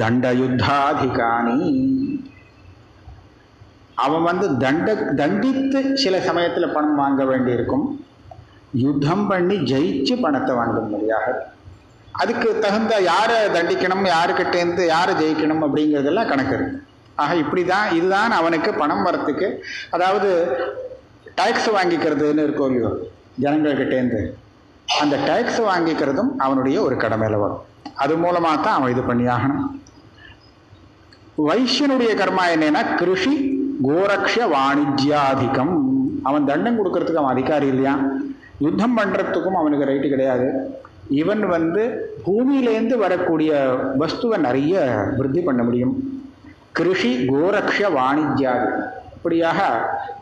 தண்ட யுத்தாதிகானி. அவன் தண்டித்து சில சமயத்தில் பணம் வாங்க வேண்டியிருக்கும். யுத்தம் பண்ணி ஜெயிச்சு பணத்தை வாங்க முடியாது. அதுக்கு தகுந்த யாரை தண்டிக்கணும், யாருக்கிட்டேருந்து யாரை ஜெயிக்கணும் அப்படிங்கிறதெல்லாம் கணக்கு இருக்கு. ஆக இப்படி தான், இதுதான் அவனுக்கு பணம் வரத்துக்கு, அதாவது டேக்ஸ் வாங்கிக்கிறதுன்னு இருக்கோ இல்லையோ ஜனங்கள்கிட்டேருந்து, அந்த டேக்ஸ் வாங்கிக்கிறதும் அவனுடைய ஒரு கடமையில் வரும். அது மூலமாக தான் அவன் இது பண்ணி ஆகணும். வைஷ்யனுடைய கர்மா என்னன்னா கிருஷி கோரக்ஷ வாணிஜ்யாதிகம். அவன் தண்டம் கொடுக்கறதுக்கு அவன் அதிகாரி இல்லையா, யுத்தம் பண்ணுறதுக்கும் அவனுக்கு ரைட்டு கிடையாது. இவன் பூமியிலேருந்து வரக்கூடிய வஸ்துவை நிறைய விருத்தி பண்ண முடியும். கிருஷி கோரக்ஷ வாணிஜ்யாதிகம். இப்படியாக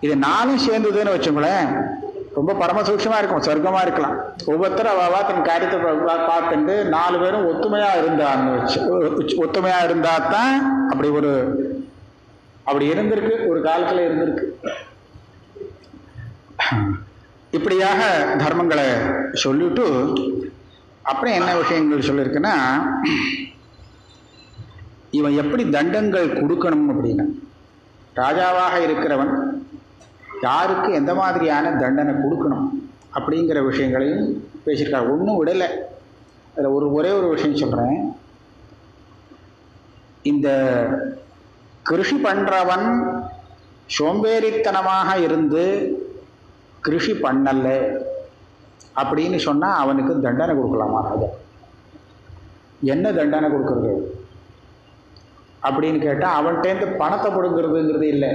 இது 4 சேர்ந்ததுன்னு வச்சுங்களேன், ரொம்ப பரமசூட்சமாக இருக்கும், சொர்க்கமாக இருக்கலாம். ஒவ்வொருத்தரும் அவாவா தன் காரியத்தை பார்த்துட்டு 4 பேரும் ஒத்துமையாக இருந்தான்னு ஒத்துமையாக இருந்தால் தான் அப்படி இருந்திருக்கு, ஒரு காலத்தில் இருந்திருக்கு. இப்படியாக தர்மங்களை சொல்லிட்டு அப்புறம் என்ன விஷயங்கள் சொல்லியிருக்குன்னா, இவன் எப்படி தண்டங்கள் கொடுக்கணும் அப்படின்னா, ராஜாவாக இருக்கிறவன் யாருக்கு எந்த மாதிரியான தண்டனை கொடுக்கணும் அப்படிங்கிற விஷயங்களையும் பேசியிருக்காங்க. ஒன்றும் விடலை. அதில் ஒரே ஒரு விஷயம் சொல்கிறேன். இந்த கிருஷி பண்ணுறவன் சோம்பேறித்தனமாக இருந்து கிருஷி பண்ணல அப்படின்னு சொன்னால் அவனுக்கு தண்டனை கொடுக்கலாமா ராஜா? என்ன தண்டனை கொடுக்கறது அப்படின்னு கேட்டால், அவன்கிட்டேருந்து பணத்தை கொடுக்கறதுங்கிறது இல்லை.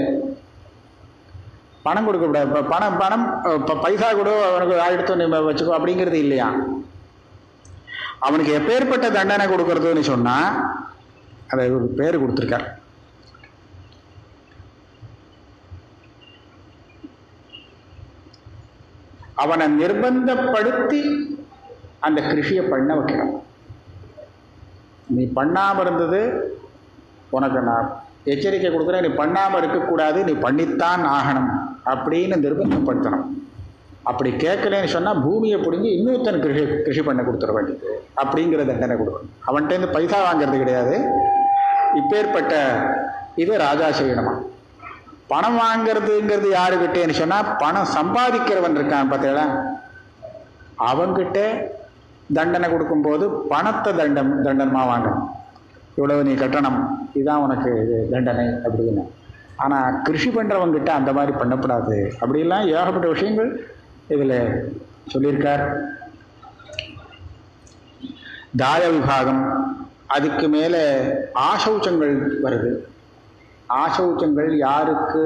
பணம் கொடுக்கக்கூடாது. இப்போ பணம் பைசா கூட அவனுக்கு எடுத்து வச்சுக்கோ அப்படிங்கிறது இல்லையா? அவனுக்கு எப்பேற்பட்ட தண்டனை கொடுக்கறதுன்னு சொன்னால் அதை ஒரு பேர் கொடுத்துருக்கார். அவனை நிர்பந்தப்படுத்தி அந்த கிருஷியை பண்ண வைக்கணும். நீ பண்ணாமல் இருந்தது உனக்கு நான் எச்சரிக்கை கொடுக்குறேன், நீ பண்ணாமல் இருக்கக்கூடாது, நீ பண்ணித்தான் ஆகணும் அப்படின்னு நிர்பந்தப்படுத்தணும். அப்படி கேட்கலன்னு சொன்னால் பூமியை பிடிங்கி இன்னொருத்தன் கிருஷி பண்ண கொடுத்துட வேண்டியது அப்படிங்கிற தண்டனை கொடுக்கணும். அவன்கிட்ட பைசா வாங்கிறது கிடையாது. இப்பேற்பட்ட இது ராஜா செய்யணுமா? பணம் வாங்கிறதுங்கிறது யாருக்கிட்டேன்னு சொன்னால், பணம் சம்பாதிக்கிறவன் இருக்கான் பார்த்தீங்களா, அவன்கிட்ட தண்டனை கொடுக்கும்போது பணத்தை தண்டனமாக வாங்கணும். இவ்வளவு நீ கட்டணம், இதுதான் உனக்கு தண்டனை அப்படின்னு. ஆனால் கிருஷி பண்ணுறவங்கிட்ட அந்த மாதிரி பண்ணக்கூடாது. அப்படிலாம் ஏகப்பட்ட விஷயங்கள் இதில் சொல்லியிருக்கார். தாய விபாகம், அதுக்கு மேலே ஆசௌச்சங்கள் வருது. ஆசௌச்சங்கள் யாருக்கு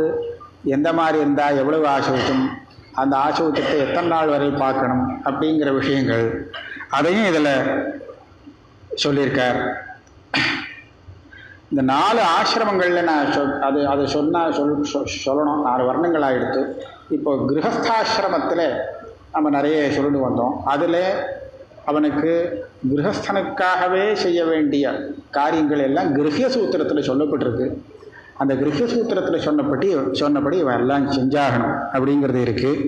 எந்த மாதிரி இருந்தால் எவ்வளவு ஆசௌச்சம், அந்த ஆசௌச்சத்தை எத்தனை நாள் வரை பார்க்கணும் அப்படிங்கிற விஷயங்கள் அதையும் இதில் சொல்லியிருக்கார். இந்த 4 ஆசிரமங்களில் நான் அதை சொல்லணும். 4 வர்ணங்களாக எடுத்து இப்போ கிரகஸ்தாசிரமத்தில் நம்ம நிறைய சொல்லிட்டு வந்தோம். அதில் அவனுக்கு கிரகஸ்தனுக்காகவே செய்ய வேண்டிய காரியங்கள் எல்லாம் கிரகிய சூத்திரத்தில் சொல்லப்பட்டிருக்கு. அந்த கிரகிய சூத்திரத்தில் சொன்னபடி இவன் எல்லாம் செஞ்சாகணும் அப்படிங்கிறது இருக்குது.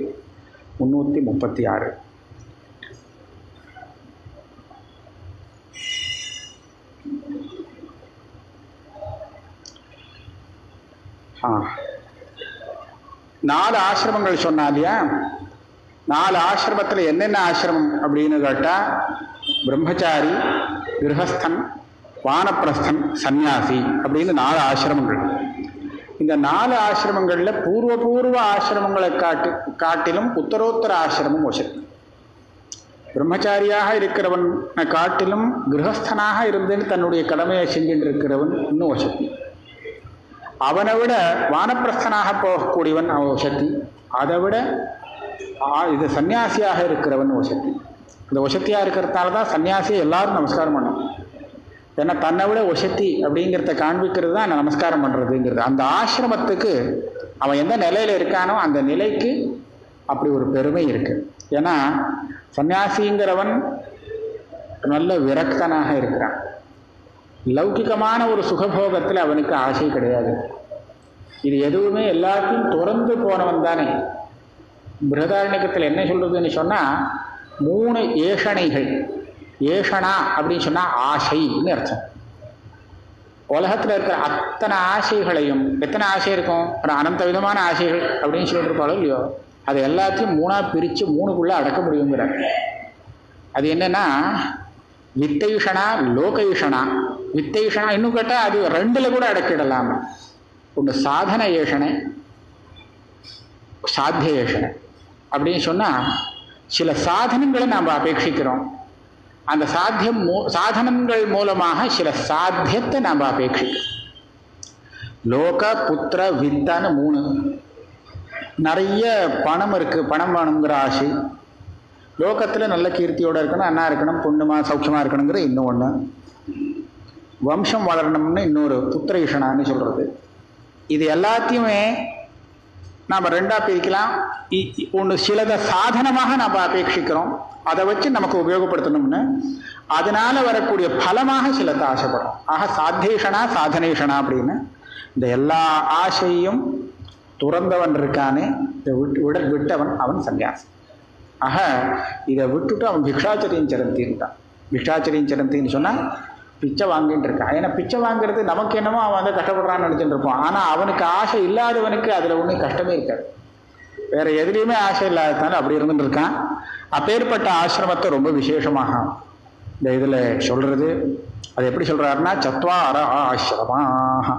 336. ஆ 4 ஆசிரமங்கள் சொன்னா இல்லையா? 4 ஆசிரமத்தில் என்னென்ன ஆசிரமம் அப்படின்னு கேட்டால், பிரம்மச்சாரி, கிரகஸ்தன், வானப்பிரஸ்தன், சந்நியாசி அப்படின்னு 4 ஆசிரமங்கள். இந்த 4 ஆசிரமங்களில் பூர்வ ஆசிரமங்களை காட்டிலும் உத்தரோத்தர ஆசிரமம் வசதி. பிரம்மச்சாரியாக இருக்கிறவனை காட்டிலும் கிரகஸ்தனாக இருந்து தன்னுடைய கடமையை செஞ்சுட்டு இருக்கிறவன் இன்னும் வசதி. அவனை விட வானப்பிரஸ்தனாக போகக்கூடியவன் அவன் வசதி. அதை விட இது சன்னியாசியாக இருக்கிறவன் வசதி. இந்த வசதியாக இருக்கிறதுனால தான் சன்னியாசியை எல்லாரும் நமஸ்காரம் பண்ணணும். ஏன்னா தன்னை விட வசதி அப்படிங்கிறத காண்பிக்கிறது தான் நமஸ்காரம் பண்ணுறதுங்கிறது. அந்த ஆசிரமத்துக்கு அவன் எந்த நிலையில் இருக்கானோ அந்த நிலைக்கு அப்படி ஒரு பெருமை இருக்குது. ஏன்னா சன்னியாசிங்கிறவன் நல்ல விரக்தனாக இருக்கிறான். லௌகிகமான ஒரு சுகபோகத்தில் அவனுக்கு ஆசை கிடையாது. இது எதுவுமே எல்லாத்தையும் துறந்து போனவன் தானே. பிருஹதாரண்யகத்தில் என்ன சொல்றதுன்னு சொன்னால், 3 ஏஷணைகள். ஏஷனா அப்படின்னு சொன்னால் ஆசைன்னு அர்த்தம். உலகத்தில் இருக்கிற அத்தனை ஆசைகளையும், எத்தனை ஆசை இருக்கும், ஒரு அனந்த விதமான ஆசைகள் அப்படின்னு சொல்லிட்டு இருப்பாளோ இல்லையோ, அது எல்லாத்தையும் 3ஆக பிரித்து 3க்குள்ளே அடக்க முடியுங்கிற. அது என்னன்னா, வித்தைஷனா, லோகைஷனா. வித்தைஷனா இன்னும் கேட்டால் அது 2ல் கூட அடக்கிடலாம். ஒன்று சாதன ஏஷனை, சாத்திய ஏஷனை அப்படின்னு சொன்னால், சில சாதனங்களை நாம் அபேட்சிக்கிறோம். அந்த சாதனங்கள் மூலமாக சில சாத்தியத்தை நாம் அபேட்சிக்கிறோம். லோக, புத்திர, வித்தான்னு 3. நிறைய பணம் இருக்குது, பணம் வேணுங்கிற ஆசை. லோகத்தில் நல்ல கீர்த்தியோடு இருக்கணும், அண்ணா இருக்கணும், பொண்ணுமா சௌக்கியமாக இருக்கணுங்கிற இன்னும் ஒன்று. வம்சம் வளரணும்னு இன்னொரு புத்திர ஈஷனான்னு சொல்கிறது. இது எல்லாத்தையுமே நாம் ரெண்டாக பிரிக்கலாம். ஒன்று சிலதை சாதனமாக நாம் அபேட்சிக்கிறோம், அதை வச்சு நமக்கு உபயோகப்படுத்தணும்னு, அதனால வரக்கூடிய பலமாக சிலத்தை ஆசைப்படுறோம். ஆக சாத்தேஷனா சாதனேஷனா அப்படின்னு இந்த எல்லா ஆசையும் துறந்தவன் இருக்கானே, இதை விட்டவன் அவன் சன்னியாசி. ஆக இதை விட்டுட்டு அவன் பிக்ஷாச்சரியம் சரந்தின்ட்டான். பிக்ஷாச்சரியம் சரந்தின்னு சொன்னால் பிச்சை வாங்கிட்டு இருக்கான். ஏன்னா பிச்சை வாங்குறது நமக்கு என்னமோ அவன் வந்து கஷ்டப்படுறான்னு நினச்சிட்டு இருப்பான். ஆனால் அவனுக்கு ஆசை இல்லாதவனுக்கு அதில் ஒன்றும் கஷ்டமே இருக்காது. வேற எதுலேயுமே ஆசை இல்லாததுனால அப்படி இருந்துட்டு இருக்கான். அப்பேற்பட்ட ஆசிரமத்தை ரொம்ப விசேஷமாக இந்த இதில் சொல்றது. அது எப்படி சொல்றாருன்னா, சத்வார ஆசிரமாக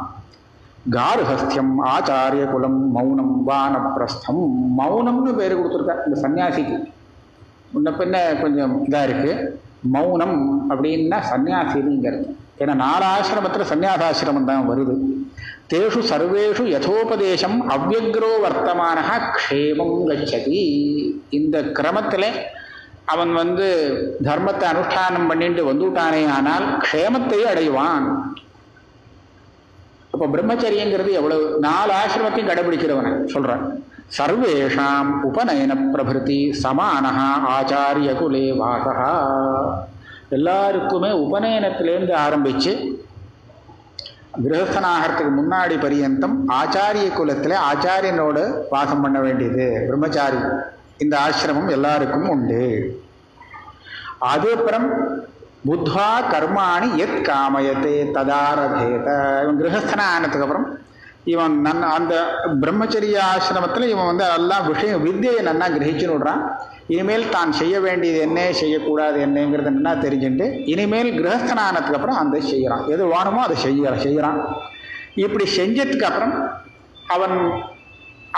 கார்ஹஸ்தியம் ஆச்சாரிய குலம் மௌனம் வானப்பிரஸ்தம். மௌனம்னு பேர் கொடுத்துருக்கார் இந்த சன்னியாசிக்கு. முன்ன பின்ன கொஞ்சம் இதாக இருக்கு. மௌனம் அப்படின்னா சன்னியாசிங்கிறது. ஏன்னா 4 ஆசிரமத்தில் சன்னியாசாசிரமம் தான் வருது. தேஷு சர்வேஷு யதோபதேசம் அவ்யக்ரோ வர்த்தமான க்ஷேமம் கச்சதி. இந்த கிரமத்தில் அவன் வந்து தர்மத்தை அனுஷ்டானம் பண்ணிட்டு வந்துட்டானே ஆனால் க்ஷேமத்தை அடைவான். அப்போ பிரம்மச்சரியங்கிறது எவ்வளவு 4 ஆசிரமத்தையும் கடைபிடிக்கிறவனை சொல்றான். சர்வேஷாம் உபநயன பிரபிருதி சமானஹா ஆச்சாரிய குலே வாசகா. எல்லாருக்குமே உபநயனத்திலேருந்து ஆரம்பிச்சு கிரகஸ்தனாகிறதுக்கு முன்னாடி பரியந்தம் ஆச்சாரிய குலத்தில் ஆச்சாரியனோடு வாசம் பண்ண வேண்டியது பிரம்மச்சாரி. இந்த ஆசிரமம் எல்லாருக்கும் உண்டு. அதுக்கப்புறம் புத்வா கர்மாணி எத் காமயத்தே ததாரபேத. இவன் கிரகஸ்தனா ஆனதுக்கு அப்புறம் இவன் அந்த பிரம்மச்சரிய ஆசிரமத்தில் இவன் வந்து எல்லாம் வித்தியை நன்னா கிரகிச்சுன்னு விடுறான். இனிமேல் தான் செய்ய வேண்டியது என்ன, செய்யக்கூடாது என்னங்கிறது என்ன தெரிஞ்சுட்டு இனிமேல் கிரகஸ்தனானதுக்கு அப்புறம் அந்த செய்கிறான். எது வேணுமோ அதை செய்கிறான். இப்படி செஞ்சதுக்கு அப்புறம் அவன்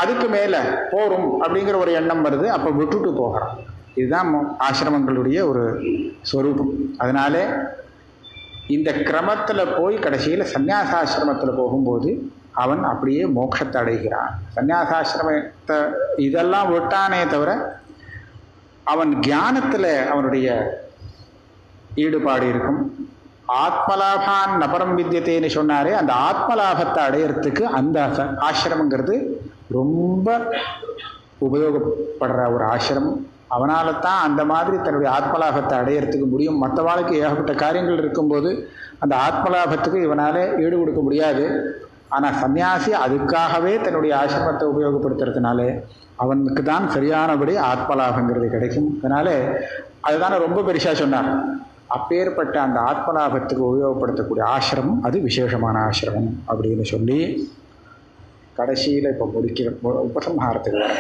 அதுக்கு மேலே போரும் அப்படிங்கிற ஒரு எண்ணம் வருது. அப்போ விட்டுட்டு போகிறான். இதுதான் ஆசிரமங்களுடைய ஒரு ஸ்வரூபம். அதனால இந்த கிரமத்தில் போய் கடைசியில் சந்நியாசாசிரமத்தில் போகும்போது அவன் அப்படியே மோட்சத்தை அடைகிறான். சந்நியாசாசிரமத்தை இதெல்லாம் விட்டானே தவிர அவன் ஞானத்தில் அவனுடைய ஈடுபாடு இருக்கும். ஆத்மலாபான் நபரம் வித்தியத்தைன்னு சொன்னாரே, அந்த ஆத்மலாபத்தை அடையிறதுக்கு அந்த ஆசிரமங்கிறது ரொம்ப உபயோகப்படுற ஒரு ஆசிரமம். அவனால தான் அந்த மாதிரி தன்னுடைய ஆத்மலாபத்தை அடையிறதுக்கு முடியும். மற்ற வாழ்க்கை ஏகப்பட்ட காரியங்கள் இருக்கும்போது அந்த ஆத்மலாபத்துக்கு இவனால் ஈடு கொடுக்க முடியாது. ஆனால் சன்னியாசி அதுக்காகவே தன்னுடைய ஆசிரமத்தை உபயோகப்படுத்துறதுனால அவனுக்கு தான் சரியானபடி ஆத்மலாபங்கிறது கிடைக்கும். அதனால அதுதானே ரொம்ப பெருசாக சொன்னார். அப்பேற்பட்ட அந்த ஆத்மலாபத்துக்கு உபயோகப்படுத்தக்கூடிய ஆசிரமம் அது விசேஷமான ஆசிரமம் அப்படின்னு சொல்லி கடைசியில் இப்போ முடிக்கிற உபசம்ஹாரத்துக்கு வர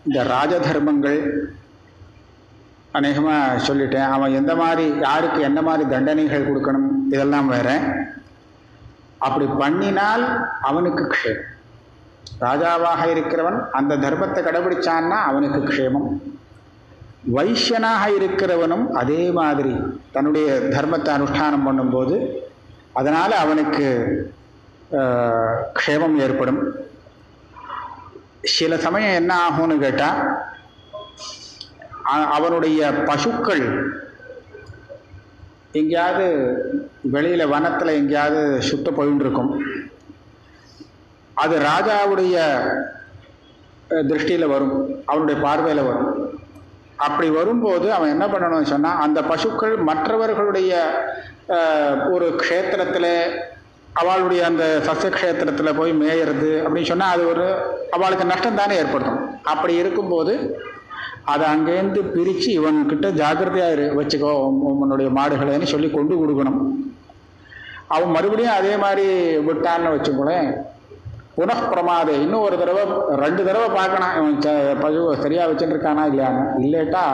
இந்த ராஜதர்மங்கள் அநேகமாக சொல்லிட்டேன். அவன் எந்த மாதிரி யாருக்கு என்ன மாதிரி தண்டனைகள் கொடுக்கணும் இதெல்லாம் வேற. அப்படி பண்ணினால் அவனுக்கு க்ஷேமம். ராஜாவாக இருக்கிறவன் அந்த தர்மத்தை கடைபிடிச்சான்னா அவனுக்கு க்ஷேமம். வைசியனாக இருக்கிறவனும் அதே மாதிரி தன்னுடைய தர்மத்தை அனுஷ்டானம் பண்ணும்போது அதனால் அவனுக்கு க்ஷேமம் ஏற்படும். சில சமயம் என்ன ஆகும்னு கேட்டால், அவனுடைய பசுக்கள் எங்கேயாவது வெளியில் வனத்தில் எங்கேயாவது சுத்த போயின்னு இருக்கும். அது ராஜாவுடைய திருஷ்டியில் வரும், அவனுடைய பார்வையில் வரும். அப்படி வரும்போது அவன் என்ன பண்ணணும்னு சொன்னால், அந்த பசுக்கள் மற்றவர்களுடைய ஒரு க்ஷேத்திரத்தில் அவளுடைய அந்த சஸ்யக்ஷேத்திரத்தில் போய் மேயறது அப்படின்னு சொன்னால் அது ஒரு அவளுக்கு நஷ்டம் தானே ஏற்படுத்தும். அப்படி இருக்கும்போது அதை அங்கேருந்து பிரித்து இவன்கிட்ட ஜாக்கிரதையாக வச்சுக்கோ உன்னுடைய மாடுகளைன்னு சொல்லி கொண்டு கொடுக்கணும். அவன் மறுபடியும் அதே மாதிரி விட்டான்னு வச்சுக்கோளேன், புனப்பிரமாதே இன்னும் ஒரு தடவை 2 தடவை பார்க்கணும் இவன் பசு சரியாக வச்சுட்டு இருக்கானா இல்லையான்னு. இல்லைட்டா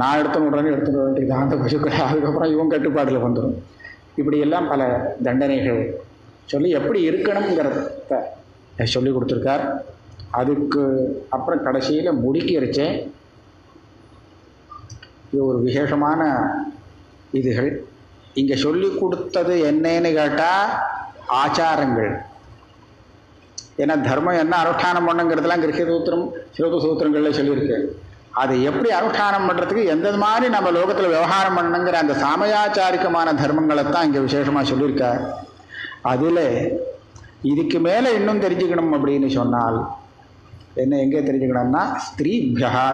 நான் எடுத்துன்னு உடனே எடுத்துட்டு வேண்டியது அந்த பசுக்களை. அதுக்கப்புறம் இவன் கட்டுப்பாட்டில் வந்துடும். இப்படியெல்லாம் பல தண்டனைகள் சொல்லி எப்படி இருக்கணுங்கிறத சொல்லி கொடுத்துருக்கார். அதுக்கு அப்புறம் கடைசியில் முடிக்கிறச்சேன் இது ஒரு விசேஷமான இதுகள். இங்கே சொல்லி கொடுத்தது என்னன்னு கேட்டால் ஆச்சாரங்கள். ஏன்னா தர்மம் என்ன அனுஷ்டானம் பண்ணுங்கிறதுலாம் கிரக சூத்திரம் சிரோத சூத்திரங்களில் சொல்லியிருக்கு. அதை எப்படி அனுஷ்டானம் பண்ணுறதுக்கு எந்த மாதிரி நம்ம லோகத்தில் விவகாரம் பண்ணணுங்கிற அந்த சாமயாச்சாரிகமான தர்மங்களைத்தான் இங்கே விசேஷமாக சொல்லியிருக்கார். அதில் இதுக்கு மேலே இன்னும் தெரிஞ்சுக்கணும் அப்படின்னு சொன்னால் என்ன எங்கே தெரிஞ்சுக்கணும்னா ஸ்திரீபியா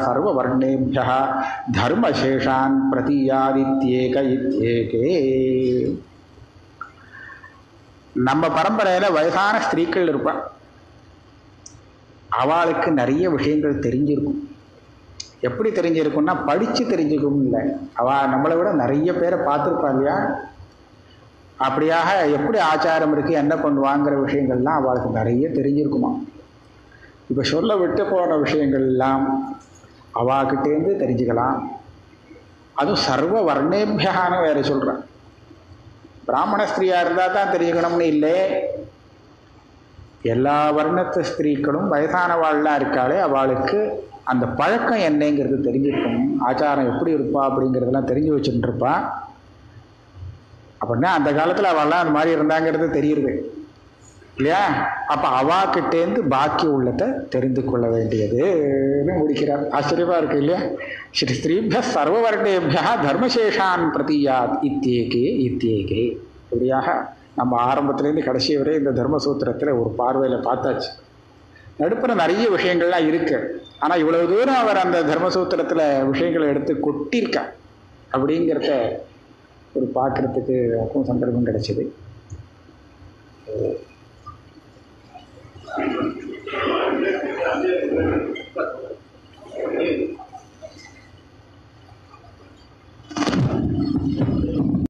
சர்வ வர்ணேபியா தர்மசேஷான் பிரதியாதித்யேக இத்யேகே. நம்ம பரம்பரையில் வயசான ஸ்திரீக்கள் இருப்பாள். அவளுக்கு நிறைய விஷயங்கள் தெரிஞ்சிருக்கும். எப்படி தெரிஞ்சிருக்கும்னா படித்து தெரிஞ்சுக்கும் இல்லை, அவள் நம்மளை விட நிறைய பேரை பார்த்துருப்பா இல்லையா. அப்படியாக எப்படி ஆச்சாரம் இருக்குது என்ன பண்ணுவாங்கிற விஷயங்கள்லாம் அவளுக்கு நிறைய தெரிஞ்சிருக்குமா. இப்போ சொல்ல விட்டு போன விஷயங்கள்லாம் அவாக்கிட்டேருந்து தெரிஞ்சுக்கலாம். அதுவும் சர்வ வர்ணேபியான்னு வேறு சொல்கிறான். பிராமண ஸ்திரீயாக இருந்தால் தான் தெரிஞ்சுக்கணும்னு இல்லை, எல்லா வர்ணத்து ஸ்திரீக்களும் வயசானவாள்லாம் இருக்காளே அவளுக்கு அந்த பழக்கம் என்னங்கிறது தெரிஞ்சிருக்கணும். ஆச்சாரம் எப்படி இருப்பா அப்படிங்கிறதெல்லாம் தெரிஞ்சு வச்சுட்டு இருப்பா. அப்படின்னா அந்த காலத்தில் அவள்லாம் அந்த மாதிரி இருந்தாங்கிறது தெரியுது இல்லையா. அப்போ அவாக்கிட்டேருந்து பாக்கி உள்ளதை தெரிந்து கொள்ள வேண்டியதுன்னு முடிக்கிறார். ஆச்சரியமாக இருக்கு இல்லையா. ஸ்ரீ ஸ்திரீபிய சர்வவர்ணேபியா தர்மசேஷான் பிரதியாத் இத்தியேகே இத்தியேகே. இப்படியாக நம்ம ஆரம்பத்துலேருந்து கடைசி வரை இந்த தர்மசூத்திரத்தில் ஒரு பார்வையில் பார்த்தாச்சு. நடுப்புற நிறைய விஷயங்கள்லாம் இருக்கு. ஆனால் இவ்வளவு தூரம் அவர் அந்த தர்மசூத்திரத்தில் விஷயங்களை எடுத்து கொட்டியிருக்கா அப்படிங்கிறத ஒரு பார்க்குறதுக்கு சந்தர்ப்பம் கிடைச்சிது.